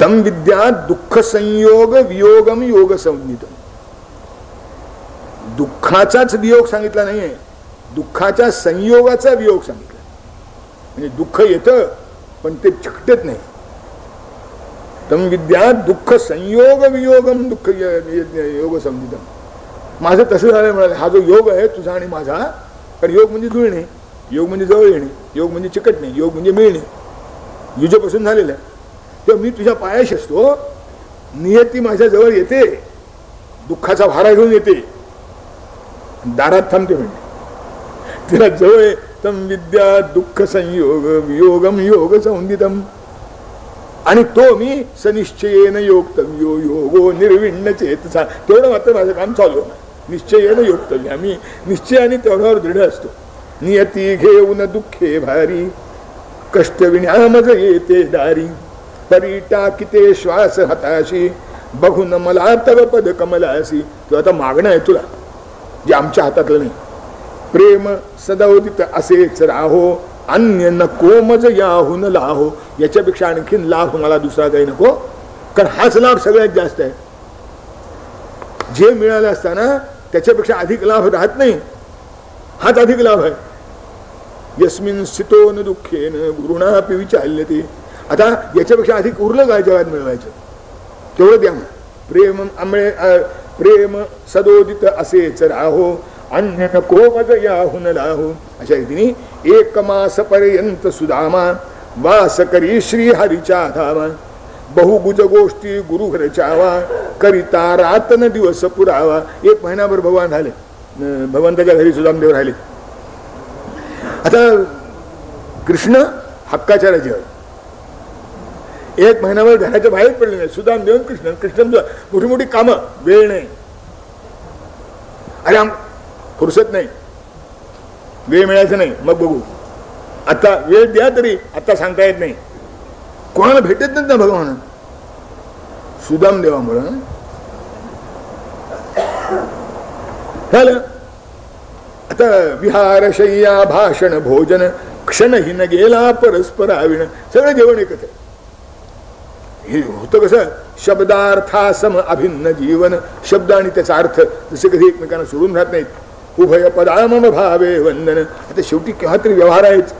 तम विद्या दुःख संयोग वियोगम योग संज्ञित. दुःखाचाच वियोग सांगितला नाहीये, दुःखाच्या संयोगाचा वियोग सांगितला. म्हणजे दुःख येतं पण ते चिकटत नाही. तम विद्या दुःख संयोग वियोगम दुःख योग संज्ञित. माझं तसं झालं म्हणाले. हा जो योग आहे तुझा आणि माझा, कारण योग म्हणजे जुळणे, योग म्हणजे जवळ येणे, योग म्हणजे चिकटणे, योग म्हणजे मिळणे, युजपासून झालेलं आहे. तेव्हा मी तुझ्या पायाशी असतो, नियती माझ्या जवळ येते दुःखाचा भारा घेऊन येते, दारात थांबते. म्हणजे तिला जवळ तम विद्या दुःख संयोग वियोगम योग संदितम, आणि तो मी सनिश्चयेन योक्तव्यो योगो निर्विण्ण चेतसा. तेवढं मात्र माझं काम चालू आहे. निश्चयेन योक्तव्य, आम्ही निश्चयाने तेवढ्यावर दृढ असतो. नियती घेऊन दुःखे भारी कष्ट विण्यामज येते दारी, परी टाकिते श्वास हाताशी बघून मला तव पद कमलासी. तो आता मागणं आहे तुला जे आमच्या हातातलं नाही. प्रेम सदोदित असेच राहो अन्य नको मज याहून लाहो. याच्यापेक्षा आणखीन लाभ मला दुसरा काही नको, कारण हाच लाभ सगळ्यात जास्त आहे. जे मिळालं असताना त्याच्यापेक्षा अधिक लाभ राहत नाही, हाच अधिक लाभ आहे. यस्मिन स्थितो न दुःखेन गुरुणापि विचाल्यते. आता याच्यापेक्षा अधिक उरलं काय जगात मिळवायचं, तेवढं द्या. प्रेम सदोदित असेच राहो अन्य नको मज याहून लाहो. अशा रीतीने 1 मास पर्यंत सुदामा वास करी श्री हरीच्या धामा. बहुगुज गोष्टी गुरुघर चावा करिता रातन दिवस पुरावा. 1 महिनाभर भगवान राहिले, भगवंताच्या घरी सुदामदेव राहिले. आता कृष्ण हक्काच्या राज्यावर 1 महिनाभर घराच्या बाहेर पडले नाही. सुदामदेव कृष्ण मोठी मोठी कामं, वेळ नाही. अरे फुरसत नाही, वेळ मिळायचं नाही, मग बघू. आता वेळ द्या तरी आता सांगता येत नाही, कोणाला भेटत नाही ना भगवान. सुदामदेवामुळं झालं. आता विहार शय्या भाषण भोजन क्षणही न गेला परस्पर आविण. सगळं जेवण एकत्र. हे होतं कसं, शब्दार्थासम अभिन्न जीवन. शब्द आणि त्याचा अर्थ जसे कधी एकमेकांना सोडून राहत नाहीत. उभय पदामम भावे वंदन. आता शेवटी केव्हा तरी व्यवहार आहेच.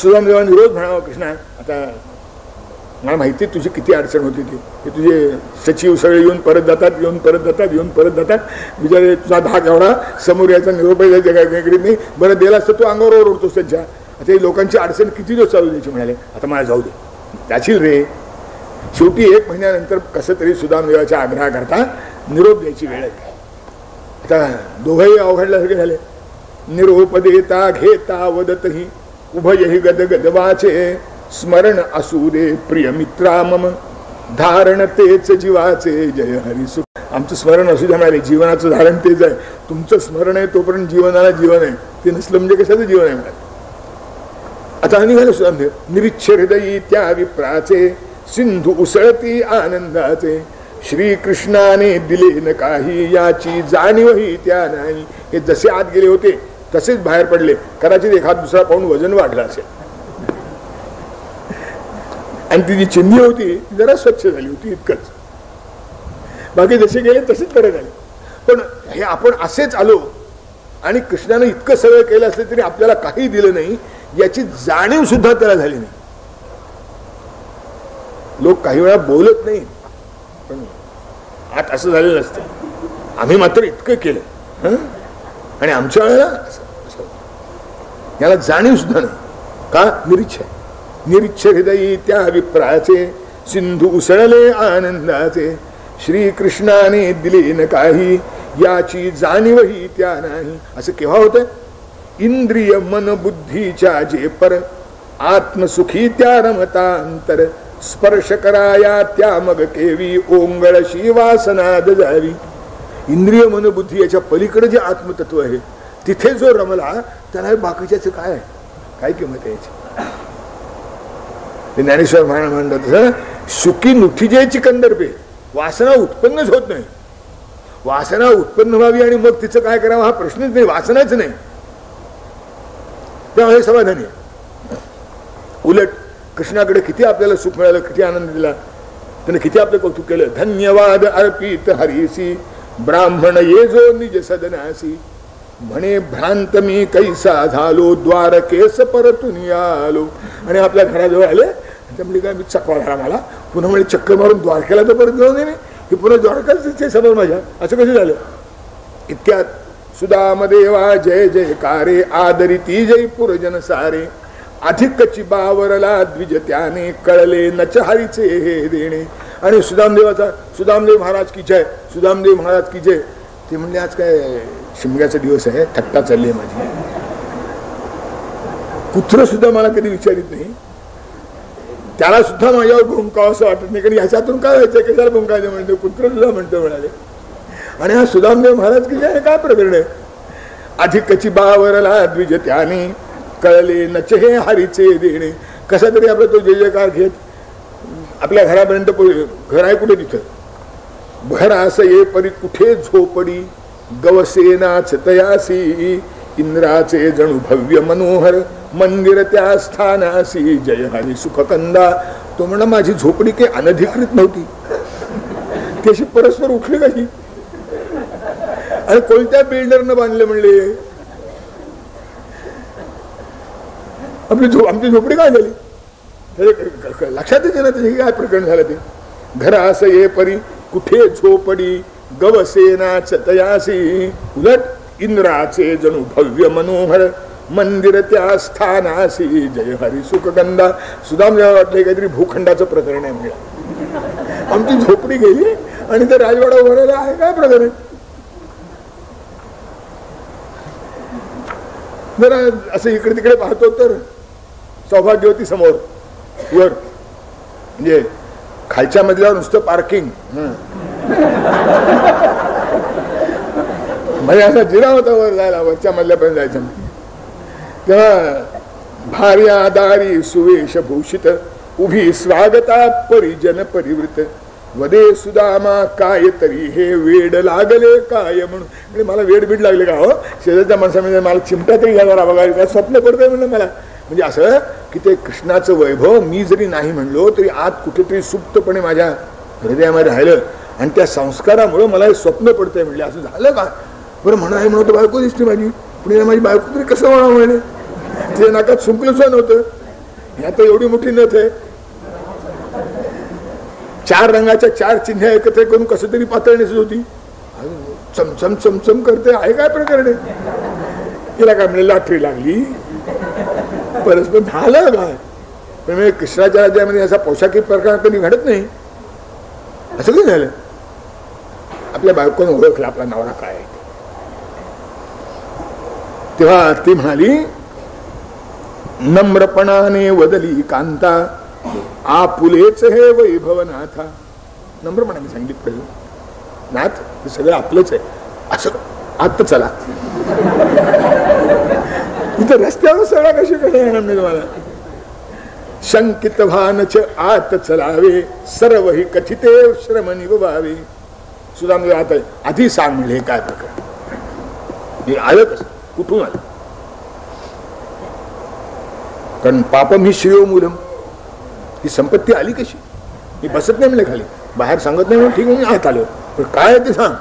सुदामदेवांनी रोज म्हणावं, कृष्णा आता मला माहिती तुझी किती अडचण होती ती. हे तुझे सचिव सगळे येऊन परत जातात, येऊन परत जातात, येऊन परत जातात. बिचारे तुझा धाक एवढा, समोर याचा निरोप द्यायचा काय करीत नाही. बरं दिला असतं तू अंगावर ओढतोस त्यांच्या. आता ही लोकांची अडचण किती दिवस चालू द्यायची. म्हणाले आता मला जाऊ दे, त्याची रे. शेवटी 1 महिन्यानंतर कसं तरी सुदामदेवाच्या आग्रहाकरता निरोप द्यायची वेळ आहे. आता दोघंही अवघडल्यासारखे झाले. निरोप देता घेता वदतही उभयही गदगद वाचे. स्मरण असू दे प्रिय मित्रा मम धारण तेच जीवाचे जय हरी सुख. आमचं स्मरण असू द्या म्हणाले, जीवनाचं धारण तेच आहे. तुमचं स्मरण आहे तोपर्यंत जीवनाला जीवन आहे, ते नसलं म्हणजे कशाचं जीवन आहे म्हणाले. आता निघालं सुदामदेव. निरीच्छ हृदयी त्या विप्राचे सिंधू उसळती आनंदाचे. श्रीकृष्णाने दिले न काही याची जाणीवही त्या नाही. हे जसे आत गेले होते तसेच बाहेर पडले. कदाचित एखाद दुसरा पाहून वजन वाढलं असेल, आणि ती जी चिंधी होती ती जरा स्वच्छ झाली होती, इतकंच. बाकी जसे गेले तसेच परत आले. पण हे आपण असेच आलो आणि कृष्णाने इतकं सगळं केलं असलं तरी आपल्याला काही दिलं नाही याची जाणीव सुद्धा त्याला झाली नाही. लोक काही वेळा बोलत नाही, पण आत असं झालेलं असतं. आम्ही मात्र इतकं केलं आणि आमच्या वेळेला याला जाणीव सुद्धा नाही. का? निरीच्छ. निरीच्छ हृदयी त्या विप्राचे सिंधू उसळले आनंदाचे. श्रीकृष्णाने दिले न काही याची जाणीवही त्या नाही. असं केव्हा होतं? इंद्रिय मन बुद्धीच्या जे पर आत्मसुखी त्या रमतांतर. स्पर्श कराया त्या मग केवी ओंगळशी वासनाद जावी. इंद्रिय मन बुद्धी याच्या पलीकडे जे आत्मतत्व आहे तिथे जो रमला त्याला बाकीच्याच काय काय किंमत आहे याची. ज्ञानेश्वर महाराज म्हणतात सुकी नुठीजेची कंदर्पे. वासना उत्पन्नच होत नाही. वासना उत्पन्न व्हावी आणि मग तिचं काय करावं हा प्रश्नच नाही, वासनाच नाही. त्यामुळे समाधानी आहे. उलट कृष्णाकडे किती आपल्याला सुख मिळालं, किती आनंद दिला, त्याने किती आपलं कौतुक केलं. धन्यवाद अर्पित हरीसी ब्राह्मण ये जो निज सदनासी. म्हणे भ्रांत मी कैसा झालो द्वारकेस परतून आलो. आणि आपल्या घराजवळ आले म्हणजे काय मी चकवा झाला मला. पुन्हा म्हणजे चक्कर मारून द्वारकेला तर परत जाऊ नये, हे पुन्हा द्वारकाच समोर माझ्या. असं कसं झालं? इतक्यात सुदामदेवा जय जयकारे आदरिती जयपूर जन सारे. अधिकची बावरला द्विज त्याने कळले नच हरीचे हे देणे. आणि सुदामदेव महाराज की जय, सुदामदेव महाराज की जय. ते म्हणले आज काय शिमग्याचा दिवस आहे, थट्टा चालली आहे माझी. कुत्र सुद्धा मला कधी विचारित नाही, त्याला सुद्धा माझ्यावर भुंकावं असं वाटत नाही, कारण ह्याच्यातून काय व्हायचं, कशाला भुंकायचं म्हणतो, कुत्र सुद्धा म्हणतो म्हणाले. आणि हा सुदामदेव महाराज की जय काय प्रकरण आहे. अधिकची बावरला द्विज त्याने कळले नचे हे हरीचे देणे. कसा तरी आपला तो जय जयकार घेत आपल्या घरापर्यंत, घर आहे कुठे तिथं, भरास ये परी कुठे झोपडी गवसेनाच तयासी इंद्राचे जणू भव्य मनोहर मंदिर त्या स्थानासी जय हरी सुखकंदा. तो म्हणा माझी झोपडी काही अनधिकृत नव्हती, त्याशी परस्पर उठली कशी आणि कोणत्या बिल्डरनं बांधले म्हणले. आमची झोपडी काय झाली लक्षातच येणार त्याचे काय प्रकरण झालं ते. घर असं ये परी कुठे झोपडी गवसेनाच तयासी उलट इंद्राचे जणू भव्य मनोहर मंदिर त्या स्थानासी जय हरी सुखगंधा. सुदामदेवाला वाटले काहीतरी भूखंडाचं प्रकरण आहे म्हणजे, आमची झोपडी गेली आणि ते राजवाडा उभारला आहे काय प्रकरण. जरा असं इकडे तिकडे पाहतो तर सौभाग्यवती समोर वर, म्हणजे खालच्या मजल्यावर नुसतं पार्किंग, म्हणजे असा जिरा होता वर जायला, वरच्या मजल्यापर्यंत जायचं. तेव्हा भार्या दारी सुवेश भूषित उभी स्वागता परिजन परिवृत वदे सुदामा काय तरी हे वेड लागले काय म्हणून. म्हणजे मला वेड बीड लागले का हो, शेजारच्या माणसामध्ये मला चिमटा तरी घ्यायला बघा, काय स्वप्न पडतंय म्हणलं मला. म्हणजे असं की ते कृष्णाचं वैभव मी जरी नाही म्हणलो तरी आत कुठेतरी सुप्तपणे माझ्या हृदयामध्ये राहिलं आणि त्या संस्कारामुळे मला हे स्वप्न पडतंय म्हणले. असं झालं का बरं म्हणा, हे म्हणतो बायको दिसते माझी, पण माझी बायको तरी कसं म्हणा म्हणे, तिच्या नाकात सुंकलं सुद्धा नव्हतं, ह्या तर एवढी मोठी नथ आहे, 4 रंगाच्या 4 चिन्ह एकत्र करून कसं तरी पातळ नेसत होती, चमचम चमचम करते, आहे काय प्रकरण आहे. तिला काय म्हणजे लाटरी लागली परस्पर झालं काय. पण कृष्णाच्या राज्यामध्ये असा पोशाखी प्रकार कधी घडत नाही. असं काही झालं, आपल्या बायकोने ओळखला आपला नवरा काय आहे. तेव्हा ती म्हणाली नम्रपणाने वदली कांता आपुलेच हे वैभव नाथा. नम्रपणाने सांगितलं नाथ हे सगळं आपलंच आहे, असं आत चला. इथं रस्त्यावर सगळा कशी काय येणार नाही तुम्हाला. शंकित भानच आत चलावे सर्व ही कथिते श्रम निभवावे. सुदामदेव आता आधी सांग म्हणले काय प्रकार, हे आलं कसं, कुठून आलं. कारण पापम ही श्रेयो मूलम, ही संपत्ती आली कशी, ही बसत नाही म्हणले खाली, बाहेर सांगत नाही म्हणून ठीक म्हणून आत आलो, पण काय ते सांग.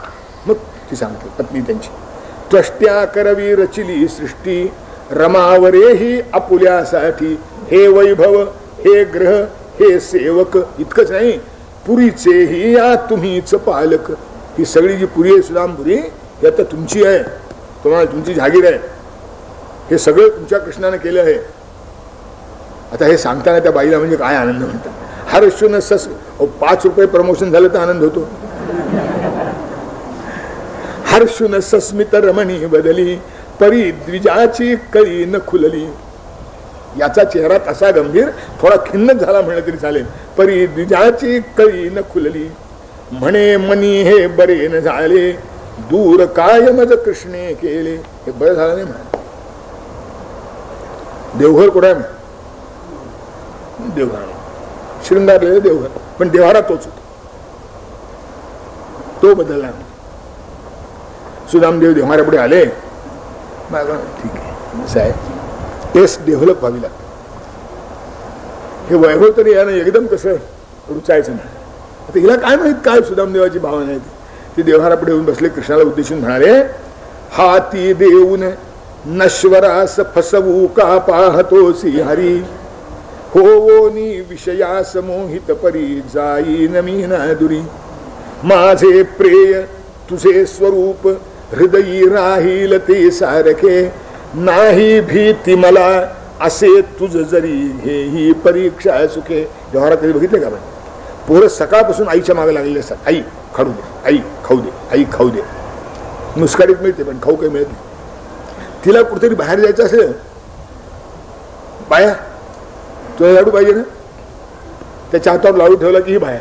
मग ती सांगते पत्नी त्यांची त्वष्ट्या करवी रचिली सृष्टी रमावरे ही आपुल्यासाठी हे वैभव हे ग्रह हे सेवक. इतकंच नाही पुरीचेही या तुम्हीच पालक. ही सगळी जी पुरी आहे सुदामपुरी ही आता तुमची आहे, तुम्हाला तुमची जागीर आहे, हे सगळं तुमच्या कृष्णाने केलं आहे. आता हे सांगताना त्या बाईला म्हणजे काय आनंद म्हणतात. हर्षून सस 5 रुपये प्रमोशन झालं तर आनंद होतो. हर्षून सस्मित रमणी बदली परी द्विजाची कळी न खुलली. याचा चेहरा तसा गंभीर थोडा खिन्न झाला म्हणलं तरी चालेल. परी द्विजाची कळी न खुलली म्हणे मनी हे बरे न झाले दूर काय मज कृष्णे केले. हे बरं झालं नाही म्हणा. देवघर कुठे आहे, देवघर शृंगारलेलं देवघर, पण देवारा तोच होता, तो बदलला. सुदामदेव देवाऱ्या पुढे आले, ठीक आहे साहेब टेस्ट डेव्हलप व्हावी लागते. हे वैभव तरी यानं एकदम कसं रुचायचं नाही. आता हिला काय माहित काय सुदामदेवाची भावना आहे. ते देवहारा पुढे येऊन बसले, कृष्णाला उद्देशून म्हणाले हाती देऊन नश्वरास फसवू का पाहतोसी हरी होवोनी विषयास मोहित परी जाईन मी ना दुरी. माझे प्रेय तुझे स्वरूप हृदयी राहील ते सारखे नाही भीती मला असे तुझ जरी हे ही परीक्षा सुखे. देवहारा कधी बघितलं का आपण, पोरं सकाळपासून आईच्या मागे लागलेले असतात, आई खाऊ दे, आई खाऊ दे, आई खाऊ दे. मुस्काडीत मिळते पण खाऊ काही मिळत नाही. तिला कुठेतरी बाहेर जायचं असेल, बाया तुला लाडू पाहिजे ना, त्याच्या हातावर लाडू ठेवला की ही बाया.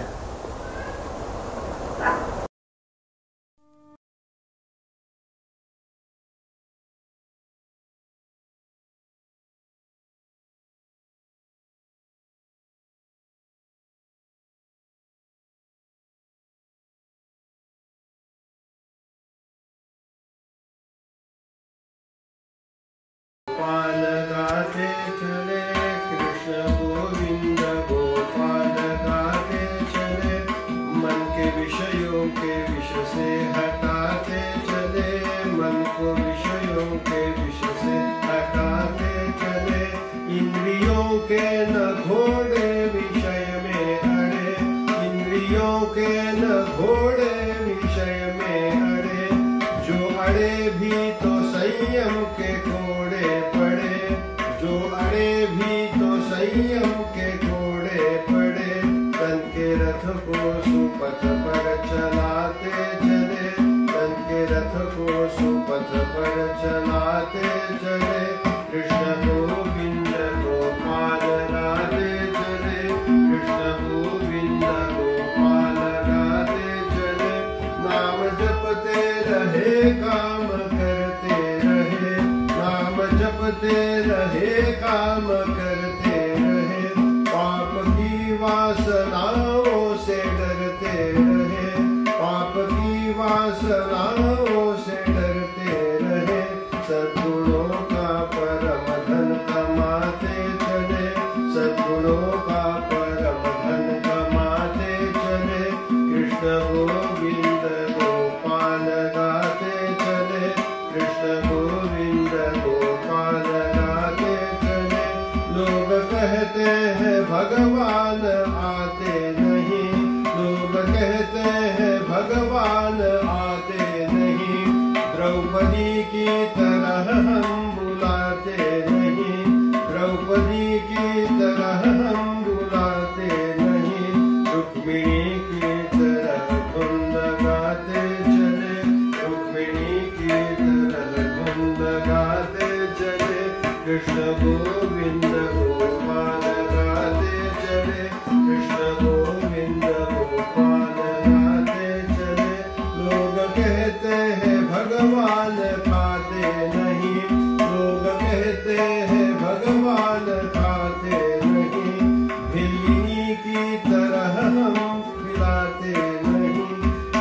गोपाल गाते चले कृष्ण गोविंद, गोपाल गाते चले मन के विषयों के विष से हटाते चले, मन को विषयों के विष से हटाते चले. इंद्रियों के न घोड़े विषय में अड़े, इंद्रियों के न घोड़े विषय में अड़े, जो अड़े भी तो संयम के घोड़े पड़े, जो अड़े भी तो संयम के घोड़े पड़े. तन के रथ को सुपथ पर चलाते चले, तन के रथ को सुपथ पर चलाते चले. कृष्ण गोविंद गोपाल गाते चले, कृष्ण गोविंद गोपाल गाते चले. नाम जपते रहे काम करते रहे, नाम जपते रहे काम करते रहे. पाप की वासनाओं से डरते रहे, पाप की वासनाओं से डरते रहे. सद्गुणों का परम धन कमाते चले, सद्गुणों का परम धन कमाते चले. कृष्ण गोविंद गोपाल गाते चले, कृष्ण गोविंद गोपाल गाते चले. लोग कहते हैं भगवान आते नहीं, लोग कहते हैं भगवान आते नहीं. द्रौपदी की तरह हम बुलाते नहीं, द्रौपदी की तरह हम बुलाते नहीं. रुक्मिणी की तरह धुन गाते चले, रुक्मिणी की तरह धुन गाते चले. कृष्ण गोविंद गोपाल गाते चले, कृष्ण गोविंद गोपाल गाते चले. लोग कहते हैं भगवान खाते नहीं, लोग कहते हैं भगवान खाते नहीं. बिल्ली की तरह हम खिलाते नहीं,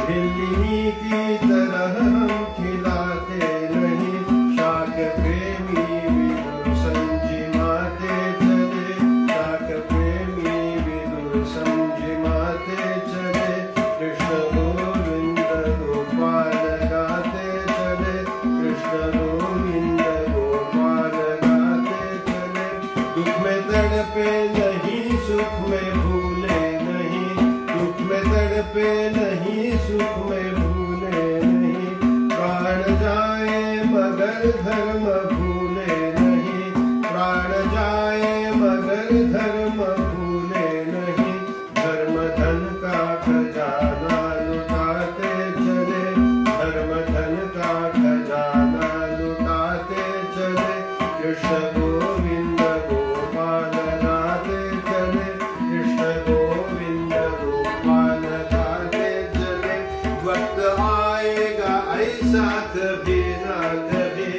बिल्ली की तरह हम खिलाते नहीं. शाक प्रेमी विदुर संजिमाते चले, शाक प्रेमी विदुर संजिमाते चले. कृष्ण गोविंद गोपाल गाते चले, कृष्ण गोविंद गोपाल गाते चले. दुख में तड़पे नहीं, सुख में भूले नहीं, दुख में तड़पे नहीं, सुख में भूले नहीं. प्राण जाए मगर धर्म भूले नहीं, प्राण जाए मगर धर्म भूले नहीं. धर्म धन का खजाना लुटाते चले, धर्म धन का खजाना लुटाते चले. कृष्ण गोविंद गोपाल गाते चले, कृष्ण गोविंद गोपाल गाते चले. वक्त आएगा ऐसा कभी ना कभी,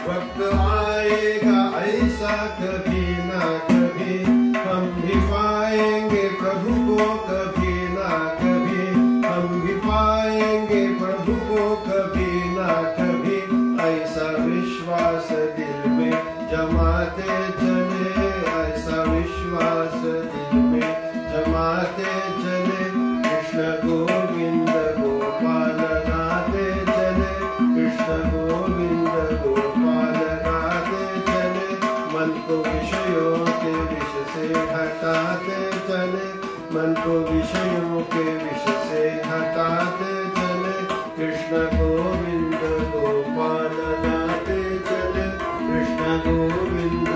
वक्त आएगा ऐसा कभी ना कभी. हम भी पाएंगे प्रभु को कभी ना कभी, हम भी पाएंगे प्रभु को कभी ना कभी. ऐसा विश्वास दिल में जमाते चले, ऐसा विश्वास दिल में जमाते चले. कृष्ण गोविंद गोपाल गाते चले, कृष्ण गोविंद गोपाल गाते चले. मन को विषयों के विष से हटाते चले, मन को विषयों के विष से हटाते चले. कृष्ण गोविंद गोपाल गाते चले, कृष्ण गोविंद